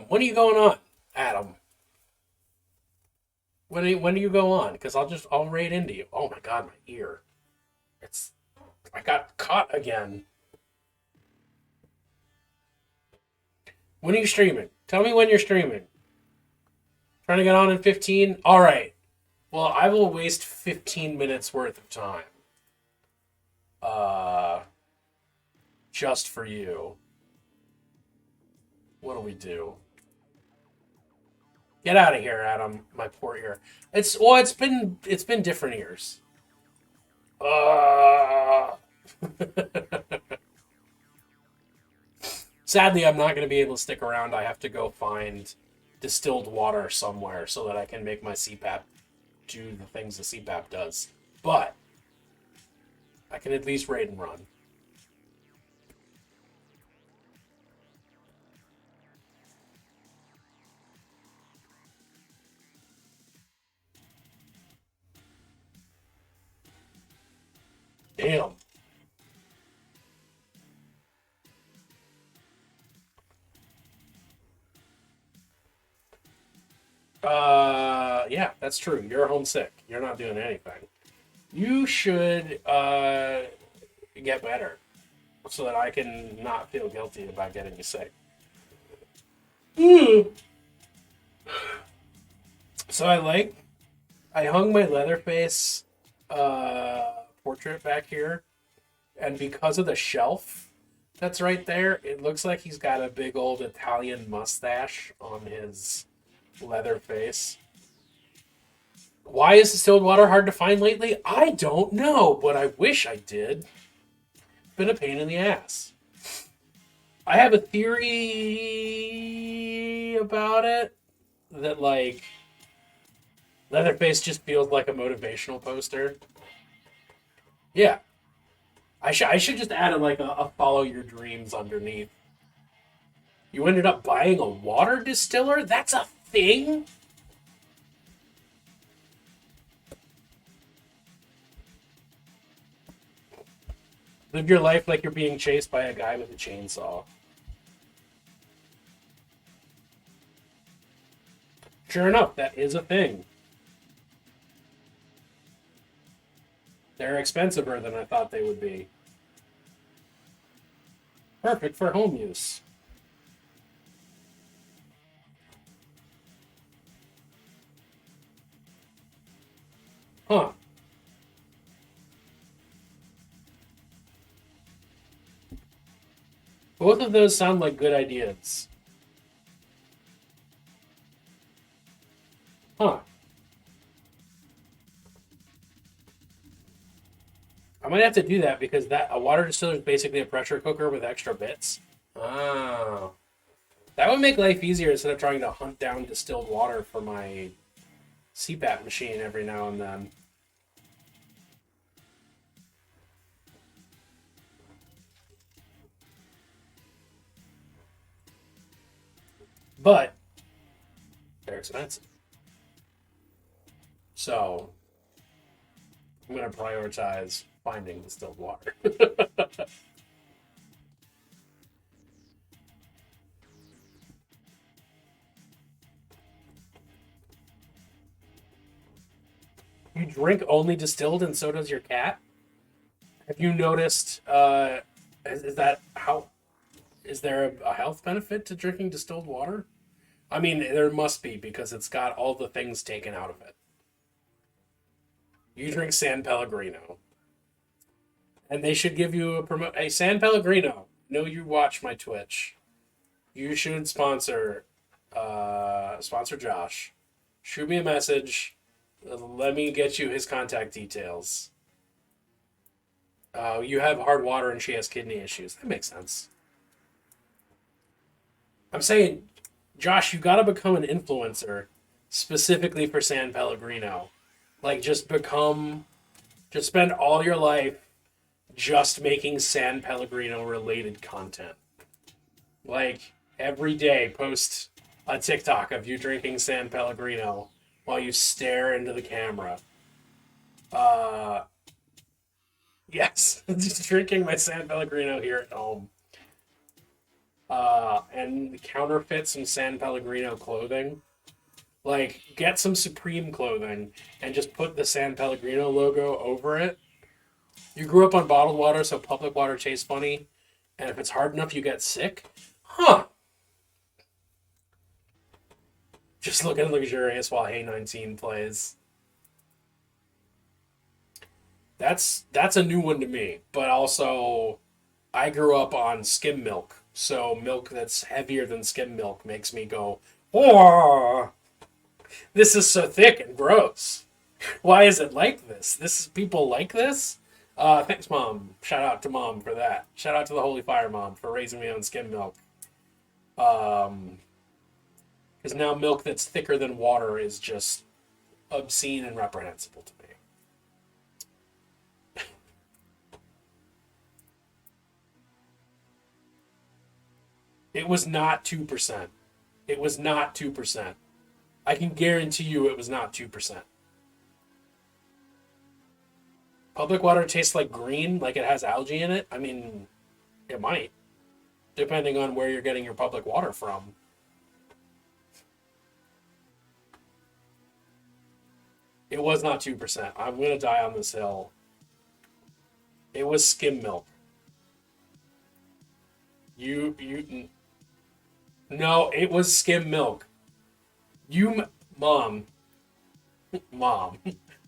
when are you going on? Adam. When do you go on? Because I'll raid into you. Oh my god, my ear. I got caught again. When are you streaming? Tell me when you're streaming. Trying to get on in 15? Alright. Well, I will waste 15 minutes worth of time. Just for you. What do we do? Get out of here, Adam. My poor ear. It's been different ears. Sadly, I'm not going to be able to stick around. I have to go find distilled water somewhere so that I can make my CPAP do the things the CPAP does. But I can at least raid and run. Damn. Yeah, that's true. You're homesick. You're not doing anything. You should get better so that I can not feel guilty about getting you sick. So I hung my Leatherface portrait back here, and because of the shelf that's right there, it looks like he's got a big old Italian mustache on his leather face. Why is distilled water hard to find lately? I don't know, but I wish I did. It's been a pain in the ass. I have a theory about it that, like, Leatherface just feels like a motivational poster. Yeah. I should just add like a follow your dreams underneath. You ended up buying a water distiller? That's a thing? Live your life like you're being chased by a guy with a chainsaw. Sure enough, that is a thing. They're expensiver than I thought they would be. Perfect for home use. Huh. Both of those sound like good ideas. Huh. I might have to do that because a water distiller is basically a pressure cooker with extra bits. Oh. That would make life easier instead of trying to hunt down distilled water for my CPAP machine every now and then. But they're expensive. So I'm going to prioritize finding distilled water. You drink only distilled and so does your cat? Have you noticed, is there a health benefit to drinking distilled water? I mean, there must be because it's got all the things taken out of it. You drink San Pellegrino. And they should give you Hey, San Pellegrino, know you watch my Twitch. You should sponsor Josh. Shoot me a message. Let me get you his contact details. You have hard water and she has kidney issues. That makes sense. I'm saying, Josh, you gotta become an influencer specifically for San Pellegrino. Like, just spend all your life just making San Pellegrino related content. Like, every day post a TikTok of you drinking San Pellegrino while you stare into the camera. Yes, just drinking my San Pellegrino here at home. And counterfeit some San Pellegrino clothing. Like, get some Supreme clothing and just put the San Pellegrino logo over it. You grew up on bottled water, so public water tastes funny. And if it's hard enough, you get sick? Huh. Just looking luxurious while Hey 19 plays. That's a new one to me. But also, I grew up on skim milk. So milk that's heavier than skim milk makes me go, oh, this is so thick and gross. Why is it like this? People like this? Thanks, Mom. Shout out to Mom for that. Shout out to the Holy Fire Mom for raising me on skim milk. Because now milk that's thicker than water is just obscene and reprehensible to me. It was not 2%. It was not 2%. I can guarantee you it was not 2%. Public water tastes like green, like it has algae in it. I mean, it might, depending on where you're getting your public water from. It was not 2%. I'm going to die on this hill. It was skim milk. No, it was skim milk. Mom,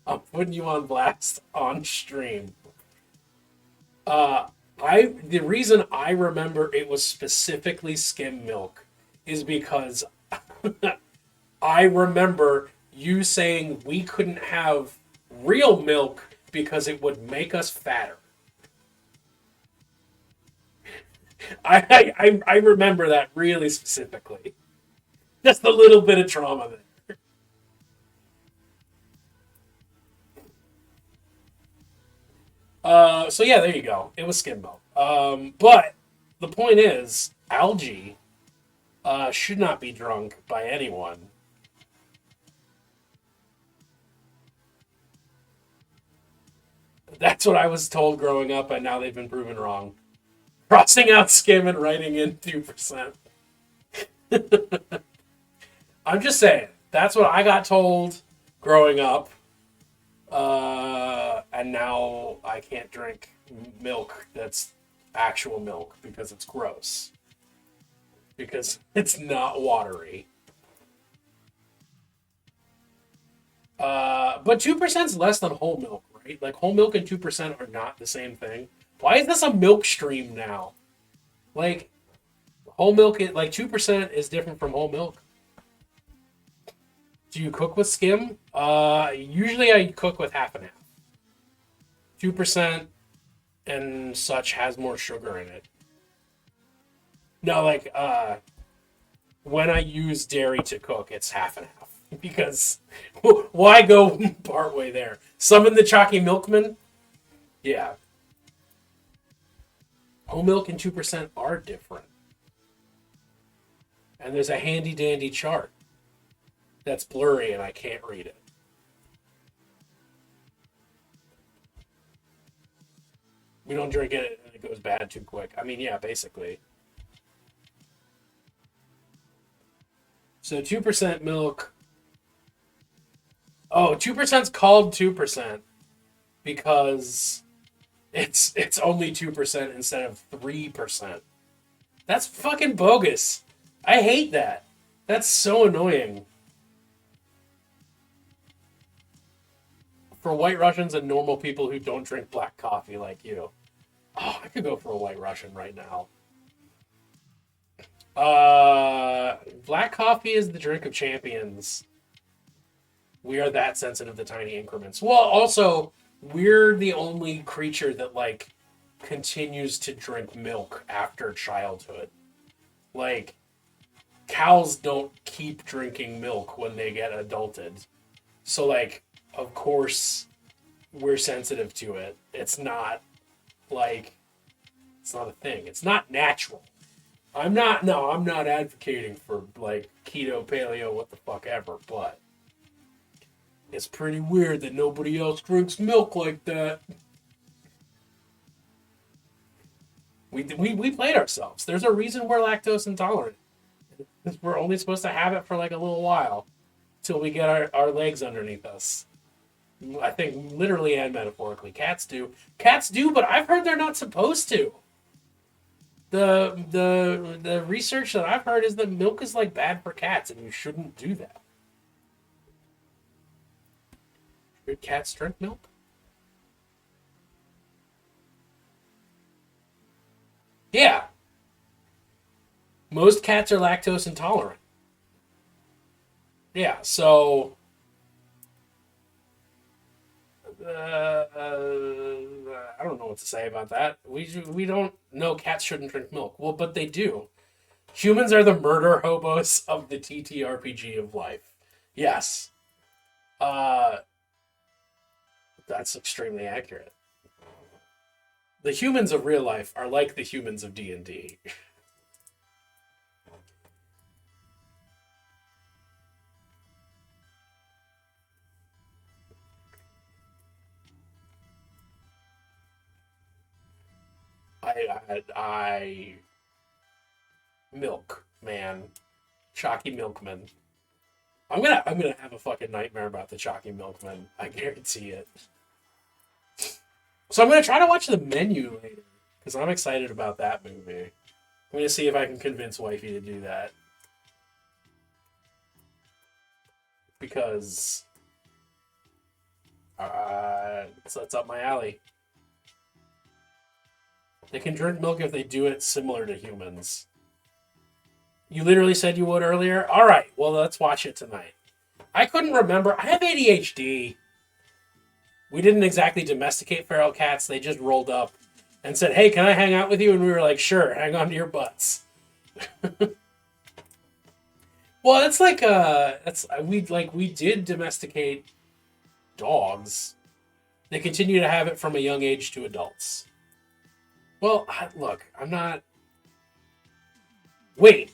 I'm putting you on blast on stream. The reason I remember it was specifically skim milk is because I remember you saying we couldn't have real milk because it would make us fatter. I remember that really specifically. Just a little bit of trauma there. So yeah, there you go. It was skim milk. But the point is, algae should not be drunk by anyone. That's what I was told growing up, and now they've been proven wrong. Crossing out skim and writing in 2%. I'm just saying, that's what I got told growing up. And now I can't drink milk that's actual milk because it's gross. Because it's not watery. But 2% is less than whole milk, right? Like, whole milk and 2% are not the same thing. Why is this a milk stream now? Like, whole milk, like 2% is different from whole milk. Do you cook with skim? Usually I cook with half and half. 2% and such has more sugar in it. No, like, when I use dairy to cook, it's half and half. Because why go partway there? Summon the Chalky Milkman? Yeah. Whole milk and 2% are different. And there's a handy dandy chart that's blurry and I can't read it. We don't drink it and it goes bad too quick. I mean, yeah, basically. So 2% milk. Oh, 2%'s called 2% because it's only 2% instead of 3%. That's fucking bogus. I hate that. That's so annoying. For White Russians and normal people who don't drink black coffee like you. Oh, I could go for a White Russian right now. Black coffee is the drink of champions. We are that sensitive to tiny increments. Well, also, we're the only creature that, like, continues to drink milk after childhood. Like, cows don't keep drinking milk when they get adulted. So, like, of course, we're sensitive to it. It's not, like, it's not a thing. It's not natural. I'm not advocating for, like, keto, paleo, what the fuck ever, but it's pretty weird that nobody else drinks milk like that. We played ourselves. There's a reason we're lactose intolerant. We're only supposed to have it for like a little while till we get our legs underneath us. I think literally and metaphorically. Cats do. Cats do, but I've heard they're not supposed to. The research that I've heard is that milk is like bad for cats and you shouldn't do that. Should cats drink milk? Yeah. Most cats are lactose intolerant. Yeah, so I don't know what to say about that. We don't know cats shouldn't drink milk. Well, but they do. Humans are the murder hobos of the TTRPG of life. Yes. That's extremely accurate. The humans of real life are like the humans of D&D. I milk, man. Chalky Milkman. I'm gonna have a fucking nightmare about the Chalky Milkman. I guarantee it. So I'm gonna try to watch The Menu later because I'm excited about that movie. I'm gonna see if I can convince wifey to do that because it's up my alley. They can drink milk if they do it similar to humans. You literally said you would earlier? Alright, well, let's watch it tonight. I couldn't remember. I have ADHD. We didn't exactly domesticate feral cats. They just rolled up and said, hey, can I hang out with you? And we were like, sure, hang on to your butts. Well, it's like, we did domesticate dogs. They continue to have it from a young age to adults. Well, look, I'm not... Wait.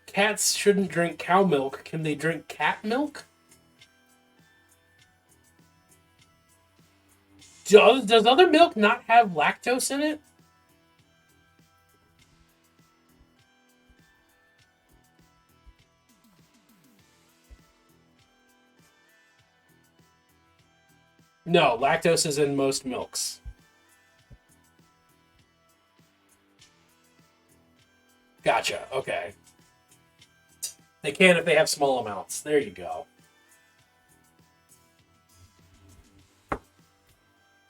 Cats shouldn't drink cow milk. Can they drink cat milk? Does other milk not have lactose in it? No, lactose is in most milks. Gotcha, okay. They can if they have small amounts. There you go.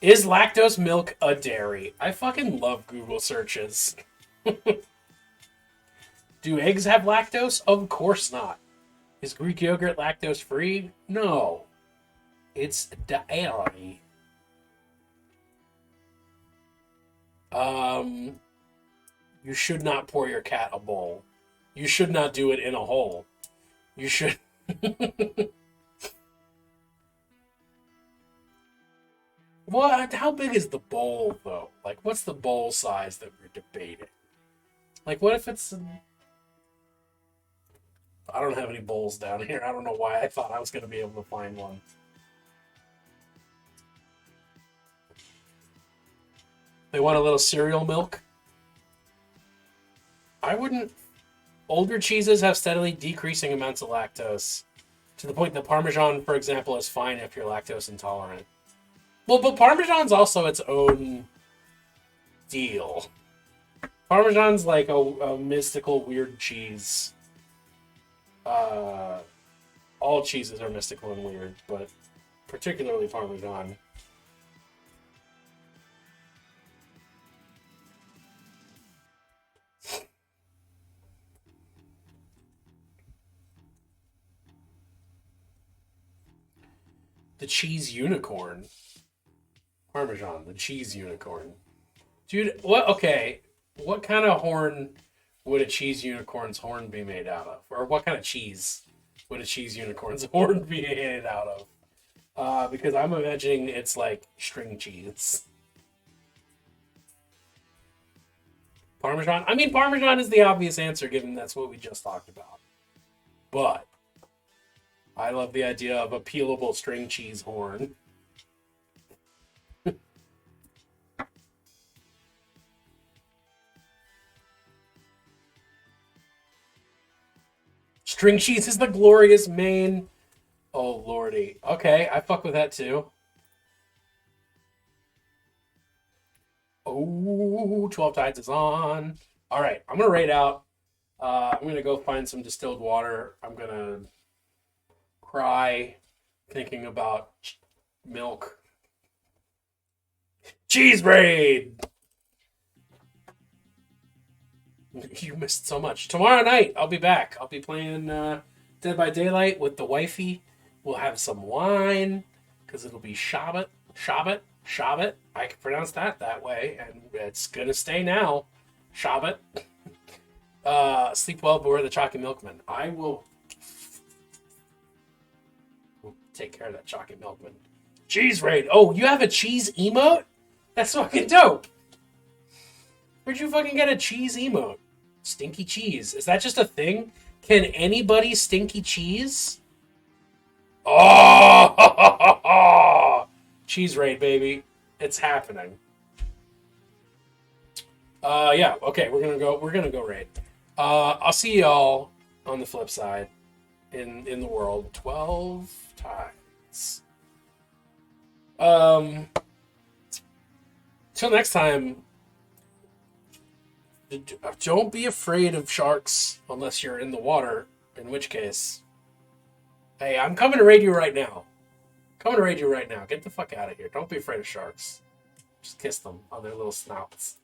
Is lactose milk a dairy? I fucking love Google searches. Do eggs have lactose? Of course not. Is Greek yogurt lactose free? No. It's dairy. You should not pour your cat a bowl. You should not do it in a hole. You should... What? How big is the bowl, though? Like, what's the bowl size that we're debating? Like, what if it's... I don't have any bowls down here. I don't know why I thought I was going to be able to find one. They want a little cereal milk? I wouldn't... Older cheeses have steadily decreasing amounts of lactose. To the point that Parmesan, for example, is fine if you're lactose intolerant. Well, but Parmesan's also its own deal. Parmesan's like a mystical, weird cheese. All cheeses are mystical and weird, but particularly Parmesan. The cheese unicorn. Parmesan, the cheese unicorn. Dude, what? Okay. What kind of horn would a cheese unicorn's horn be made out of? Or what kind of cheese would a cheese unicorn's horn be made out of? Because I'm imagining it's like string cheese. Parmesan? I mean, Parmesan is the obvious answer given that's what we just talked about. But I love the idea of a peelable string cheese horn. String cheese is the glorious main. Oh, lordy. Okay, I fuck with that too. Oh, 12 Tides is on. All right, I'm going to raid out. I'm going to go find some distilled water. I'm going to cry thinking about milk. Cheese raid! You missed so much. Tomorrow night, I'll be back. I'll be playing Dead by Daylight with the wifey. We'll have some wine, because it'll be Shabbat. I can pronounce that way, and it's going to stay now. Shabbat. Sleep well, Boar the Chalky Milkman. I will take care of that Chalky Milkman. Cheese raid. Oh, you have a cheese emote? That's fucking dope. Where'd you fucking get a cheese emote? Stinky cheese. Is that just a thing? Can anybody stinky cheese? Oh! Cheese raid, baby. It's happening. Yeah, okay, we're gonna go raid. I'll see y'all on the flip side in the world. 12 times. Till next time, don't be afraid of sharks unless you're in the water, in which case, hey, I'm coming to raid you right now. Get the fuck out of here. Don't be afraid of sharks. Just kiss them on their little snouts.